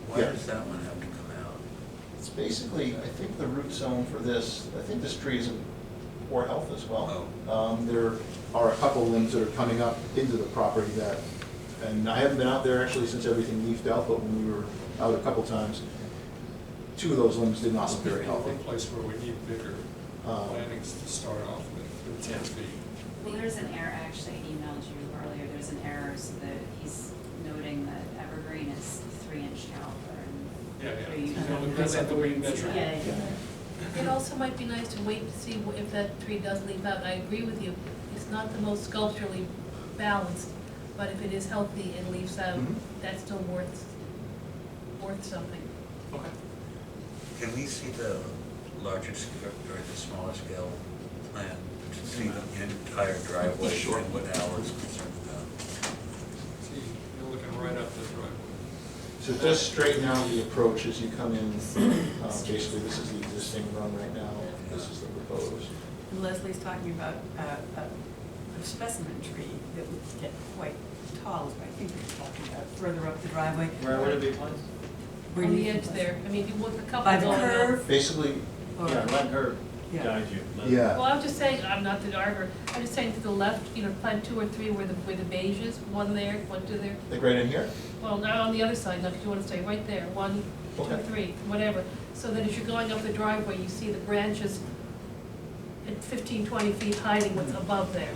Why Yeah. does that one have to come out? It's basically, I think the root zone for this, I think this tree is in poor health as well. There are a couple limbs that are coming up into the property that, and I haven't been out there actually since everything leafed out, but when we were out a couple times, two of those limbs did not look very healthy. One place where we need bigger plantings to start off with 10 feet. Well, there's an error, I actually emailed you earlier, there's an error, so that he's noting that evergreen is 3-inch caliper and. Yeah. That's not the way you measure it. Yeah. It also might be nice to wait to see if that tree does leaf out. I agree with you, it's not the most sculpturally balanced, but if it is healthy and leaves out, that's still worth something. Okay. Can we see the larger scale or the smaller scale plan to see the entire driveway and what Al is concerned about? See, you're looking right up the driveway. So it does straighten out the approach as you come in. Basically, this is the existing run right now, this is the proposed. And Leslie's talking about a specimen tree that would get quite tall, is what I think you're talking about, further up the driveway. Where would it be placed? On the edge there, I mean, you want a couple By the going up. curve? Basically, Yeah, let her Yeah. guide you. Yeah. Well, I'm just saying, I'm not the driver, I'm just saying to the left, plant 2 or 3 where the beige is, one there, 1, 2 there. like right in here? Well, now on the other side, now, because you want to stay right there, 1, 2, Okay. 3, whatever. So that as you're going up the driveway, you see the branches at 15, 20 feet hiding what's above there.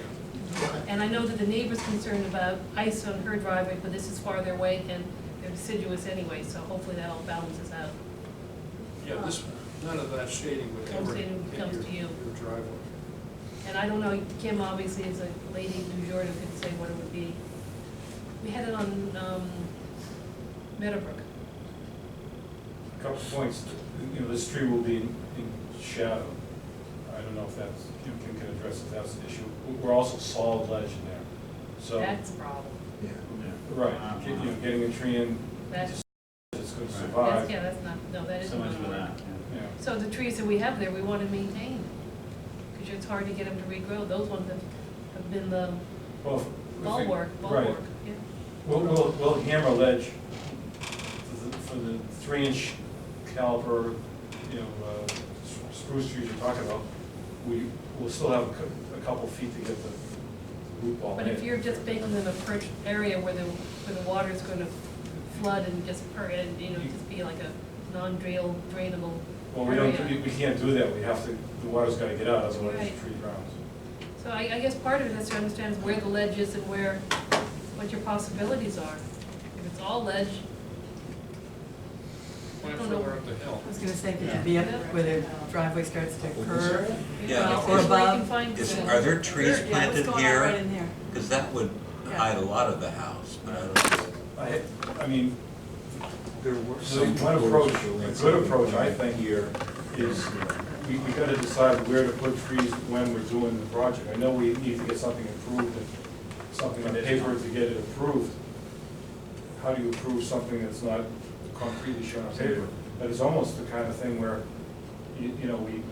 And I know that the neighbor's concerned about ice on her driveway, but this is farther away and they're deciduous anyway, so hopefully that all balances out. Yeah, none of that shading would No ever hit shading comes to you. your driveway. And I don't know, Kim obviously is a lady du jour who could say what it would be. We had it on Meadowbrook. A couple points, this tree will be in shadow. I don't know if that's, Kim can address if that's an issue. We're also solid ledge in there, so. That's a problem. Right, getting a tree in, That's, it's going to survive. that's not, no, that isn't. So much for that, Yeah. So the trees that we have there, we want to maintain, because it's hard to get them to regrow. Those ones have been the Well, bulwark, right. yeah. We'll hammer ledge for the 3-inch caliper, spruce trees you're talking about. We'll still have a couple feet to get the root ball in. But if you're just making them a perched area where the water's going to flood and just just be like a non-drainable Well, area. we can't do that. The water's gotta get out, otherwise Right. the tree drowns. So I guess part of it is to understand where the ledge is and what your possibilities are. If it's all ledge, Plant don't know. further up the hill. I was gonna say, could you be up where the driveway starts to curve? Yeah. Or Where you can above? find Are there trees Yeah, planted what's going on here? right in there? Because that would hide a lot of the house, but I don't know. I mean, There were the some. one approach, a good approach, I think, here is we gotta decide where to put trees when we're doing the project. I know we need to get something approved, and something on paper to get it approved. How do you approve something that's not concretely shown on paper? But it's almost the kind of thing where, we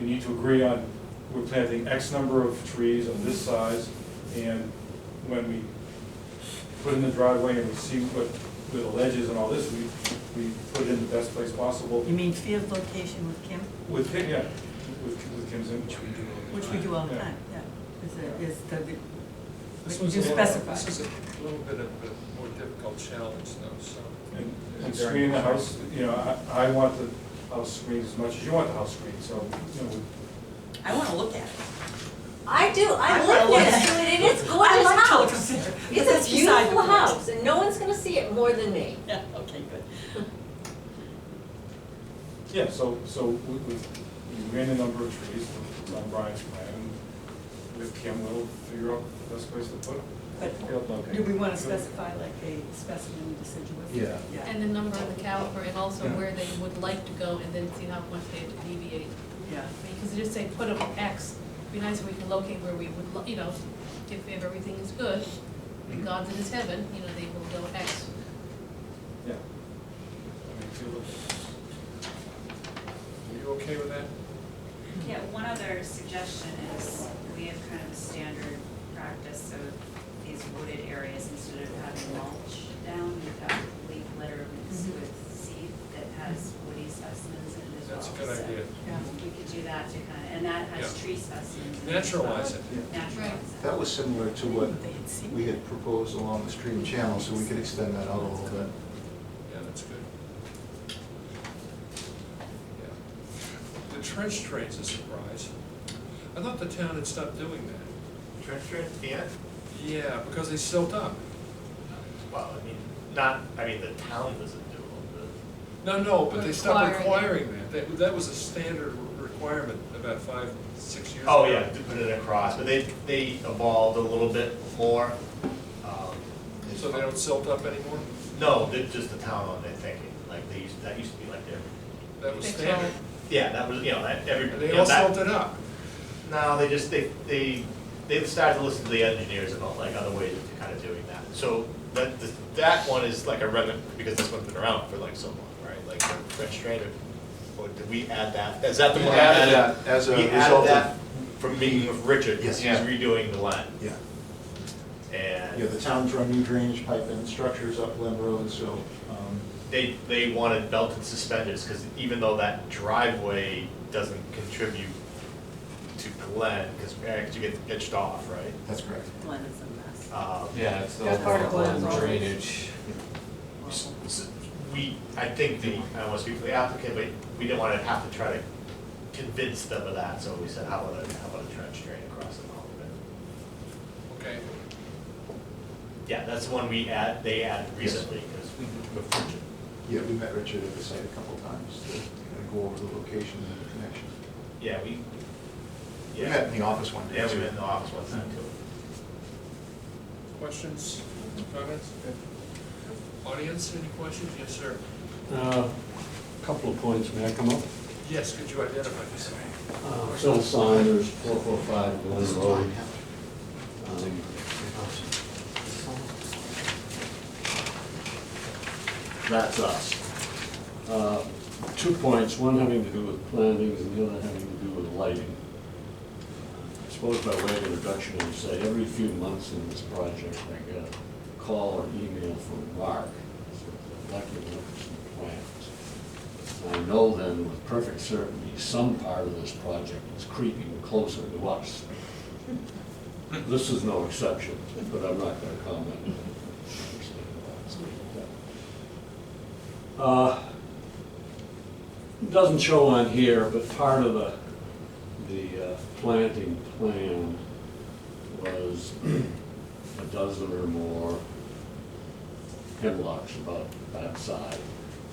need to agree on, we're planting X number of trees of this size, and when we put in the driveway and we see where the ledge is and all this, we put it in the best place possible. You mean field location with Kim? With Kim, yeah, with Kim's in, Which we do all the Yeah. time, yeah. This You was do a little- specify. This is a little bit of a more difficult challenge though, so. and screen the house, I want the house screened as much as you want the house screened, so, I wanna look at it. I do, I wanna live look next at to it, and it. it's I gorgeous like to look house. at it, but It's that's a beside the beautiful point. house, and no one's gonna see it more than me. Yeah, okay, good. yeah, so we ran a number of trees on Brian's plan, and with Kim, we'll figure out the best place to put them. But do we wanna specify like a specimen deciduous? Yeah. and the number of the caliper, and also Yeah. where they would like to go, and then see how much they have to deviate. Yeah. Because you just say, put them X, it'd be nice if we could locate where we would, if everything is good, and God's in his heaven, they will go X. Yeah. I mean, feel it. Are you okay with that? Yeah, one other suggestion is, we have kind of a standard practice of these wooded areas, instead of having mulch down, we've got leaf litter mix with seed that has woody specimens in it as well. That's a good So, idea. we could do that to kind of, and that has Yeah. tree specimens in it as well. Naturalize it. Naturalize it. That was similar to what we had proposed along the stream channel, so we could extend that out a little bit. Yeah, that's good. Yeah. The trench drain's a surprise. I thought the town had stopped doing that. Trench drain, yeah? Yeah, because they silt up. Well, I mean, the town doesn't do it. No, but they stopped Requiring requiring that. That was a standard requirement about 5-6 years ago. Oh, yeah, to put it across, but they evolved a little bit more. So they don't silt up anymore? No, they're just the town on their thinking, like, that used to be like their. That was They standard. Yeah, that was, every. And they all silted up. No, they started to listen to the engineers about like other ways of kind of doing that. So that one is like a remnant, because this one's been around for like so long, right? Like the French drain, or did we add that? Is that the We one? added that as a We result added of- that from meeting with Richard, because he's Yeah. redoing the land. Yeah. And Yeah, the town's run new drainage pipe and structures up Glen Road, so, they wanted belt and suspenders, because even though that driveway doesn't contribute to Glen, because you get etched off, right? that's correct. Glen is a mess. Yeah, it's the That's part of overall Glen's drainage. I think I don't want to speak for the applicant, but we didn't want to have to try to convince them of that, so we said, how about a trench drain across the top of it? Okay. Yeah, that's the one they added recently, because with Richard. Yeah, we met Richard at the site a couple times to kind of go over the location and the connection. Yeah, We met in the office one day. Yeah, we too. met in the office one time too. Questions, comments? Audience, any questions? Yes, sir. Couple of points, may I come up? Yes, could you identify yourself? Phil Saunders, 445 Glen Road. That's us. 2 points, one having to do with plantings and the other having to do with lighting. I suppose by way of introduction, I would say every few months in this project, I get a call or email from Mark. I'd like you to look at some plans. And I know then with perfect certainty, some part of this project is creeping closer to us. This is no exception, but I'm not going to comment. It doesn't show on here, but part of the planting plan was a dozen or more hemlocks about that side.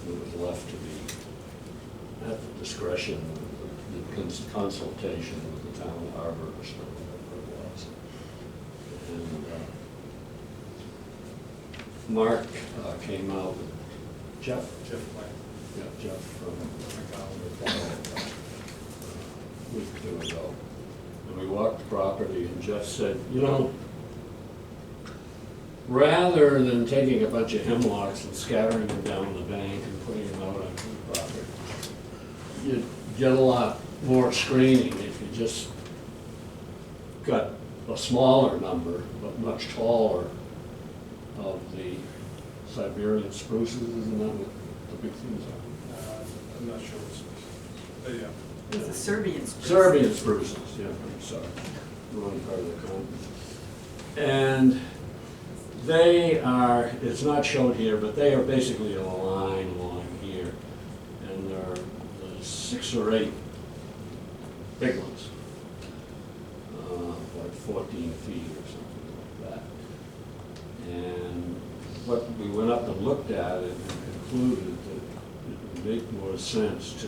It was left to be at the discretion of the consultation with the town arborist or whatever it was. And Mark came out with Jeff? Yeah, Jeff from McDonald, a week or two ago. And we walked the property and Jeff said, you know, rather than taking a bunch of hemlocks and scattering them down the bank and putting them out onto the property, you'd get a lot more screening if you just got a smaller number, but much taller, of the Siberian spruces, isn't that what the big things are? I'm not sure what's, yeah. It's a Serbian spruce. Serbian spruces, yeah, I'm sorry, wrong part of the continent. And they are, it's not shown here, but they are basically a line along here, and there are 6 or 8 big ones, like 14 feet or something like that. And what we went up and looked at it and concluded that it would make more sense to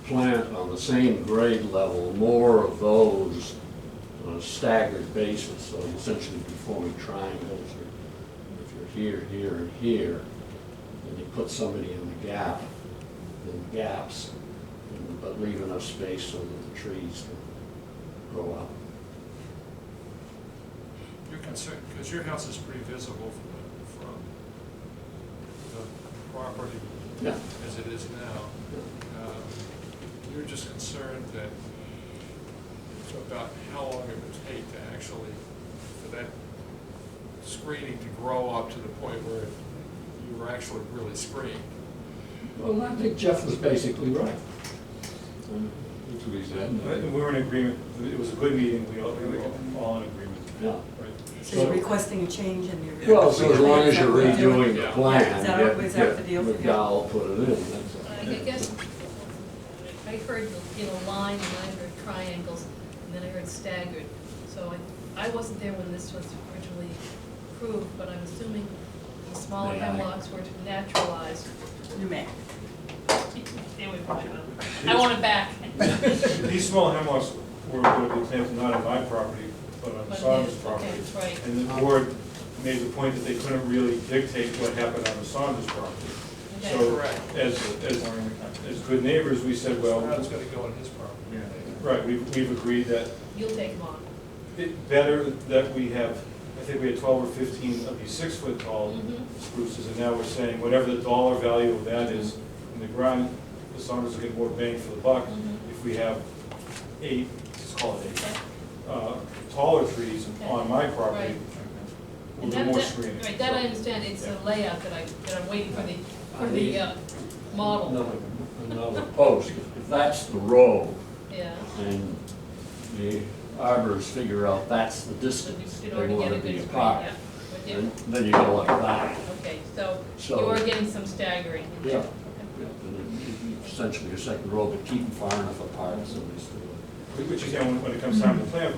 plant on the same grade level more of those on a staggered basis, so essentially be forming triangles, or if you're here, here, and here, then you put somebody in the gap, in the gaps, but leave enough space so that the trees can grow up. You're concerned, because your house is pretty visible from the property Yeah. as it is now. You're just concerned that, about how long it would take to actually, for that screening to grow up to the point where were actually really screened. Well, I think Jeff was basically right. That's what he said. We were in agreement, it was a good meeting, we were all in agreement. Yeah. So you're requesting a change in your. Well, so as long as you're redoing the Yeah. plan, Is that get the deal for you? McDowell put it in, that's all. I guess, I heard, line, and I heard triangles, and then I heard staggered. So I wasn't there when this was originally approved, but I'm assuming the smaller Yeah. hemlocks were naturalized. You may. Anyway, I want it back. These small hemlocks were going to be planted not on my property, but on But Saunders' his, property. okay, that's right. And the board made the point that they couldn't really dictate what happened on the Saunders property. Okay. So Correct. as good neighbors, we said, well, So that's gonna go on his property. right, we've agreed that You'll take them on. it better that we have, I think we had 12 or 15 of these 6-foot tall Mhm. spruces, and now we're saying whatever the dollar value of that is in the ground, the Saunders will get more bang for the buck Mhm. if we have 8, let's call it 8, taller trees on my property. Right. We'll And do that, more that, screening. right, that I understand, it's a layout that I'm waiting for the model. Another post, if that's the road, Yeah. and the arborists figure out that's the distance In they order to want get to a be good screen, apart, yeah. With you. then you go like that. Okay, so So- you are getting some staggering in Yeah. there. Yeah, and it- essentially a second row, but keep them far enough apart so they still. Which again, when it comes time to plant,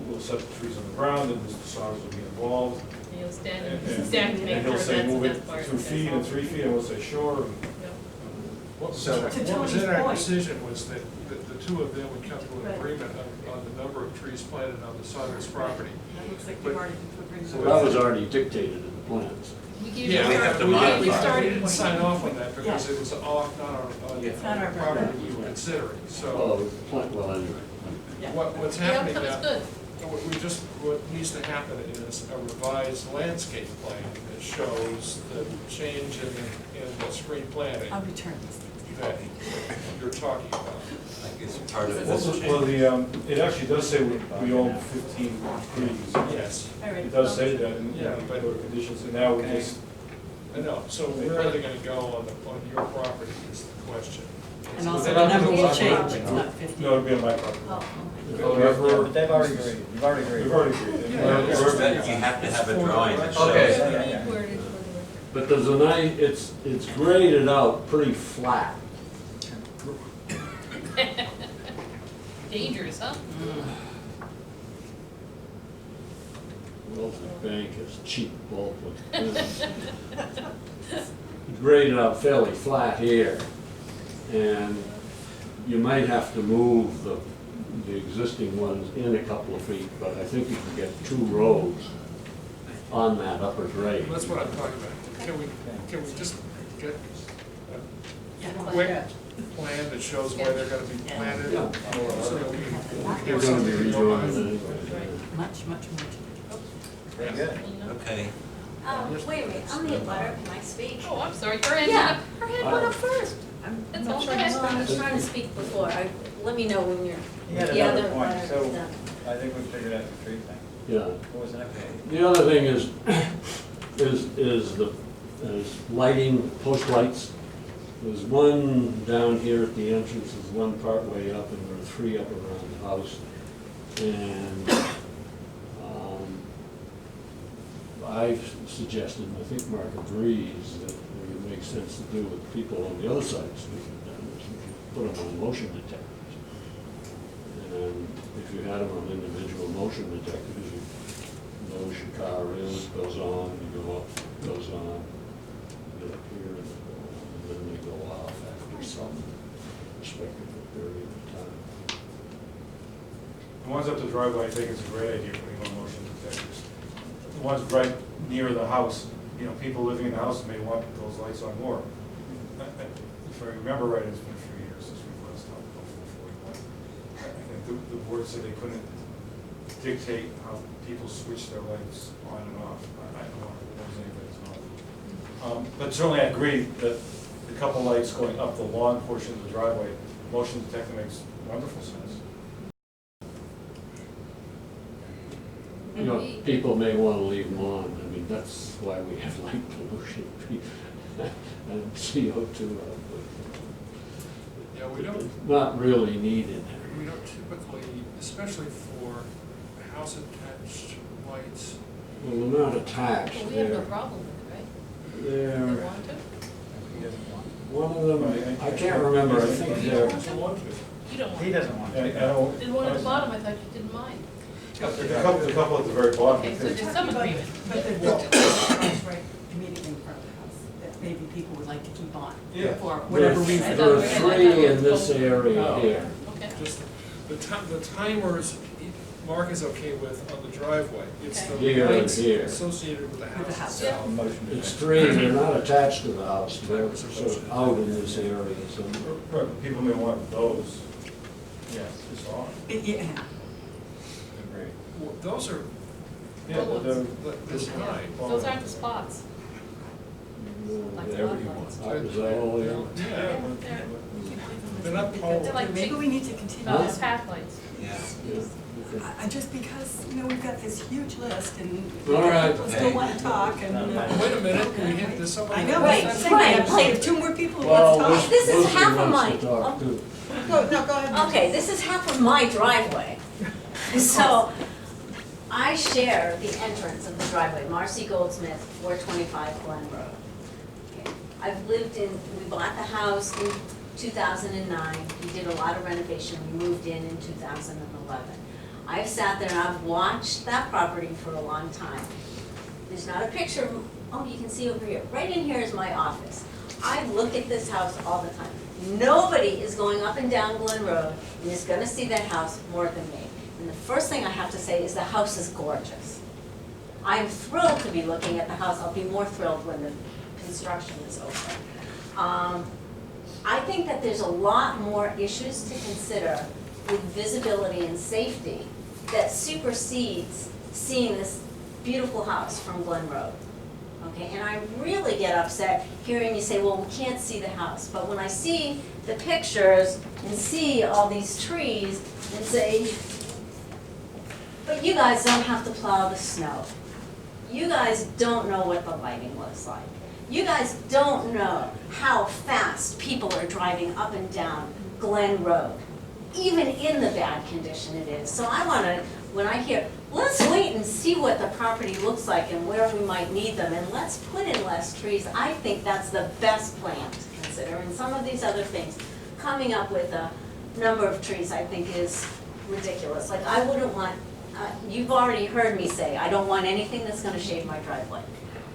we'll set the trees on the ground, and Mr. Saunders will be involved. And you'll stand And to make and sure he'll say, that's the move it best part. 2 feet and 3 feet, and we'll say, sure. and- Yeah. What To what was Tony's in our point. decision was that the two of them would come to an agreement on the number of trees planted on the Saunders property. That looks like But- you've already agreed. So that was already dictated in the plans. We gave Yeah, you we our- have to we modify. We started didn't sign off on that because Yeah. it was off, not on It's not our the property property. we were considering, so. Well, anyway. Yeah. What's The happening now? outcome is good. What needs to happen is a revised landscape plan that shows the change in the screen planting I'll return these things. that you're talking about. I guess part of it Well, is. it actually does say we own 15 trees. Yes. All right. It does say that in Yeah, the but- order of conditions, and now we Okay. just, I know, so where are they gonna go on your property is the question. And also They're the not number gonna will go change, on- it's not 50. no, it'll be on my property. Oh, But they've already agreed, you've already agreed. We've already agreed. And Yeah. we're- It's just that you have to have a drawing that shows. Okay. Where it is for the record. But there's a nice, it's graded out pretty flat. Dangerous, huh? Wilson Bank is cheap bulk. Graded out fairly flat here. And you might have to move the existing ones in a couple of feet, but I think you can get 2 rows on that upper grade. That's what I'm talking about. Can we just get Yeah. a quick plan that shows where they're gonna be planted? Yeah. So that we can We're give gonna be something more redoing on it it. anyway. Much more to do. Very good. Okay. Wait a minute, I'm the abutter, can I speak? Oh, I'm sorry, her hand Yeah. went up first. I'm That's not all trying, right. I was trying to speak before, let me know when you're, You had the other another point, abutter so is done. I think we figured out the tree thing. Yeah. What was the next one? The other thing is lighting, post lights. There's one down here at the entrance, there's one part way up, and there are 3 up around the house. And I've suggested, and I think Mark agrees, that it makes sense to do with people on the other side of the street, is we could put them on motion detectors. And if you had them on individual motion detectors, you nose your car in, it goes on, you go up, it goes on, you get up here, and then they go off after some respective period of time. The ones up the driveway, I think it's a great idea, putting on motion detectors. The ones right near the house, people living in the house may want those lights on more. If I remember right, it's been a few years since we last talked about 441. I think the board said they couldn't dictate how people switch their lights on and off. I don't know if there's anybody's on. But certainly I agree that the couple lights going up the long portion of the driveway, motion detector makes wonderful sense. You know, people may want to leave them on. I mean, that's why we have light pollution. and CO2 output. Yeah, we don't, Not really needed. we don't typically, especially for house-attached lights, Well, they're not attached, Well, we have no they're, problem with it, right? they're, If they want to. one of them, I can't remember, I think You they're, don't want to. You don't want He to. doesn't want I to. don't. Did one at the bottom, I thought you didn't mind. The couple at the very bottom. Okay, so there's some agreement. But there's right immediately in front of the house that maybe people would like to keep on. Yeah. For whatever there reason. are three in this area Oh. here. Okay. just the timers, Mark is okay with on the driveway. It's the Here and lights here. associated with the With the house house. itself. Motion to It's table. three, they're not attached to the house, they're sort of out in this area, so. Right, people may want those, yes, it's on. Yeah. Agreed. Well, those are Yeah, this high. Those aren't the spots. Like There the you lights. go. Is that all there? Yeah, They're, they're not poles. they're like Maybe big, we need to continue no, this. path lights. Yeah. Okay. Just because, we've got this huge list and All right. people still want to talk and. Wait a minute, we hit, there's somebody. I know, Right, I'm saying we right, have like- 2 more people who Well, want to talk. This is Lucy half of wants to my- talk too. No, go ahead. Okay, this is half of my driveway. So, I share the entrance of the driveway, Marcy Goldsmith, 425 Glen Road. Okay. I've lived in, we bought the house in 2009, we did a lot of renovation, we moved in 2011. I've sat there and I've watched that property for a long time. There's not a picture, oh, you can see over here, right in here is my office. I look at this house all the time. Nobody is going up and down Glen Road and is gonna see that house more than me. And the first thing I have to say is the house is gorgeous. I'm thrilled to be looking at the house. I'll be more thrilled when the construction is over. I think that there's a lot more issues to consider with visibility and safety that supersedes seeing this beautiful house from Glen Road. Okay, and I really get upset hearing you say, well, we can't see the house. But when I see the pictures and see all these trees and say, but you guys don't have to plow the snow. You guys don't know what the lighting looks like. You guys don't know how fast people are driving up and down Glen Road, even in the bad condition it is. So I wanna, when I hear, let's wait and see what the property looks like and where we might need them, and let's put in less trees. I think that's the best plan to consider. And some of these other things, coming up with a number of trees, I think is ridiculous. Like, I wouldn't want, you've already heard me say, I don't want anything that's gonna shade my driveway.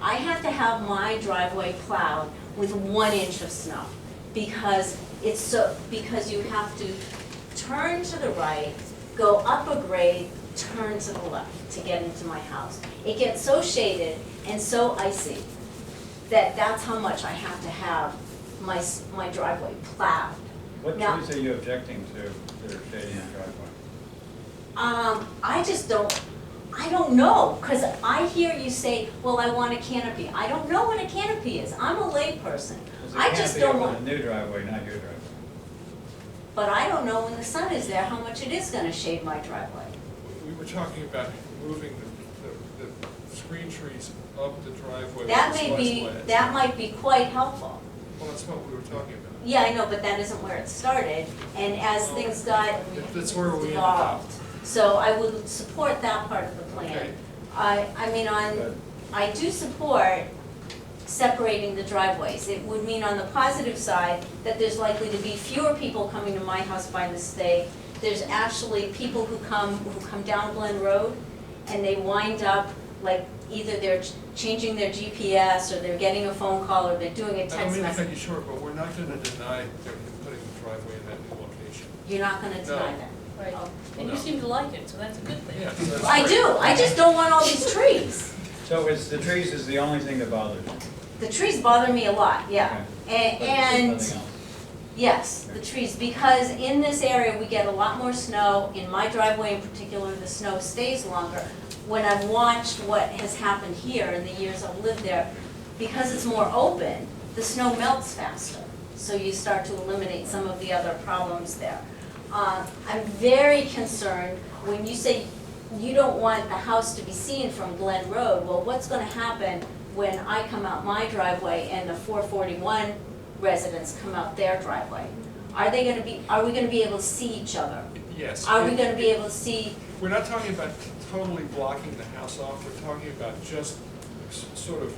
I have to have my driveway plowed with 1 inch of snow, because because you have to turn to the right, go up a grade, turn to the left to get into my house. It gets so shaded and so icy that that's how much I have to have my driveway plowed. What Now- trees are you objecting to that are shading your driveway? I don't know, because I hear you say, well, I want a canopy. I don't know what a canopy is. I'm a layperson. I just don't want. It's a new driveway, not your driveway. But I don't know when the sun is there, how much it is gonna shade my driveway. We were talking about moving the screen trees up the driveway. That with may the be, slice plants. that might be quite helpful. Well, that's what we were talking about. Yeah, I know, but that isn't where it started, and as things got That's where we ended devolved. up. So I would support that part of the Okay. plan. I do support separating the driveways. It would mean on the positive side that there's likely to be fewer people coming to my house by mistake. There's actually people who come down Glen Road and they wind up, like, either they're changing their GPS or they're getting a phone call or they're doing a I don't text mean to cut message. you short, but we're not gonna deny them putting the driveway in that new location. You're not gonna No. deny that. Right, Oh. and you seem to like it, so that's a good thing. Yeah, so that's I great. do, I just don't want all these trees. So it's, the trees is the only thing that bothers you? The trees bother me a lot, yeah. Okay. But And, nothing else? yes, the trees, because in this area, we get a lot more snow. In my driveway in particular, the snow stays longer. When I've watched what has happened here in the years I've lived there, because it's more open, the snow melts faster. So you start to eliminate some of the other problems there. I'm very concerned when you say you don't want the house to be seen from Glen Road. Well, what's gonna happen when I come out my driveway and the 441 residents come out their driveway? Are we gonna be able to see each other? Yes. Are we gonna be able to see? We're not talking about totally blocking the house off, we're talking about just sort of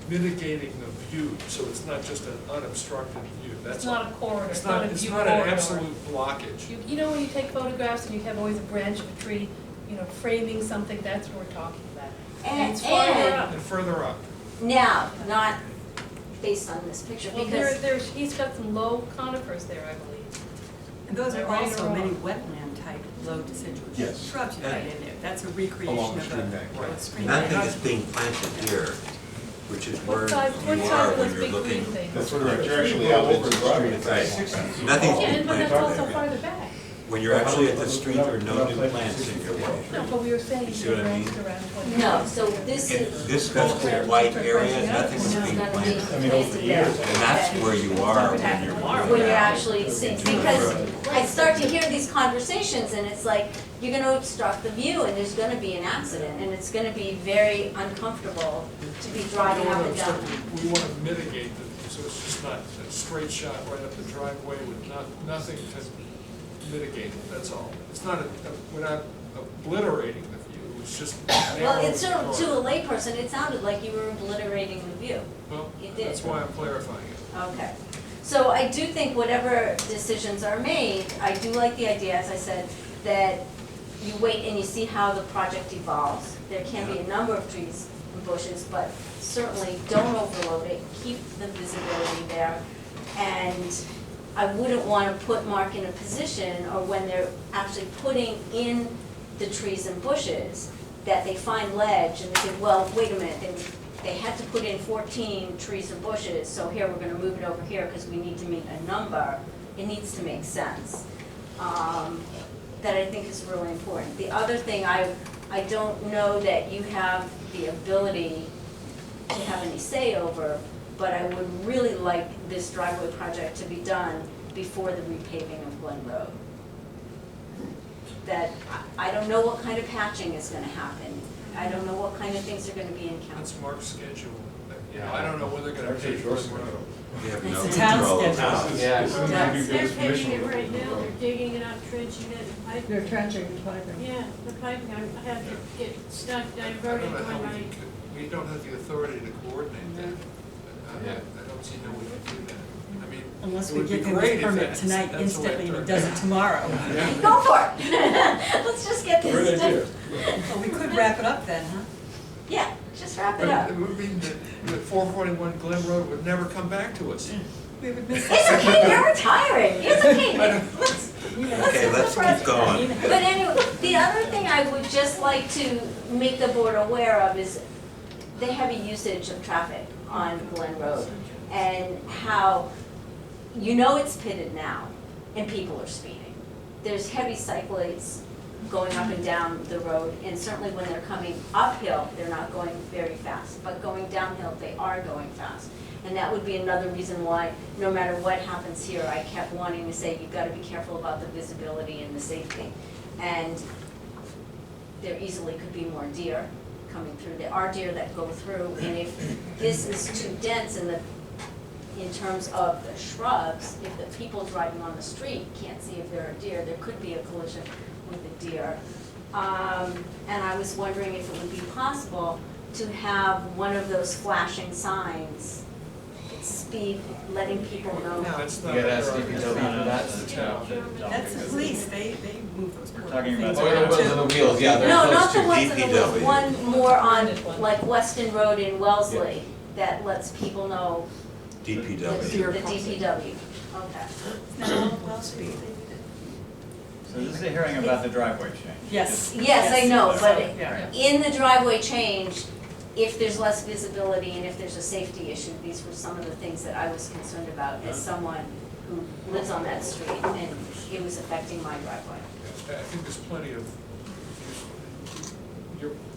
mitigating the view, so it's not just an unobstructed view, that's It's all. not a corridor, It's it's not a it's view not corridor. an absolute blockage. You know when you take photographs and you have always a branch of a tree, you know, framing something, that's what we're talking about. And, it's farther up. And further up. Now, not based on this picture, Well, because he's got some low conifers there, I believe. And those Am are I right or also wrong? many wetland type low deciduous Yes. shrubs you got in there. That's a recreation Along the of stream the bank. road stream Nothing bank. is being planted here, which is where What size you are are when those you're big green looking. things? That's where you're actually out into the street. Right. Nothing's Yeah, being but that's also planted. farther back. When you're actually at the street, there are no new plants in your way. No, but we were saying You see you what I mean? branched around 20. no, so this And is. this whole white area, nothing is being gonna be planted. I mean, over the years, And that's where you are when you're. When you're actually seeing, because I start to hear these conversations and it's like, you're gonna obstruct the view and there's gonna be an accident and it's gonna be very uncomfortable to be driving up and down. We want to mitigate the, so it's just not a straight shot right up the driveway with nothing to mitigate it, that's all. It's not, we're not obliterating the view, it's just Well, narrowing it's sort the of, to corridor. a layperson, it sounded like you were obliterating the view. Well, It did. that's why I'm clarifying it. Okay. So I do think whatever decisions are made, I do like the idea, as I said, that you wait and you see how the project evolves. There can be a number of trees and bushes, but certainly don't overload it, keep the visibility there. And I wouldn't want to put Mark in a position, or when they're actually putting in the trees and bushes, that they find ledge and they say, well, wait a minute, they had to put in 14 trees and bushes, so here, we're gonna move it over here because we need to meet a number. It needs to make sense. That I think is really important. The other thing, I don't know that you have the ability to have any say over, but I would really like this driveway project to be done before the repaving of Glen Road. That, I don't know what kind of patching is gonna happen. I don't know what kind of things are gonna be encountered. That's Mark's schedule. I don't know when they're gonna pay for it. We have It's no a town control. schedule. Yeah. They're paving it right now, they're digging it out, trenching it, and piping. They're trenching the piping. Yeah, the piping, I have to get stuck, I diverted don't know how when I. we don't have the authority to coordinate that. Yeah. I don't see how we can do that. I mean, Unless it we would be give him great his if permit that's- tonight that's the way instantly and it he does it tomorrow. Go for it. Let's just get this done. Well, we could wrap it up then, huh? Yeah, just wrap it But up. it would mean that 441 Glen Road would never come back to us. We would miss It's okay, you're retiring, it's okay. Okay, let's keep going. But anyway, the other thing I would just like to make the board aware of is the heavy usage of traffic on Glen Road and how, you know it's pitted now and people are speeding. There's heavy cyclists going up and down the road, and certainly when they're coming uphill, they're not going very fast, but going downhill, they are going fast. And that would be another reason why, no matter what happens here, I kept wanting to say, you've gotta be careful about the visibility and the safety. And there easily could be more deer coming through. There are deer that go through, and if this is too dense in terms of the shrubs, if the people driving on the street can't see if there are deer, there could be a collision with the deer. And I was wondering if it would be possible to have one of those flashing signs, speed, letting people know. No, it's You not. gotta ask DPW for that. It's the town. That's the police, they move those poor Talking things about Oh, yeah, around those too. are the wheels, yeah, they're No, close not to the ones in the woods, DPW. one more on like Weston Road in Wellesley that lets people know the DPW. DPW. Okay. No, well, speed. So this is a hearing about the driveway change. Yes. Yes, I know, but Yeah. in the driveway change, if there's less visibility and if there's a safety issue, these were some of the things that I was concerned about as someone who lives on that street and it was affecting my driveway. I think there's plenty of,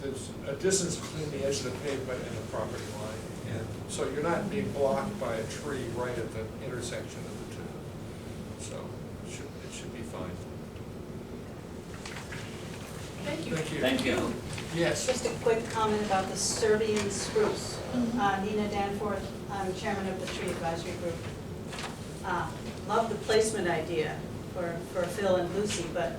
there's a distance between the edge of the pavement and the property line. And so you're not being blocked by a tree right at the intersection of the two. So it should be fine. Thank you. Thank you. Thank you. Yes. Just a quick comment about the Serbian spruce. Nina Danforth, I'm chairman of the tree advisory group. Love the placement idea for Phil and Lucy, but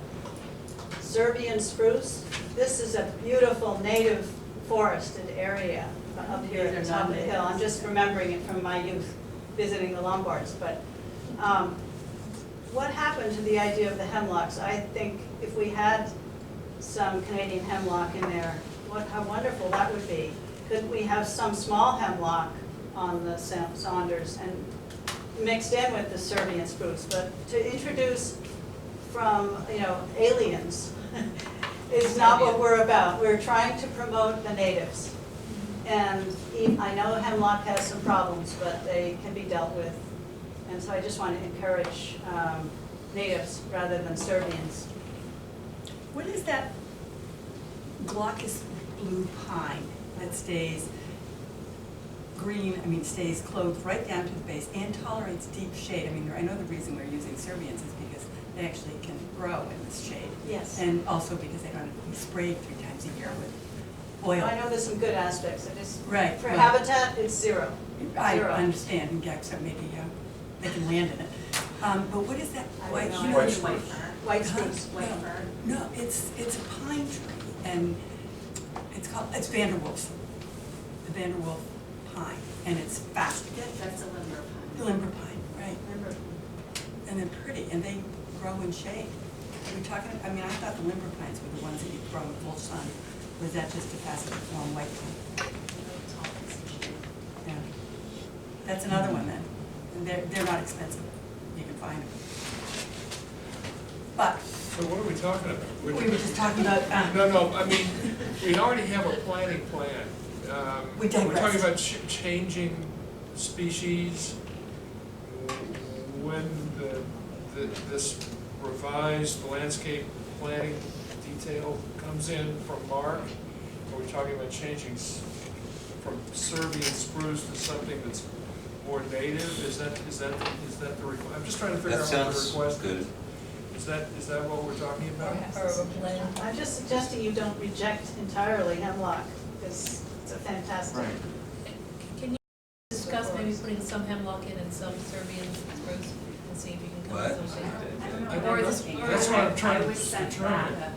Serbian spruce, this is a beautiful native forested area up here at the top of the hill. I'm just remembering it from my youth visiting the Lombards, but what happened to the idea of the hemlocks? I think if we had some Canadian hemlock in there, how wonderful that would be. Couldn't we have some small hemlock on the Saunders and mixed in with the Serbian spruce? But to introduce from, aliens is not what we're about. We're trying to promote the natives. And I know hemlock has some problems, but they can be dealt with. And so I just want to encourage natives rather than Serbians. What is that glaucous blue pine that stays green, stays clothed right down to the base and tolerates deep shade? I know the reason we're using Serbians is because they actually can grow in this shade. Yes. And also because they don't have to be sprayed 3 times a year with oil. I know there's some good aspects. Right. For habitat, it's zero. I Zero. understand, yeah, so maybe they can land in it. But what is that white? White spruce. No, it's a pine tree, and it's Vanderwolf's, the Vanderwolf pine, and it's fast. That's a limber pine. The limber pine, right. And they're pretty, and they grow in shade. Are we talking, I thought the limber pines were the ones that you grow in full sun. Was that just a fast form white pine? Yeah. That's another one then. And they're not expensive. You can find them. But So what are we talking about? we were just talking about. No, we already have a planning plan. We digress. We're talking about changing species. When this revised landscape planning detail comes in from Mark, are we talking about changing from Serbian spruce to something that's more native? Is that the request? I'm just trying to figure out what the request is. Is that what we're talking about? I'm just suggesting you don't reject entirely hemlock, because it's a fantastic. Can you discuss maybe putting some hemlock in and some Serbian spruce and see if you can come up with something? That's what I'm trying to I would send determine. that.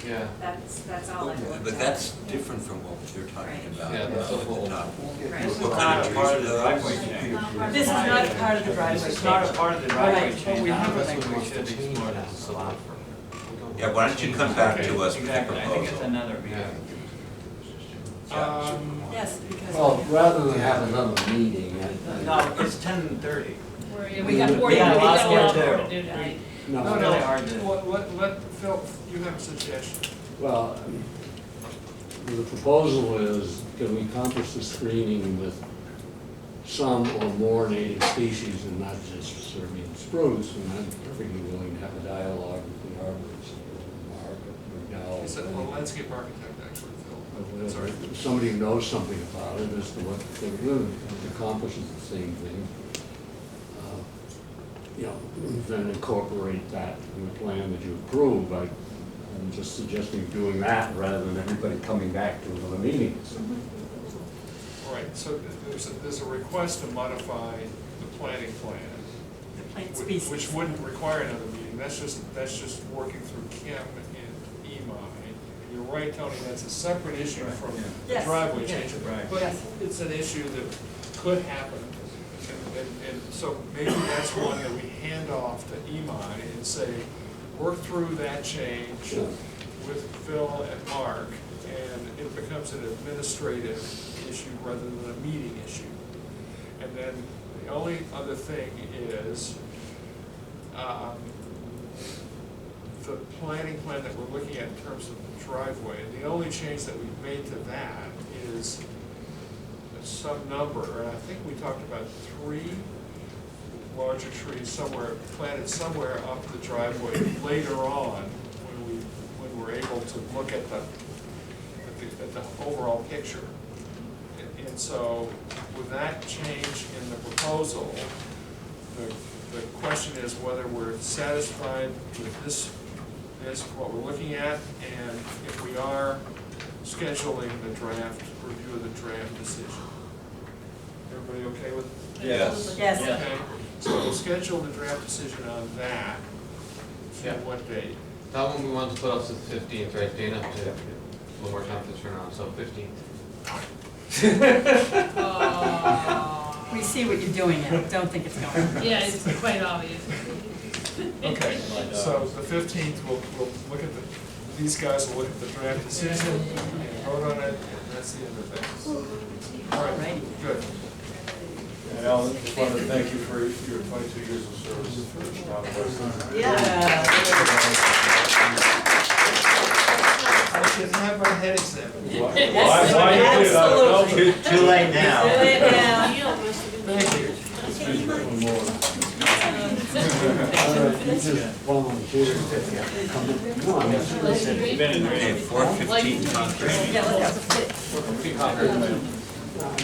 Yeah. That's all I would. But that's different from what you're talking about. Yeah, that's a at the whole- top. Right. What kind of trees are those? This is not a part of the driveway. It's not a part of the driveway Right. change. We I have don't a- think we should explore this a lot. Yeah, why don't you come back to us with a Exactly, I think it's proposal? another Yeah. meeting. Yes, because. Well, rather than have another meeting, No, it's 10:30. We got 40, We got a lot to more do tonight. no, It's really hard to. Let Phil, you have a suggestion. well, the proposal is, can we accomplish the screening with some or more native species and not just Serbian spruce? And I'm perfectly willing to have a dialogue with the arborist, Mark, or He said, well, landscape architect, actually, Phil. Sorry. somebody who knows something about it as to what they're doing, it accomplishes the same thing. Then incorporate that in the plan that you approve. I'm just suggesting doing that rather than everybody coming back to another meeting. All right, so there's a request to modify the planning plan, The plant species. which wouldn't require another meeting. That's just working through Kim and EMI. You're right, Tony, that's a separate issue from the Yes. driveway Yeah. change. Right. But Yes. it's an issue that could happen. And so maybe that's one that we hand off to EMI and say, work through that change with Phil and Mark, and it becomes an administrative issue rather than a meeting issue. And then the only other thing is, the planning plan that we're looking at in terms of the driveway, the only change that we've made to that is some number, and I think we talked about 3 larger trees planted somewhere up the driveway later on, when we're able to look at the overall picture. And so with that change in the proposal, the question is whether we're satisfied with this what we're looking at, and if we are, scheduling the draft, review of the draft decision. everybody okay with? Yes. Yes. Okay, so we'll schedule the draft decision on that. For Yeah. what date? That one we wanted to put up to the 15th, right, Dana? To get a little more time to turn around, so 15th. We see what you're doing now, don't think it's going. Yeah, it's quite obvious. Okay, so the 15th, we'll look at these guys will look at the draft decision and vote on it, and that's the end of things. All right, good. And Alan, just wanted to thank you for your 22 years of service for the town of Weston. I should have my head examined. Too late now. Thank you. You just volunteered to come in. Come on. Okay, 415 Concord. 415 Concord.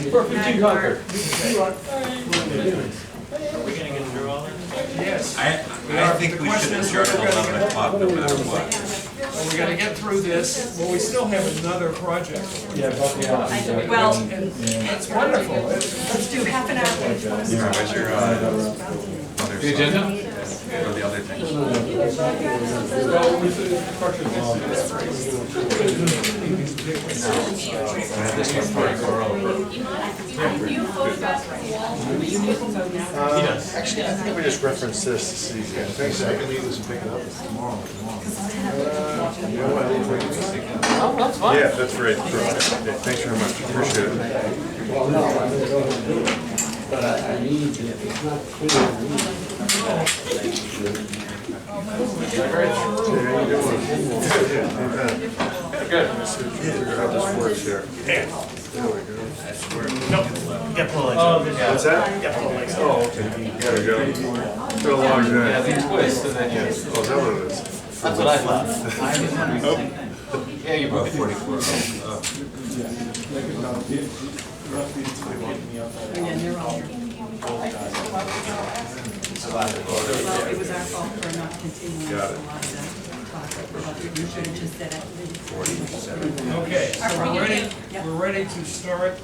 415 Concord. Are we gonna get through all that? Yes. I think we should adjourn at 11 o'clock no matter what. Well, we gotta get through this. Well, we still have another project. Yeah, Well, That's wonderful. let's do half an hour. Yeah, where's your, other The agenda? Or the other things? You photograph the wall? Actually, I think we just reference this to see. Thanks, I can leave this and pick it up. Oh, that's fine. Yeah, that's right. Perfect. Thanks very much. Appreciate it. Well, no, I'm gonna go and do it, but I need, if it's not clear, I need. Good. Figure out how this works here. There we go. What's that? Oh, okay. There we go. Feel along Yeah, that. the twist, and then you. Oh, is that what it is? That's what I thought. Yeah, you About both. 44. Again, they're all here. Well, it was our fault for not continuing a lot Got it. of the project. We should have just said it. Okay, so Yeah. we're ready to start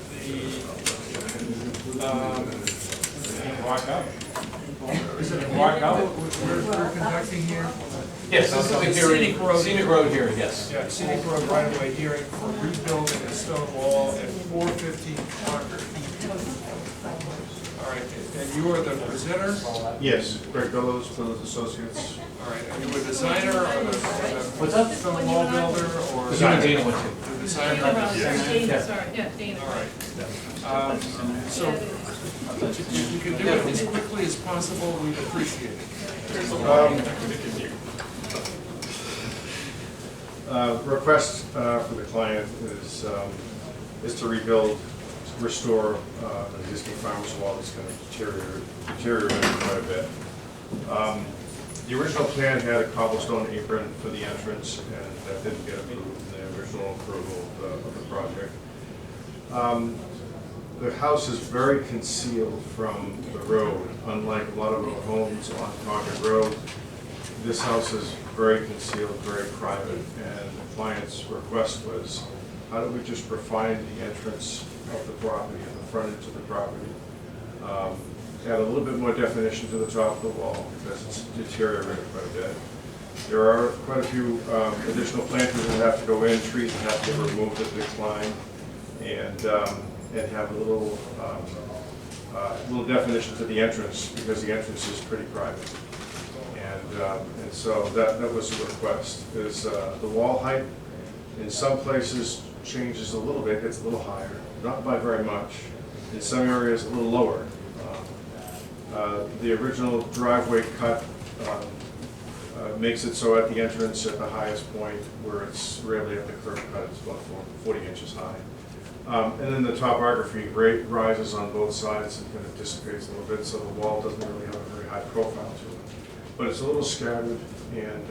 Rock out. is it a walkout we're conducting here? Yes, this is a hearing, scenic road hearing, yes. Yeah, scenic road right-of-way hearing for rebuilding a stone wall at 415 Concord. All right, and you are the presenter? Yes, Greg Bellows, Bellows Associates. All right, are you a designer or the What's that? stone wall builder or? Designer. Dana went to. The designer? Dana, sorry, yeah, Dana. All right. So, if you can do it as quickly as possible, we'd appreciate it. Request for the client is to rebuild, restore an existing farmer's wall that's going to deteriorate quite a bit. The original plan had a cobblestone apron for the entrance, and that didn't get approved in the original approval of the project. The house is very concealed from the road, unlike a lot of the homes on Concord Road. This house is very concealed, very private, and the client's request was, how do we just refine the entrance of the property and the frontage of the property? Add a little bit more definition to the top of the wall because it's deteriorated quite a bit. There are quite a few additional planters that have to go in, trees that have to be removed at the decline, and have a little definition to the entrance because the entrance is pretty private. And so that was the request, is the wall height in some places changes a little bit, gets a little higher, not by very much. In some areas a little lower. The original driveway cut makes it so at the entrance at the highest point where it's rarely at the curb cut, it's about 40 inches high. And then the topography rises on both sides and kind of dissipates a little bit, so the wall doesn't really have a very high profile to it. But it's a little scattered, and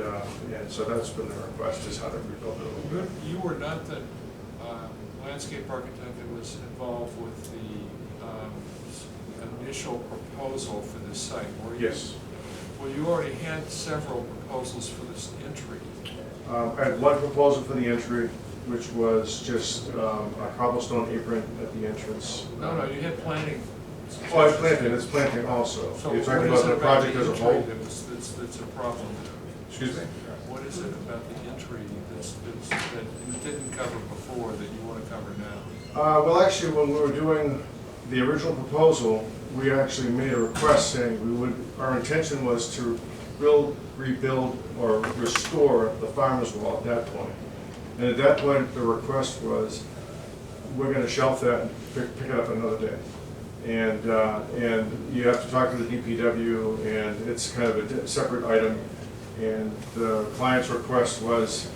so that's been the request, is how to rebuild it a little bit. You were not the landscape architect that was involved with the initial proposal for this site, were you? Yes. Well, you already had several proposals for this entry. I had one proposal for the entry, which was just a cobblestone apron at the entrance. No, you had planning Oh, it's planting also. So You're talking what is about it the project as a entry whole? that's a problem? Excuse me? What is it about the entry that you didn't cover before that you want to cover now? Well, actually, when we were doing the original proposal, we actually made a request saying our intention was to rebuild, or restore the farmer's wall at that point. And at that point, the request was, we're gonna shelf that and pick it up another day. And you have to talk to the DPW, and it's kind of a separate item. And the client's request was,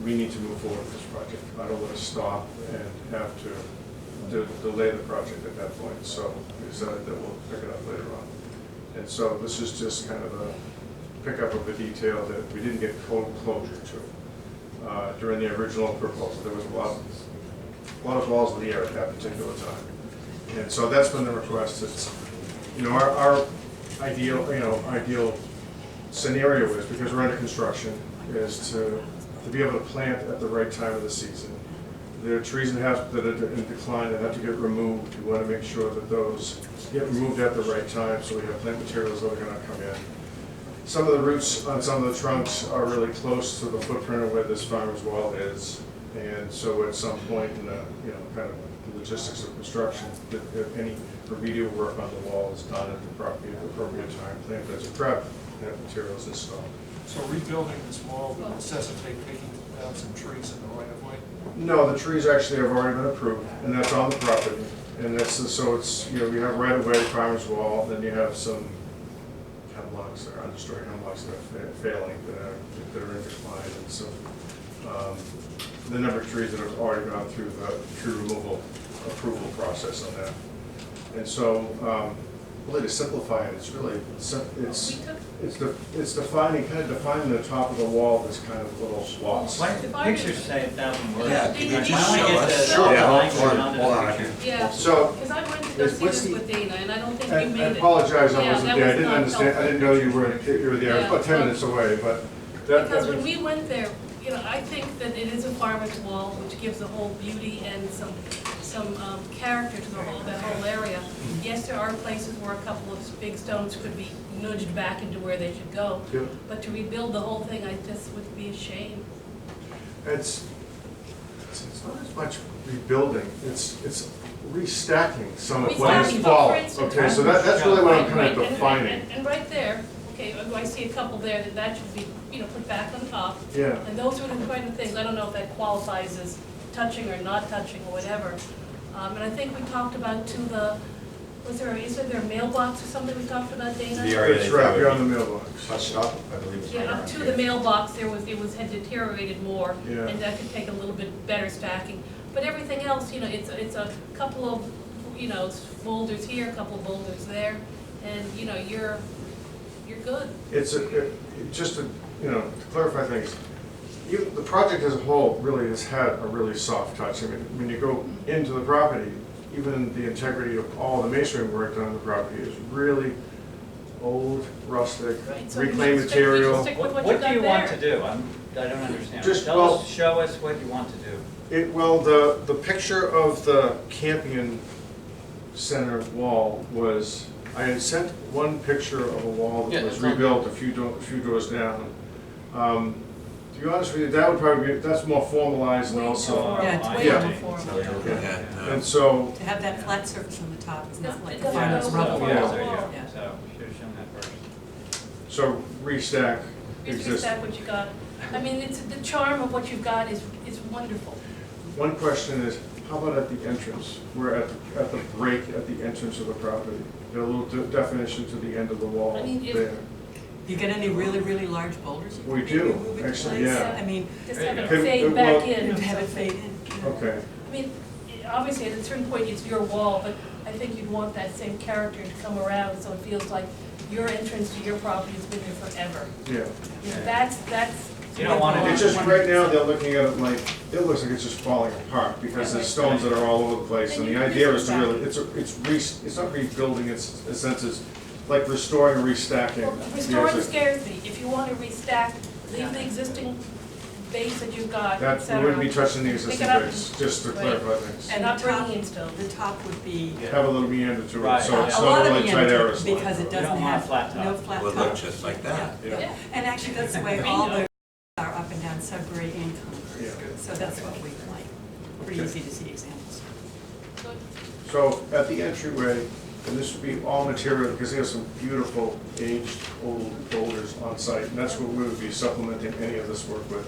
we need to move forward with this project. I don't want to stop and have to delay the project at that point. So we decided that we'll pick it up later on. And so this is just kind of a pickup of a detail that we didn't get full closure to. During the original proposal, there was a lot of balls in the air at that particular time. And so that's been the request. It's, our ideal scenario is, because we're under construction, is to be able to plant at the right time of the season. There are trees that are in decline that have to get removed. We want to make sure that those get removed at the right time, so we have plant materials that are going to come in. Some of the roots on some of the trunks are really close to the footprint of where this farmer's wall is, and so at some point in the, kind of the logistics of construction, if any remedial work on the wall is done at the appropriate time, plant beds are prepped, and materials installed. So rebuilding this wall will necessitate taking down some trees in the right of way? No, the trees actually have already been approved, and that's on the property. And so it's, you have right of way, farmer's wall, then you have some hemlocks, or understory hemlocks that are failing, that are in decline, and so the number of trees that have already gone through the tree removal approval process on that. And so, really to simplify it, it's really, it's defining the top of the wall, this kind of little swaths. Why don't the pictures say 1,000 words? Yeah, can you just Why don't we show get us? the Sure. Yeah, language hold on, onto the hold on, picture? Yeah, So, because I went to go see this with Dana, and I don't think we made it. I apologize, I Yeah, wasn't that there, I was didn't not understand, I helpful. didn't know you were there, I was about 10 minutes away, but that. Because when we went there, I think that it is a farmer's wall, which gives a whole beauty and some character to that whole area. Yes, there are places where a couple of big stones could be nudged back into where they should go. Yep. But to rebuild the whole thing, I just would be a shame. It's not as much rebuilding, it's restacking some of what has Restacking, fallen. for instance, Okay, so that's really what I'm kind of Right, defining. and right there, okay, I see a couple there that should be, put back on top. Yeah. And those are the kind of things, I don't know if that qualifies as touching or not touching or whatever. And I think we talked about is there a mailbox or something we talked about, Dana? It's right here on the mailbox. Up, I believe. Yeah, up to the mailbox, had deteriorated more, Yeah. and that could take a little bit better stacking. But everything else, it's a couple of, boulders here, a couple of boulders there, and, you're good. Just to clarify things, the project as a whole really has had a really soft touch. I mean, when you go into the property, even the integrity of all the masonry work done on the property is really old, rustic, Right, so reclaimed stick material. with what What you do got you want there. to do? I don't understand. Well, Show us what you want to do. The picture of the Campion Center wall was, I had sent one picture of a wall that was rebuilt a few doors down. To be honest with you, that would probably be, that's more formalized and also. Yeah, it's way Yeah. more formal. Yeah. And so, To have that flat surface on the top is not like It a doesn't farmer's go rubble. well. Yeah. Yeah. So, should have shown that first. so restack Just exists. restack what you got. I mean, the charm of what you've got is wonderful. One question is, how about at the entrance? We're at the break at the entrance of the property. There's a little definition to the end of the wall I mean, if- there. You get any really, really large boulders? you We can do, maybe move into actually, place? yeah. I mean, Just have it Could- fade well, back in. to have it fade in. Okay. I mean, obviously, at a certain point, it's your wall, but I think you'd want that same character to come around, so it feels like your entrance to your property has been there forever. Yeah. That's. You don't want to It's just, right now, they're looking at it like, it looks like it's just falling apart, because there's stones that are all over the place, and the idea is to really, it's not rebuilding, it's, in a sense, it's like restoring and restacking. Well, restoring scares me. If you want to restack, leave the existing base that you've got, et That, we cetera. wouldn't be touching the Pick existing it up base, just to Right. clarify things. And Not the top, bringing in stone. the top would be Have a little meander to it, Right. so it's a not lot of really tight meander, arrows. because it You doesn't don't want a have flat top. no flat It would top. look just like that. Yeah. Yeah. And actually, that's the way all the are up and down Sudbury and Yeah. Concord. So that's what we like. Pretty Okay. easy to see examples. Good. So at the entryway, and this would be all material, because there's some beautiful aged old boulders on site, and that's what we would be supplementing any of this work with.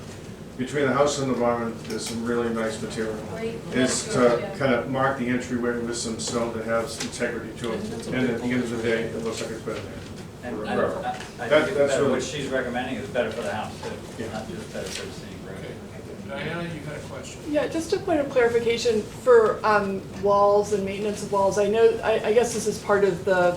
Between the house and the barn, there's some really nice material. Great. Is That's to good, yeah. kind of mark the entryway with some stone that has integrity to it, and at the end of the day, it looks like it's been there. And Forever. I That- think that's it's better, really- what she's recommending is better for the house too, Yeah. not just better for the scenic road. Diana, you had a question? Yeah, just a point of clarification for walls and maintenance of walls. I know, I guess this is part of the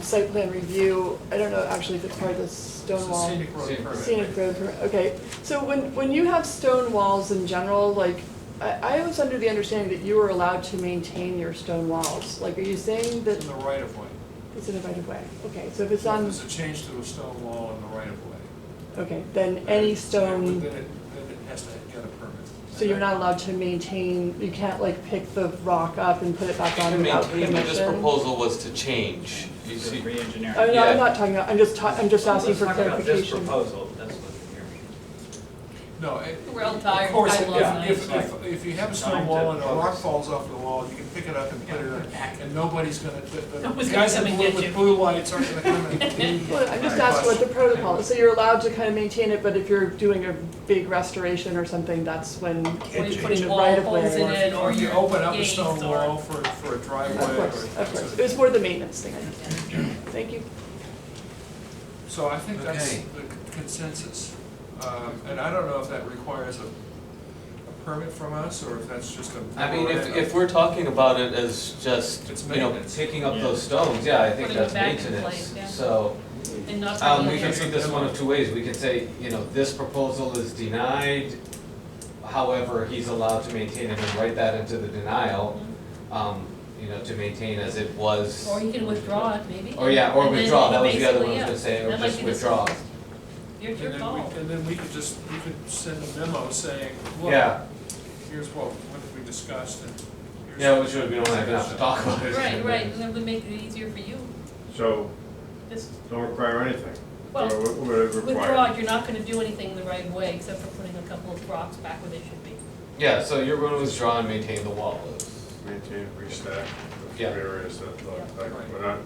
site plan review. I don't know actually if it's part of the stone It's a wall. scenic road permit. Scenic road permit, okay. So when you have stone walls in general, like, I was under the understanding that you were allowed to maintain your stone walls. Like, are you saying that In the right of way. it's in the right of way? Okay, so if it's If on, there's a change to a stone wall in the right of way. okay, then any stone, Then it has to get a permit. so you're not allowed to maintain, you can't like pick the rock up and put it back on To without maintain, this permission? proposal was to change. You see, Re-engineering. Oh, no, Yeah. I'm not talking about, I'm just asking for Let's talk about this clarification. proposal, that's what you're. No, We're all tired. of course, Time lost night. if you have a stone wall and a rock falls off the wall, you can pick it up and put it in, and nobody's gonna, the Nobody's gonna guys come and get with you. blue lights aren't gonna come and. Well, I'm just asking what the protocol is. So you're allowed to kind of maintain it, but if you're doing a big restoration or something, that's when Or you're in putting the wall right of holes in way. it, or you you're open up a gates stone or- wall for a driveway. Of course, or- of course. It was more the maintenance thing, I understand. Thank you. So I think that's Okay. the consensus. And I don't know if that requires a permit from us, or if that's just a. I mean, if we're talking about it as just, It's you know, maintenance. picking up those stones, yeah, I think Putting that's them back in maintenance. place, yeah. So, And not we bringing can in- read this one of two ways. We can say, you know, this proposal is denied. However, he's allowed to maintain it and write that into the denial, you know, to maintain as it was. Or you can withdraw it, maybe. Or yeah, or And then withdraw, that was the other basically, one I was gonna say, or that might just be the withdraw. simplest. Your And then call. and then we could send a memo saying, look, Yeah, here's what we discussed, and here's. yeah, we should, we don't even have to talk about it. Right, right, and then we make it easier for you. So, Just don't require anything. Well, Or what would it require? withdraw it, you're not gonna do anything in the right way, except for putting a couple of rocks back where they should be. Yeah, so you're going to withdraw and maintain the wall. Maintain, restack the Yeah. areas that, like, Right. we're not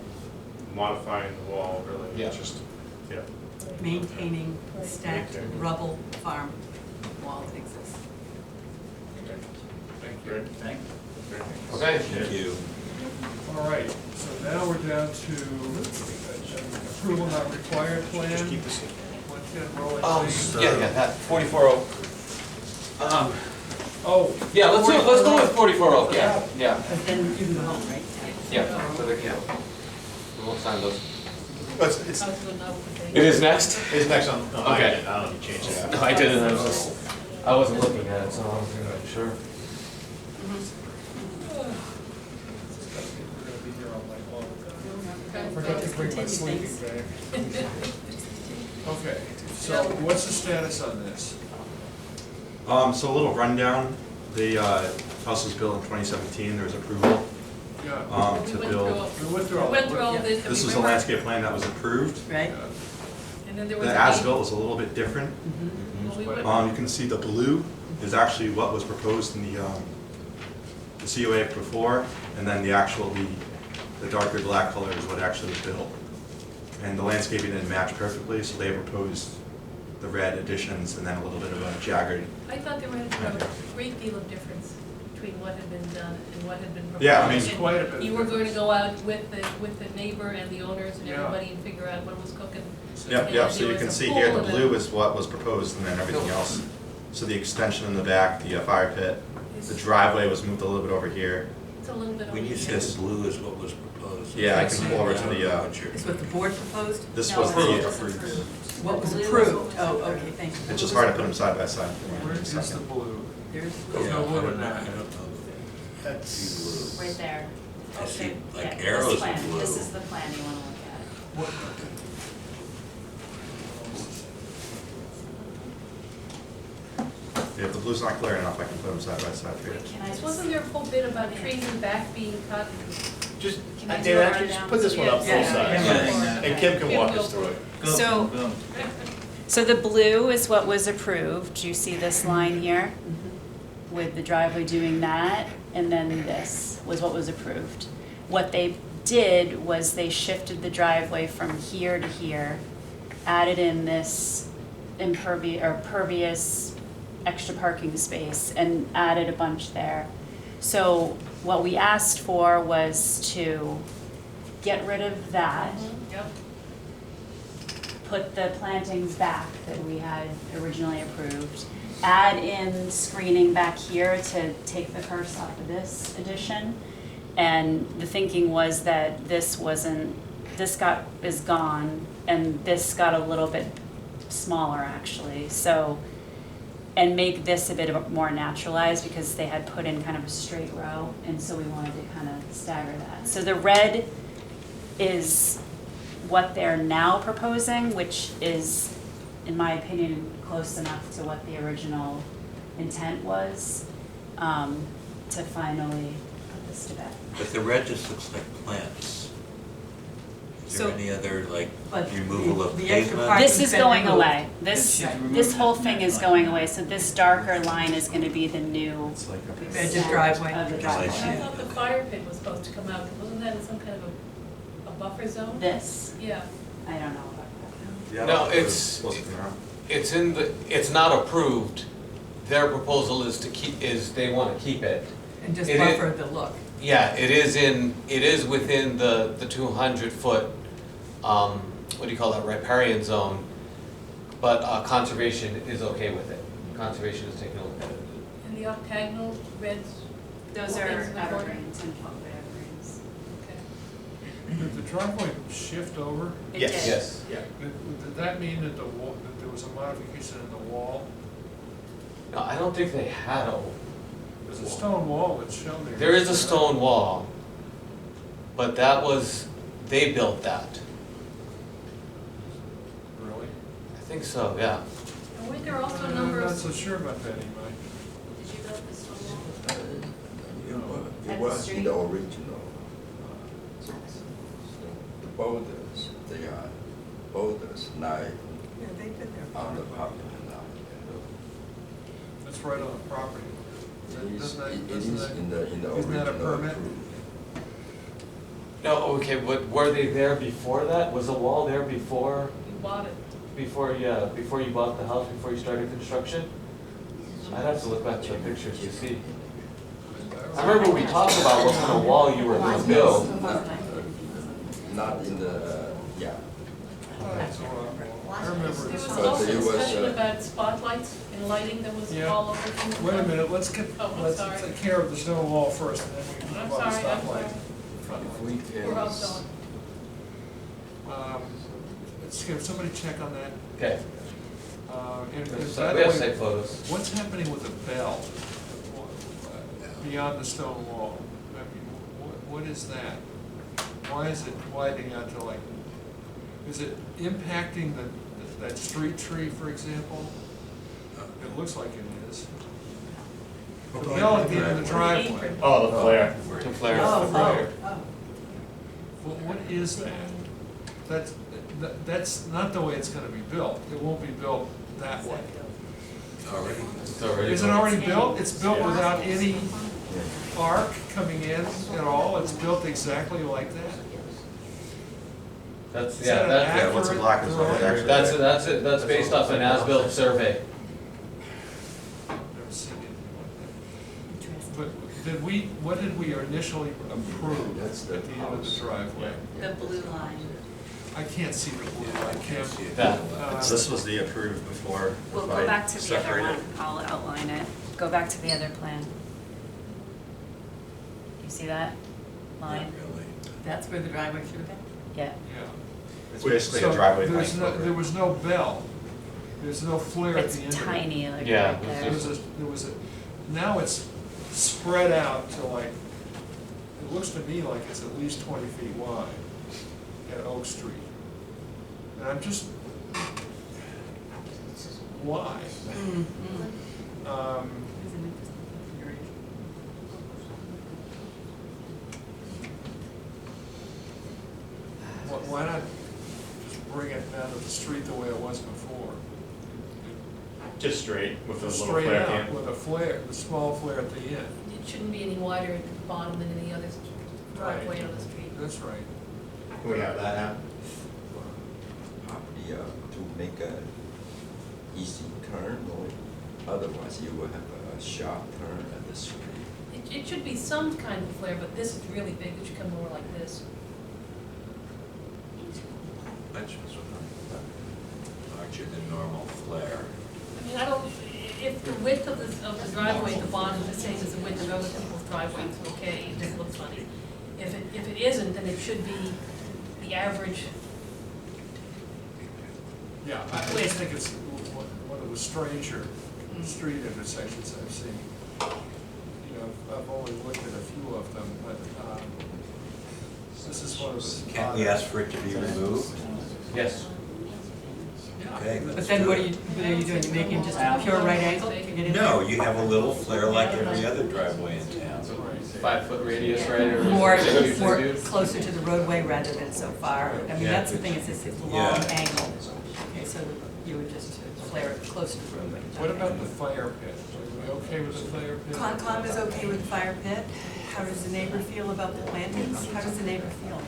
modifying the wall, really, Yeah. it's just, yeah. Maintaining stacked Maintaining. rubble farm wall that exists. Thank you. Great. Thank Okay. Thank you. All right, so now we're down to approval not required plan. Just keep this. Let's get rolling. please. Yeah, that 44 Oh. yeah, let's go with 44 Oak, yeah, yeah, But then you can go home, right? yeah, so they can, we won't sign those. It's, I was good enough with It the- is next? it's next on, no, I Okay. didn't, I don't know if you changed it. No, I didn't, I was just, I wasn't looking at it, so I wasn't sure. We're gonna be here all night long. Okay. Forgot to bring my sleeping bag. Okay, so what's the status on this? So a little rundown, the house was built in 2017, there was approval Yeah. to build. We went through all. We went through all this. and This was a remember- landscape plan that was approved. Right? And then there was. The a- as-built was a little bit different. Well, we went- You can see the blue is actually what was proposed in the COA before, and then the actual, the darker black color is what actually was built. And the landscaping didn't match perfectly, so they proposed the red additions and then a little bit of a jagged. I thought there was a great deal of difference between what had been done and what had been proposed. Yeah, I mean- And Quite a bit of you were going to difference. go out with the neighbor and the owners and Yeah. everybody and figure out what was cooking. Yep, And yep, so there you was can a see pool here, the and a- blue is what was proposed and then everything else. So the extension in the back, the fire pit, the driveway was moved a little bit over here. It's a little bit. When you over- said blue is what was proposed. Yeah, I can pull over to the, Is what the board proposed? this No, was it's the, approved. What was Blue was approved? what was Oh, okay, thank you. it's just hard to put them side by side. Where is the blue? There's There's no blue in that. That's, Right there. I see Yeah, like this arrows plan. in blue. This is the plan you wanna look at. If the blue's not clear enough, I can put them side by side for you. Can I, wasn't there a whole bit about trees in the back being cut? Just, Can I do Dana, it actually, right just now? put this one up full Yeah. size, Yeah. and Kim can Kim walk will us through do it. it. Boom. So the blue is what was approved. Do you see this line here? With the driveway doing that, and then this was what was approved. What they did was they shifted the driveway from here to here, added in this pervious extra parking space, and added a bunch there. So what we asked for was to get rid of that, Yep. put the plantings back that we had originally approved, add in screening back here to take the curse off of this addition. And the thinking was that this is gone, and this got a little bit smaller actually. So, and make this a bit more naturalized because they had put in kind of a straight row, and so we wanted to kind of stagger that. So the red is what they're now proposing, which is, in my opinion, close enough to what the original intent was, to finally put this to bed. But the red just looks like plants. Is there So- any other, like, But removal of the extra pavement? parking This is been going removed. away. This She's whole removed thing it. is going away, so this darker line is gonna be the new It's like a. Edge of center driveway. of the I driveway. see. I thought the fire pit was supposed to come out, wasn't that in some kind of a buffer zone? This, Yeah. I don't know about that. Yeah, No, it's it's- supposed to come out. It's in the, it's not approved. Their proposal is to keep, they wanna keep it. And just It is- buffer the look. Yeah, it is within the 200-foot, what do you call that, riparian zone, but conservation is okay with it. Conservation is taking a look at it. And the octagonal reds? Those are Things in the border? evergreens and pulpwood evergreens. Okay. Did the driveway shift over? It Yes. did. Yes. Yeah. Did that mean that the wall, that there was a modification in the wall? No, I don't think they had a, There's a stone wall that's shown there. there is a stone wall, but that was, they built that. Really? I think so, yeah. And weren't there also a number I'm not of, so sure about that, Imai. did you build this one? At the street? the original. The boulders, they are boulders, not Yeah, they've been there. on the property now. That's right on the property. It is, Doesn't that- it doesn't is that- in the original isn't that a permit? approved. No, okay, but were they there before that? Was the wall there before, You bought it. before you bought the house, before you started construction? I'd have to look back to the pictures to see. I remember we talked about what kind of wall you were gonna build. Not in the, yeah. I remember. There was But also it was, discussion uh, things spotlights and lighting that was Yeah. all over things. Wait a minute, let's get, Oh, I'm let's sorry. take care of the stone wall first, and then we can I'm move on to sorry, I'm stoplight. sorry. Front If light. we can. We're all going. Let's give somebody check on that. Okay. And We by the have way, site photos. what's happening with the bell beyond the stone wall? I mean, what is that? Why is it widening out to like, is it impacting that street tree, for example? It looks like it is. The bell at the end of the driveway. Oh, the flare. The flare. What is that? That's not the way it's gonna be built. It won't be built that way. Already? It's already. Is it already built? It's built without any arc coming in at all? It's built exactly like that? That's, Is yeah, that an that's, Yeah, what's in black is what accurate actually. that's it, that's based off an as-built survey. Never seen anything like that. But did what did we initially approve That's the at the end of the house. driveway? The blue line. I can't see the blue line, Kim. That. This was the approved before. We'll if go I back to the other separate it. one, I'll outline it. Go back to the other plan. You see that line? That's where the driveway should have been? Yeah. Yeah. It's basically So a driveway there's length no- over. There was no bell. There's no flare at It's the end of it. tiny, like Yeah, right it's there. There was a, now it's spread out to like, it looks to me like it's at least 20 feet wide at Oak Street. And I'm just, why? Why not just bring it down to the street the way it was before? Just straight with a little Straight flare out can. with a flare, a small flare at the end. It shouldn't be any wider at the bottom than any other driveway on the street. That's right. Can we have that happen? Property to make a easy turn, or otherwise you will have a sharp turn at the street. It should be some kind of flare, but this is really big, it should come more like this. Larger than normal flare. I mean, I don't, if the width of the driveway at the bottom is the same as the width of other people's driveway, it's okay, it just looks funny. If it isn't, then it should be the average. Yeah, I just think it's one of the stranger street intersections I've seen. You know, I've only looked at a few of them, but this is one of the. Can't we ask for it to be removed? Yes. Okay, But let's then do what are it. you doing, you making just a pure right angle to get in there? No, you have a little flare like every other driveway in town. 5-foot radius, right? Or More, is it more do? closer to the roadway rather than so far. I mean, Yeah. that's the thing, it's this long Yeah. angle. Okay, so you would just flare it closer to the roadway. What about the fire pit? Are we okay with the fire pit? Concom is okay with the fire pit. How does the neighbor feel about the plantings? How does the neighbor feel?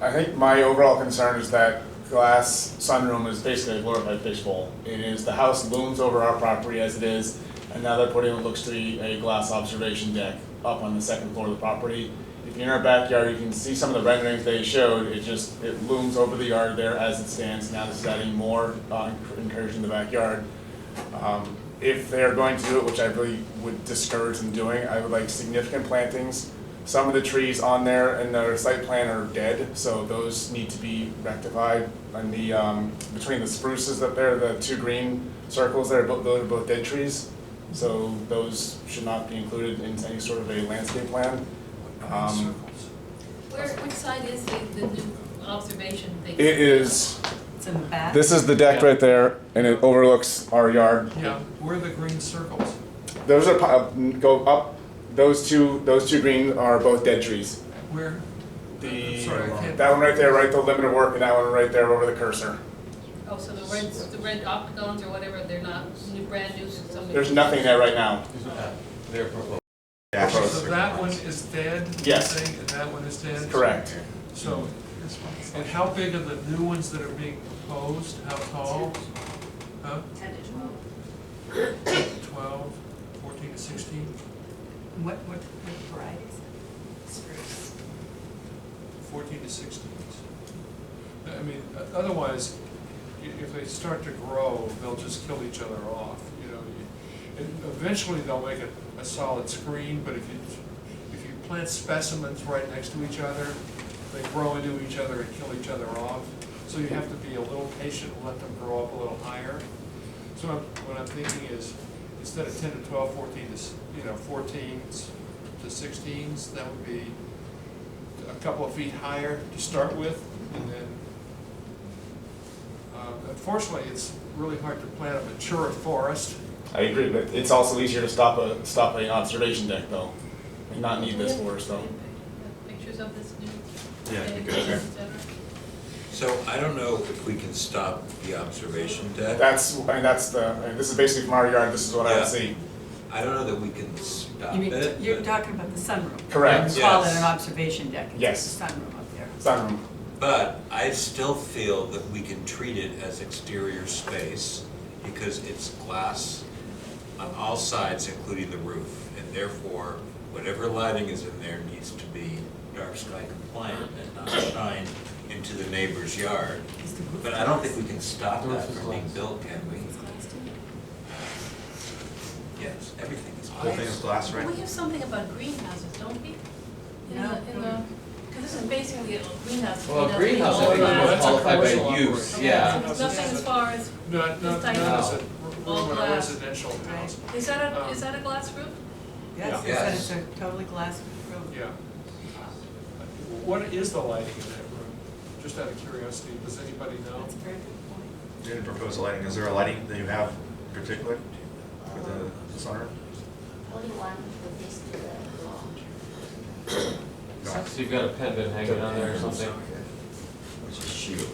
I think my overall concern is that glass sunroom is basically a glorified fishbowl. It is, the house looms over our property as it is, and now they're putting what looks to be a glass observation deck up on the second floor of the property. If you're in our backyard, you can see some of the renderings they showed, it looms over the yard there as it stands. Now this is adding more incursion in the backyard. If they're going to do it, which I really would discourage them doing, I would like significant plantings. Some of the trees on there in their site plan are dead, so those need to be rectified. And the, between the spruces up there, the two green circles there, those are both dead trees. So those should not be included in any sort of a landscape plan. Which side is the new observation thing? It is, It's in the back? this is the deck right there, and it overlooks our yard. Yeah, where are the green circles? Those are, go up, those two green are both dead trees. Where? Sorry, I can't. That one right there, right, the limit of work, and that one right there over the cursor. Oh, so the red octagons or whatever, they're not new, brand new, something? There's nothing there right now. They're proposed. So that one is dead? Yes. you're saying, and that one is dead? Correct. So, and how big are the new ones that are being proposed? How tall? Huh? 10 to 12. 12, 14 to 16? What varieties? Spruce. 14 to 16. I mean, otherwise, if they start to grow, they'll just kill each other off, you know. And eventually they'll make a solid screen, but if you plant specimens right next to each other, they grow into each other and kill each other off. So you have to be a little patient and let them grow up a little higher. So what I'm thinking is, instead of 10 to 12, 14 to, 14s to 16s, that would be a couple of feet higher to start with, and then unfortunately, it's really hard to plant a mature forest. I agree, but it's also easier to stop an observation deck though, and not need this forest though. Pictures of this new? Yeah, you could. et cetera? So I don't know if we can stop the observation deck. This is basically from our yard, this is what I would Yeah. see. I don't know that we can stop You mean, it. you're but- talking about the sunroom? Correct. You call it Yes. an observation deck? It's Yes. a sunroom up there. Sunroom. But I still feel that we can treat it as exterior space because it's glass on all sides, including the roof. And therefore, whatever lighting is in there needs to be dark sky compliant and not shine into the neighbor's yard. But I don't think we can stop that from being built, can we? Yes, everything is The whole thing is glass, right? We have something about greenhouses, don't we? Because this is basically a greenhouse. Well, a greenhouse, I think, is more qualified by use, yeah. Nothing as far as Not this type as a of, all room in a glass. residential house. Is that a glass roof? Yes, Yeah. it's a totally glass room. Yeah. What is the lighting in that room? Just out of curiosity, does anybody know? That's a very good point. You didn't propose a lighting. Is there a lighting that you have in particular for the sunroom? Only one with these two. No. So you've got a pendant hanging on there or something? It's a shield.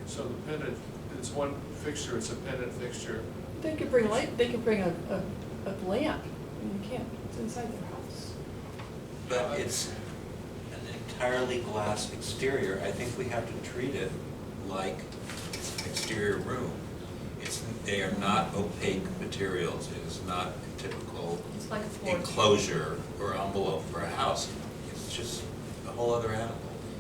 So the pendant, it's one fixture, it's a pendant fixture. They could bring light, they could bring a lamp, and you can't, it's inside their house. But it's an entirely glass exterior. I think we have to treat it like it's an exterior room. They are not opaque materials. It is not a typical It's like a floor. enclosure or envelope for a house. It's just a whole other animal.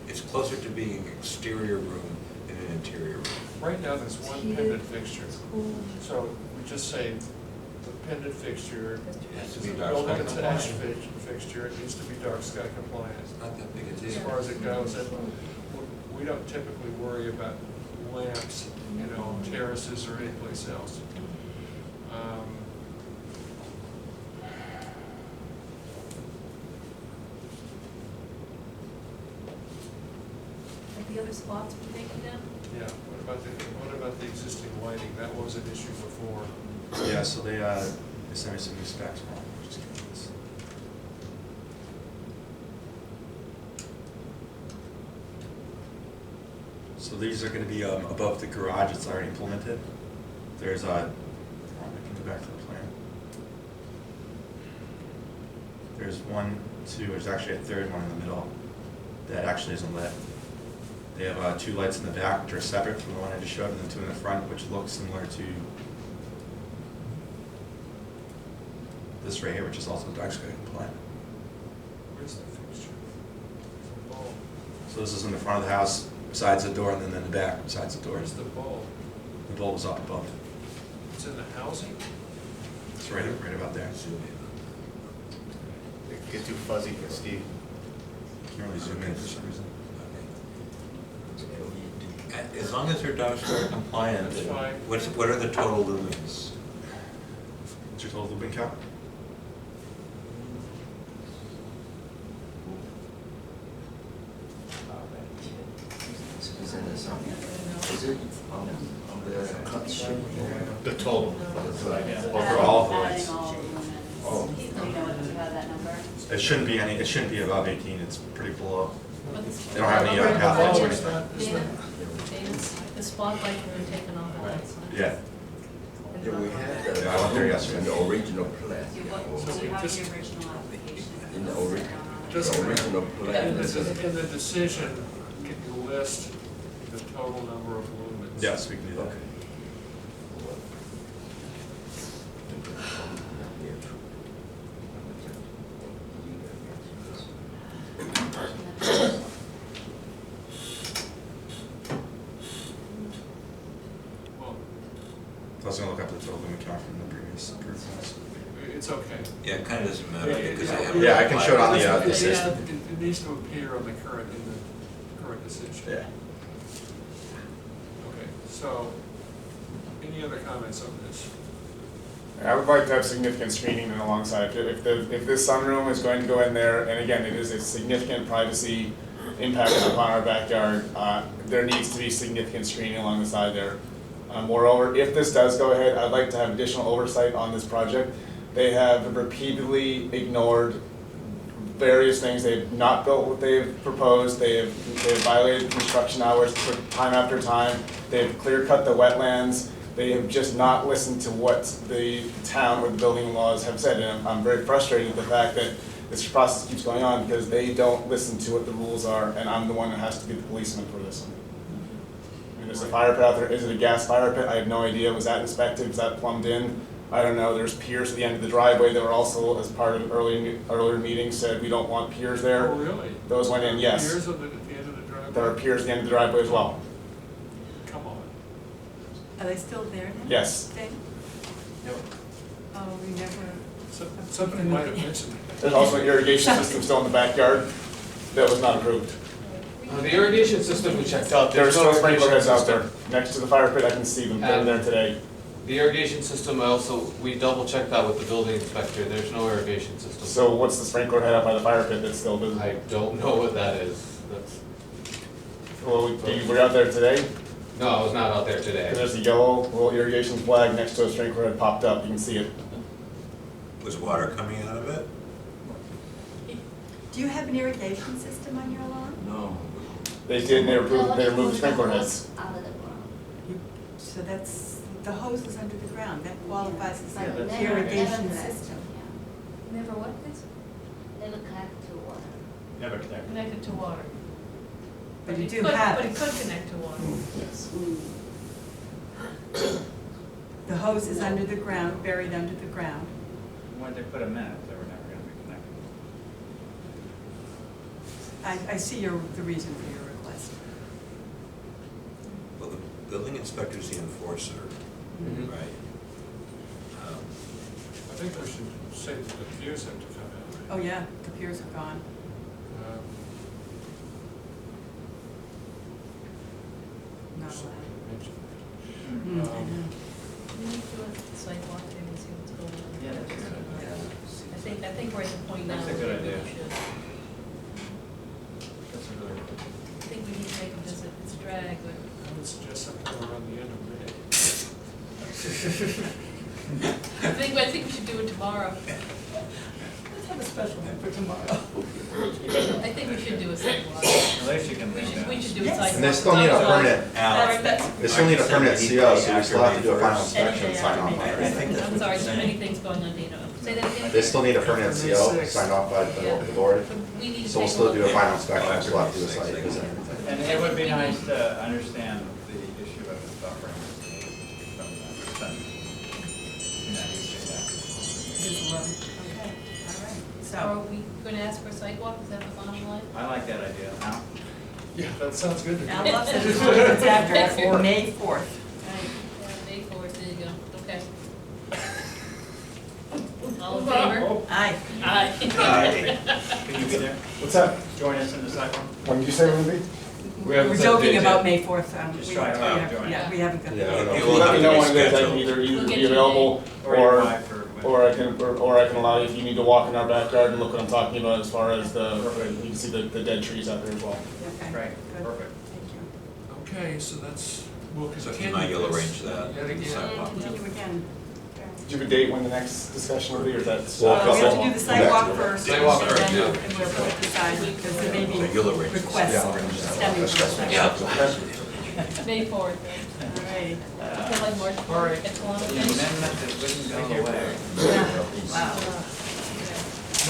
It's closer to being an exterior room than an interior room. Right now, there's one pendant fixture. So we just say the pendant fixture Has to is be a dark building sky attached compliant. fixture, it needs to be dark sky compliant. It's not that big a As deal. far as it goes, and we don't typically worry about lamps, you know, on terraces or anyplace else. Like the other spots we're taking down? Yeah, what about the existing lighting? That was an issue before. Yeah, so they sent me some new specs. Just give me this. So these are going to be above the garage. It's already implemented. There's I can go back to the plan. There's one, two. There's actually a third one in the middle that actually isn't lit. They have 2 lights in the back, which are separate from the one I just showed, and then 2 in the front, which look similar to this right here, which is also dark sky compliant. Where's the fixture? Oh, So this is in the front of the house, besides the door, and then in the back, besides the door. where's the bulb? The bulb is up above. It's in the housing? It's right about there. It gets too fuzzy for Steve. Can't really zoom in for some reason. As long as they're dark sky compliant, That's fine. what are the total lumens? What's your total lumen count? Is it on the cut sheet? The total. Overall, the Adding lights. all of the lumens. Oh. Do you know what, do you have that number? It shouldn't be any. It shouldn't be above 18. It's pretty below. What's- They don't have any Dana, path lights or Dana, anything. Dana, the spotlight we were taking off the lights. Yeah. Yeah, we had the. Yeah, I went there yesterday. In the original plan. Do you have the original application? In the Just- original plan. In the decision, can you list the total number of lumens? Yes, we can do that. Okay. Well, I was going to look up the total lumen count from the previous approvals. it's okay. Yeah, it kind of doesn't matter because they have. Yeah, I can show it on the It system. it needs to appear on the current, in the current decision. Yeah. Okay, so, any other comments on this? I would like to have significant screening alongside it. If this sunroom is going to go in there, and again, it is a significant privacy impact upon our backyard, there needs to be significant screening along the side there. Moreover, if this does go ahead, I'd like to have additional oversight on this project. They have repeatedly ignored various things. They've not built what they've proposed. They've violated construction hours for time after time. They've clear cut the wetlands. They have just not listened to what the town or the building laws have said. And I'm very frustrated at the fact that this process keeps going on because they don't listen to what the rules are, and I'm the one that has to be the policeman for this one. I mean, there's a fire pit out there. Is it a gas fire pit? I have no idea. Was that inspected? Was that plumbed in? I don't know. There's piers at the end of the driveway that were also, as part of earlier meetings, said we don't want piers there. Oh, really? Those went in, yes. Piers at the end of the driveway? There are piers at the end of the driveway as well. Come on. Are they still there now? Yes. Dave? Yep. Oh, we never. Somebody might have mentioned it. There's also an irrigation system still in the backyard that was not approved. The irrigation system we checked out, There's there's no still sprinkler irrigation heads out system. there. Next to the fire pit, I can see them. They're there today. The irrigation system, we double checked that with the building inspector, there's no irrigation system. So what's the sprinkler head up by the fire pit that's still visible? I don't know what that is, that's, Well, were you out there today? No, I was not out there today. And there's a yellow little irrigation flag next to a sprinkler that popped up, you can see it. Was water coming out of it? Do you have an irrigation system on your lawn? No. They did, they removed sprinkler heads. Out of the ground. So that's, the hose is under the ground, that qualifies as But an never- irrigation never system. Never what, please? Never connect to water. Never connected. Connected to water. But you it do could- have But it. it could connect to water. Yes. The hose is under the ground, buried under the ground. Why'd they put them in if they were never gonna be connected? I see the reason for your request. Well, the building inspector's the enforcer, right? I think we should say that the piers have to come in. Oh, yeah, the piers are gone. Not allowed. I know. We need to do a sidewalk there and see what's going on. Yeah, that's a good idea. I think we're at the point now That's a where good we idea. should. That's a really good. I think we need to take a visit, it's a drag, but. I would suggest something around the end of May. I think we should do it tomorrow. Let's have a special one for tomorrow. I think we should do a sidewalk. At least you can We lean should, down. we should do a Yes. sidewalk. And they still need a permit. That's- They still need a permit CO, so we still have to do a final inspection and sign off on I it. think that's I'm what sorry, you're so many saying. things going on, Dana. Say that again? They still need a permit CO signed off by the board, But we need to so we'll take a still look do a at- final inspection, we'll still have to do a site visit. And it would be nice to understand the issue of the buffering from the, you know, you say that. It is 11. Okay, all right. So So, are we gonna ask for a sidewalk, is that the bottom line? I like that idea. Now, Yeah, that sounds good to me. Al loves it. It's after May 4th. Right, yeah, May 4th, there you go, okay. All in favor? Aye. Aye. can you be there? What's that? Join us in the sidewalk? When did you say it would be? We're joking about May 4th. Just try to join. Yeah, we haven't got. Yeah, I don't know. If you let me know when it is, I can either We'll get be you available Or you or apply for. I can allow you, if you need to walk in our backyard and look what I'm talking about as far as you can see the dead trees out there as well. Okay, Right, good. perfect. Thank you. Okay, so we'll So continue Imai, you'll this arrange that yet again. sidewalk. Continue again. Do you have a date when the next discussion will be, or is that? We have to do the sidewalk first. Sidewalk and first, then- yeah. And we'll decide, because there may be So you'll arrange this. requests stemming from the Yeah. May 4th. All right. Okay, like March All right. 4th, at Columbus The Day. amendment that wouldn't go away. Wow.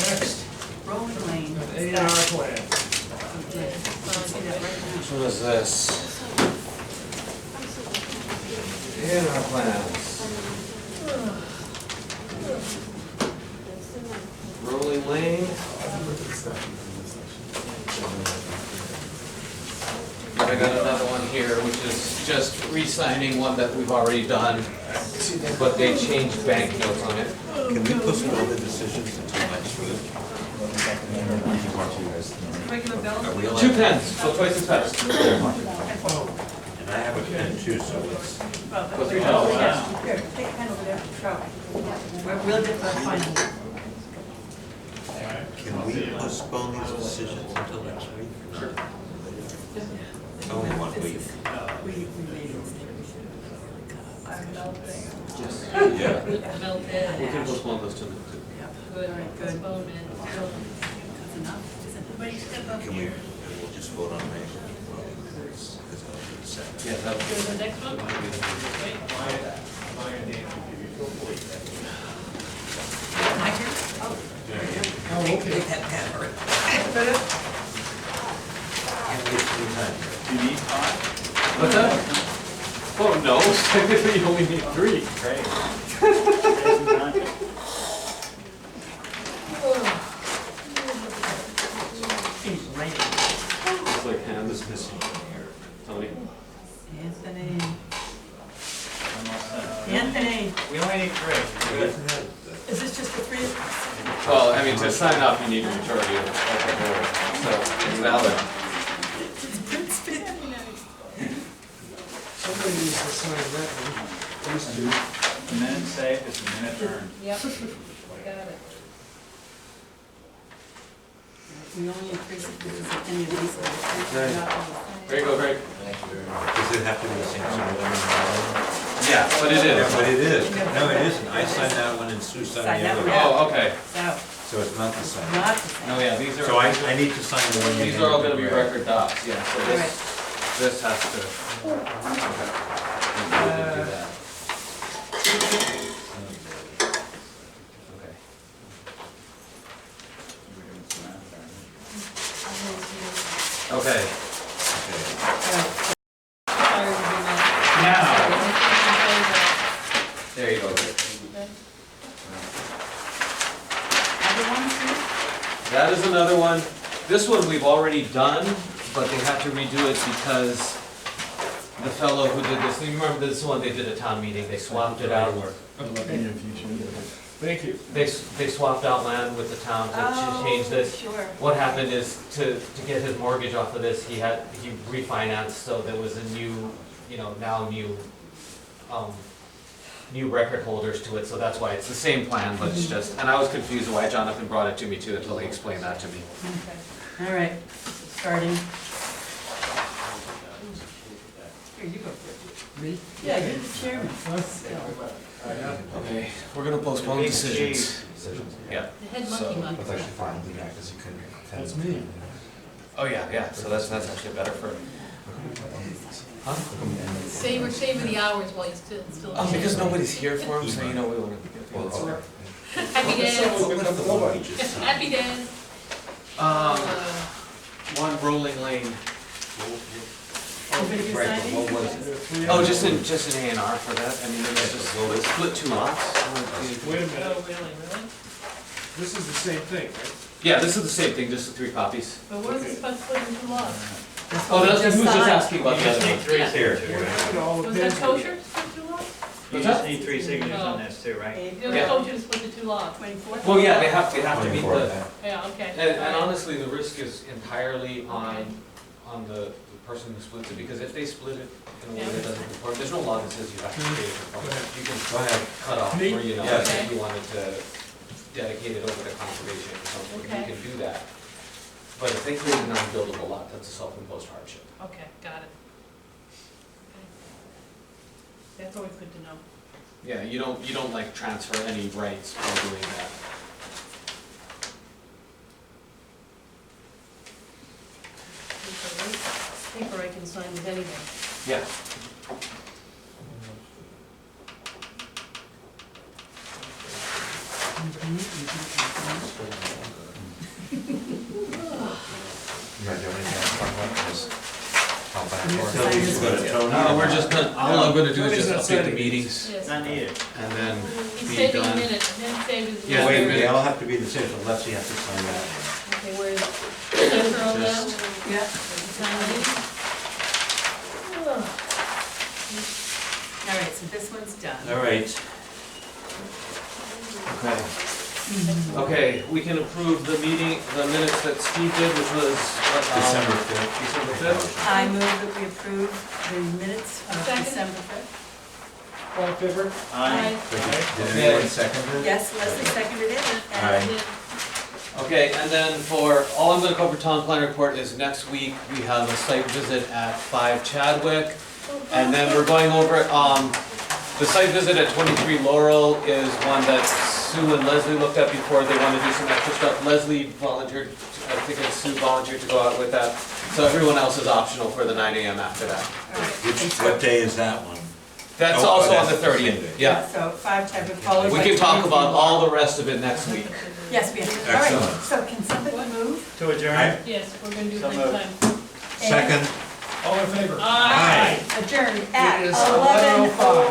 Next, Rolling Lane. an A&R plan. Okay. I'll see that right now. What is this? A&R plans. Rolling Lane. I got another one here, which is just re-signing one that we've already done, but they changed bank notes on it. Can we postpone the decisions until next week? Regular bill? Are we allowed? 2 pens, so twice as fast. And I have a pen too, so it's. Well, that's Go very through. good. Oh, Yes. wow. Here, take a pen over there. Go. We'll get the final. Can we postpone these decisions until next week? It's only 1 week. We made a mistake. We should have Melted. Yeah. Melted. We can postpone those two. Good, All right, good. postpone and. That's enough, isn't it? Can we, we'll just vote on May? Because I'll do the second. Yeah, that Go to the next one? Wait. My turn? Oh. Oh, okay. Take that pen. Can't wait for the time. Do you need 5? What's that? Oh, no, technically you only need 3. Great. It's raining. It's like hand is missing here. Tony? Anthony. I'm all set. Anthony, We only need 3. Good. is this just the three? Well, I mean, to sign up, you need a majority of the board, so it's valid. Somebody needs to sign that one. Please do. A minute saved is a minute earned. Yep, got it. We only increase it because of any of these. Right. There you go, Greg. Does it have to be the same sort of? Yeah, but it Yeah, is. but it is. No, it isn't. I signed that one and Sue signed Sign the that other one. one. Oh, okay. So, So it's not the same. not the same. Oh, yeah, these are. So I need to sign the one you These handed are all to gonna be Greg. record docs, yeah, so this has to. We can do that. Okay. Okay. Now, There you go. That is another one. This one we've already done, but they had to redo it because the fellow who did this, you remember this one, they did a town meeting, they swapped it out. Thank you. They swapped out land with the town to change this. Sure. What happened is to get his mortgage off of this, he refinanced, so there was a new, new record holders to it, so that's why it's the same plan, but it's just, and I was confused why Jonathan brought it to me too until he explained that to me. Okay. All right, starting. Here, you go first. Me? Yeah, you're the chairman. Okay, we're gonna postpone decisions. Yeah. The head monkey monkey. That's actually fine, yeah, because you couldn't. That's me. Oh, yeah, so that's actually better for. Huh? Savor the hours while you're still. Oh, because nobody's here for him, so we wanna. Happy days. Happy days. One rolling lane. Anybody Right, signing? what was it? Oh, just an A&R for that, I mean, it was just split 2 lots. Wait a minute, Oh, really? this is the same thing, right? Yeah, this is the same thing, just the 3 copies. But what is it supposed to put in 2 lots? Oh, that's, just who's just signed. asking about the other one? Here. Was that kosher to put 2 lots? What's that? need 3 signatures on this too, right? It was Yeah. kosher to split the 2 lots. 24th? Well, yeah, they have to meet the, Yeah, okay. and honestly, the risk is entirely on the person who splits it, because if they split it in a way that doesn't conform, there's no law that says you have to pay for public. You can Go ahead. cut off Me? where, Yes. if you wanted to dedicate it over to conservation or something, you Okay. can do that. But if they create a non-buildable lot, that's a self-imposed hardship. Okay, got it. Okay. That's always good to know. Yeah, you don't like transfer any rights by doing that. Paper I can sign with anything. Yeah. No, we're just gonna, all I'm gonna do is just update the meetings Yes. Not needed. and then He's be saving a done. minute, then save his. Yeah, Wait, wait. they all have to be the same, so Lexi has to sign that. Okay, where is it? Center on that? Yeah. Sign it. All right, so this one's done. All right. Okay. Okay, we can approve the minutes that Steve did, which was, December 5th. December 5th. I move that we approve the minutes of Second. December 5th. All in favor? Aye. Did anyone second it? Yes, Leslie seconded it. and- Aye. Okay, and then for, all I'm gonna cover town plan report is next week, we have a site visit at 5 Chadwick. And then we're going over, the site visit at 23 Laurel is one that Sue and Leslie looked at before, they wanna do some extra stuff. Leslie volunteered, I think it's Sue volunteered to go out with that. So everyone else is optional for the 9 AM after that. What day is that one? That's Oh, also on that's the the 30th, same day. yeah. So 5 Chadwick followed We by can talk 23 about all Laurel. the rest of it next week. Yes, we have. All right, Excellent. so can somebody move? To adjourn? Aye. Yes, we're gonna do So it moved. next time. Second? All in favor? Aye. Adjourned at It is 11:05.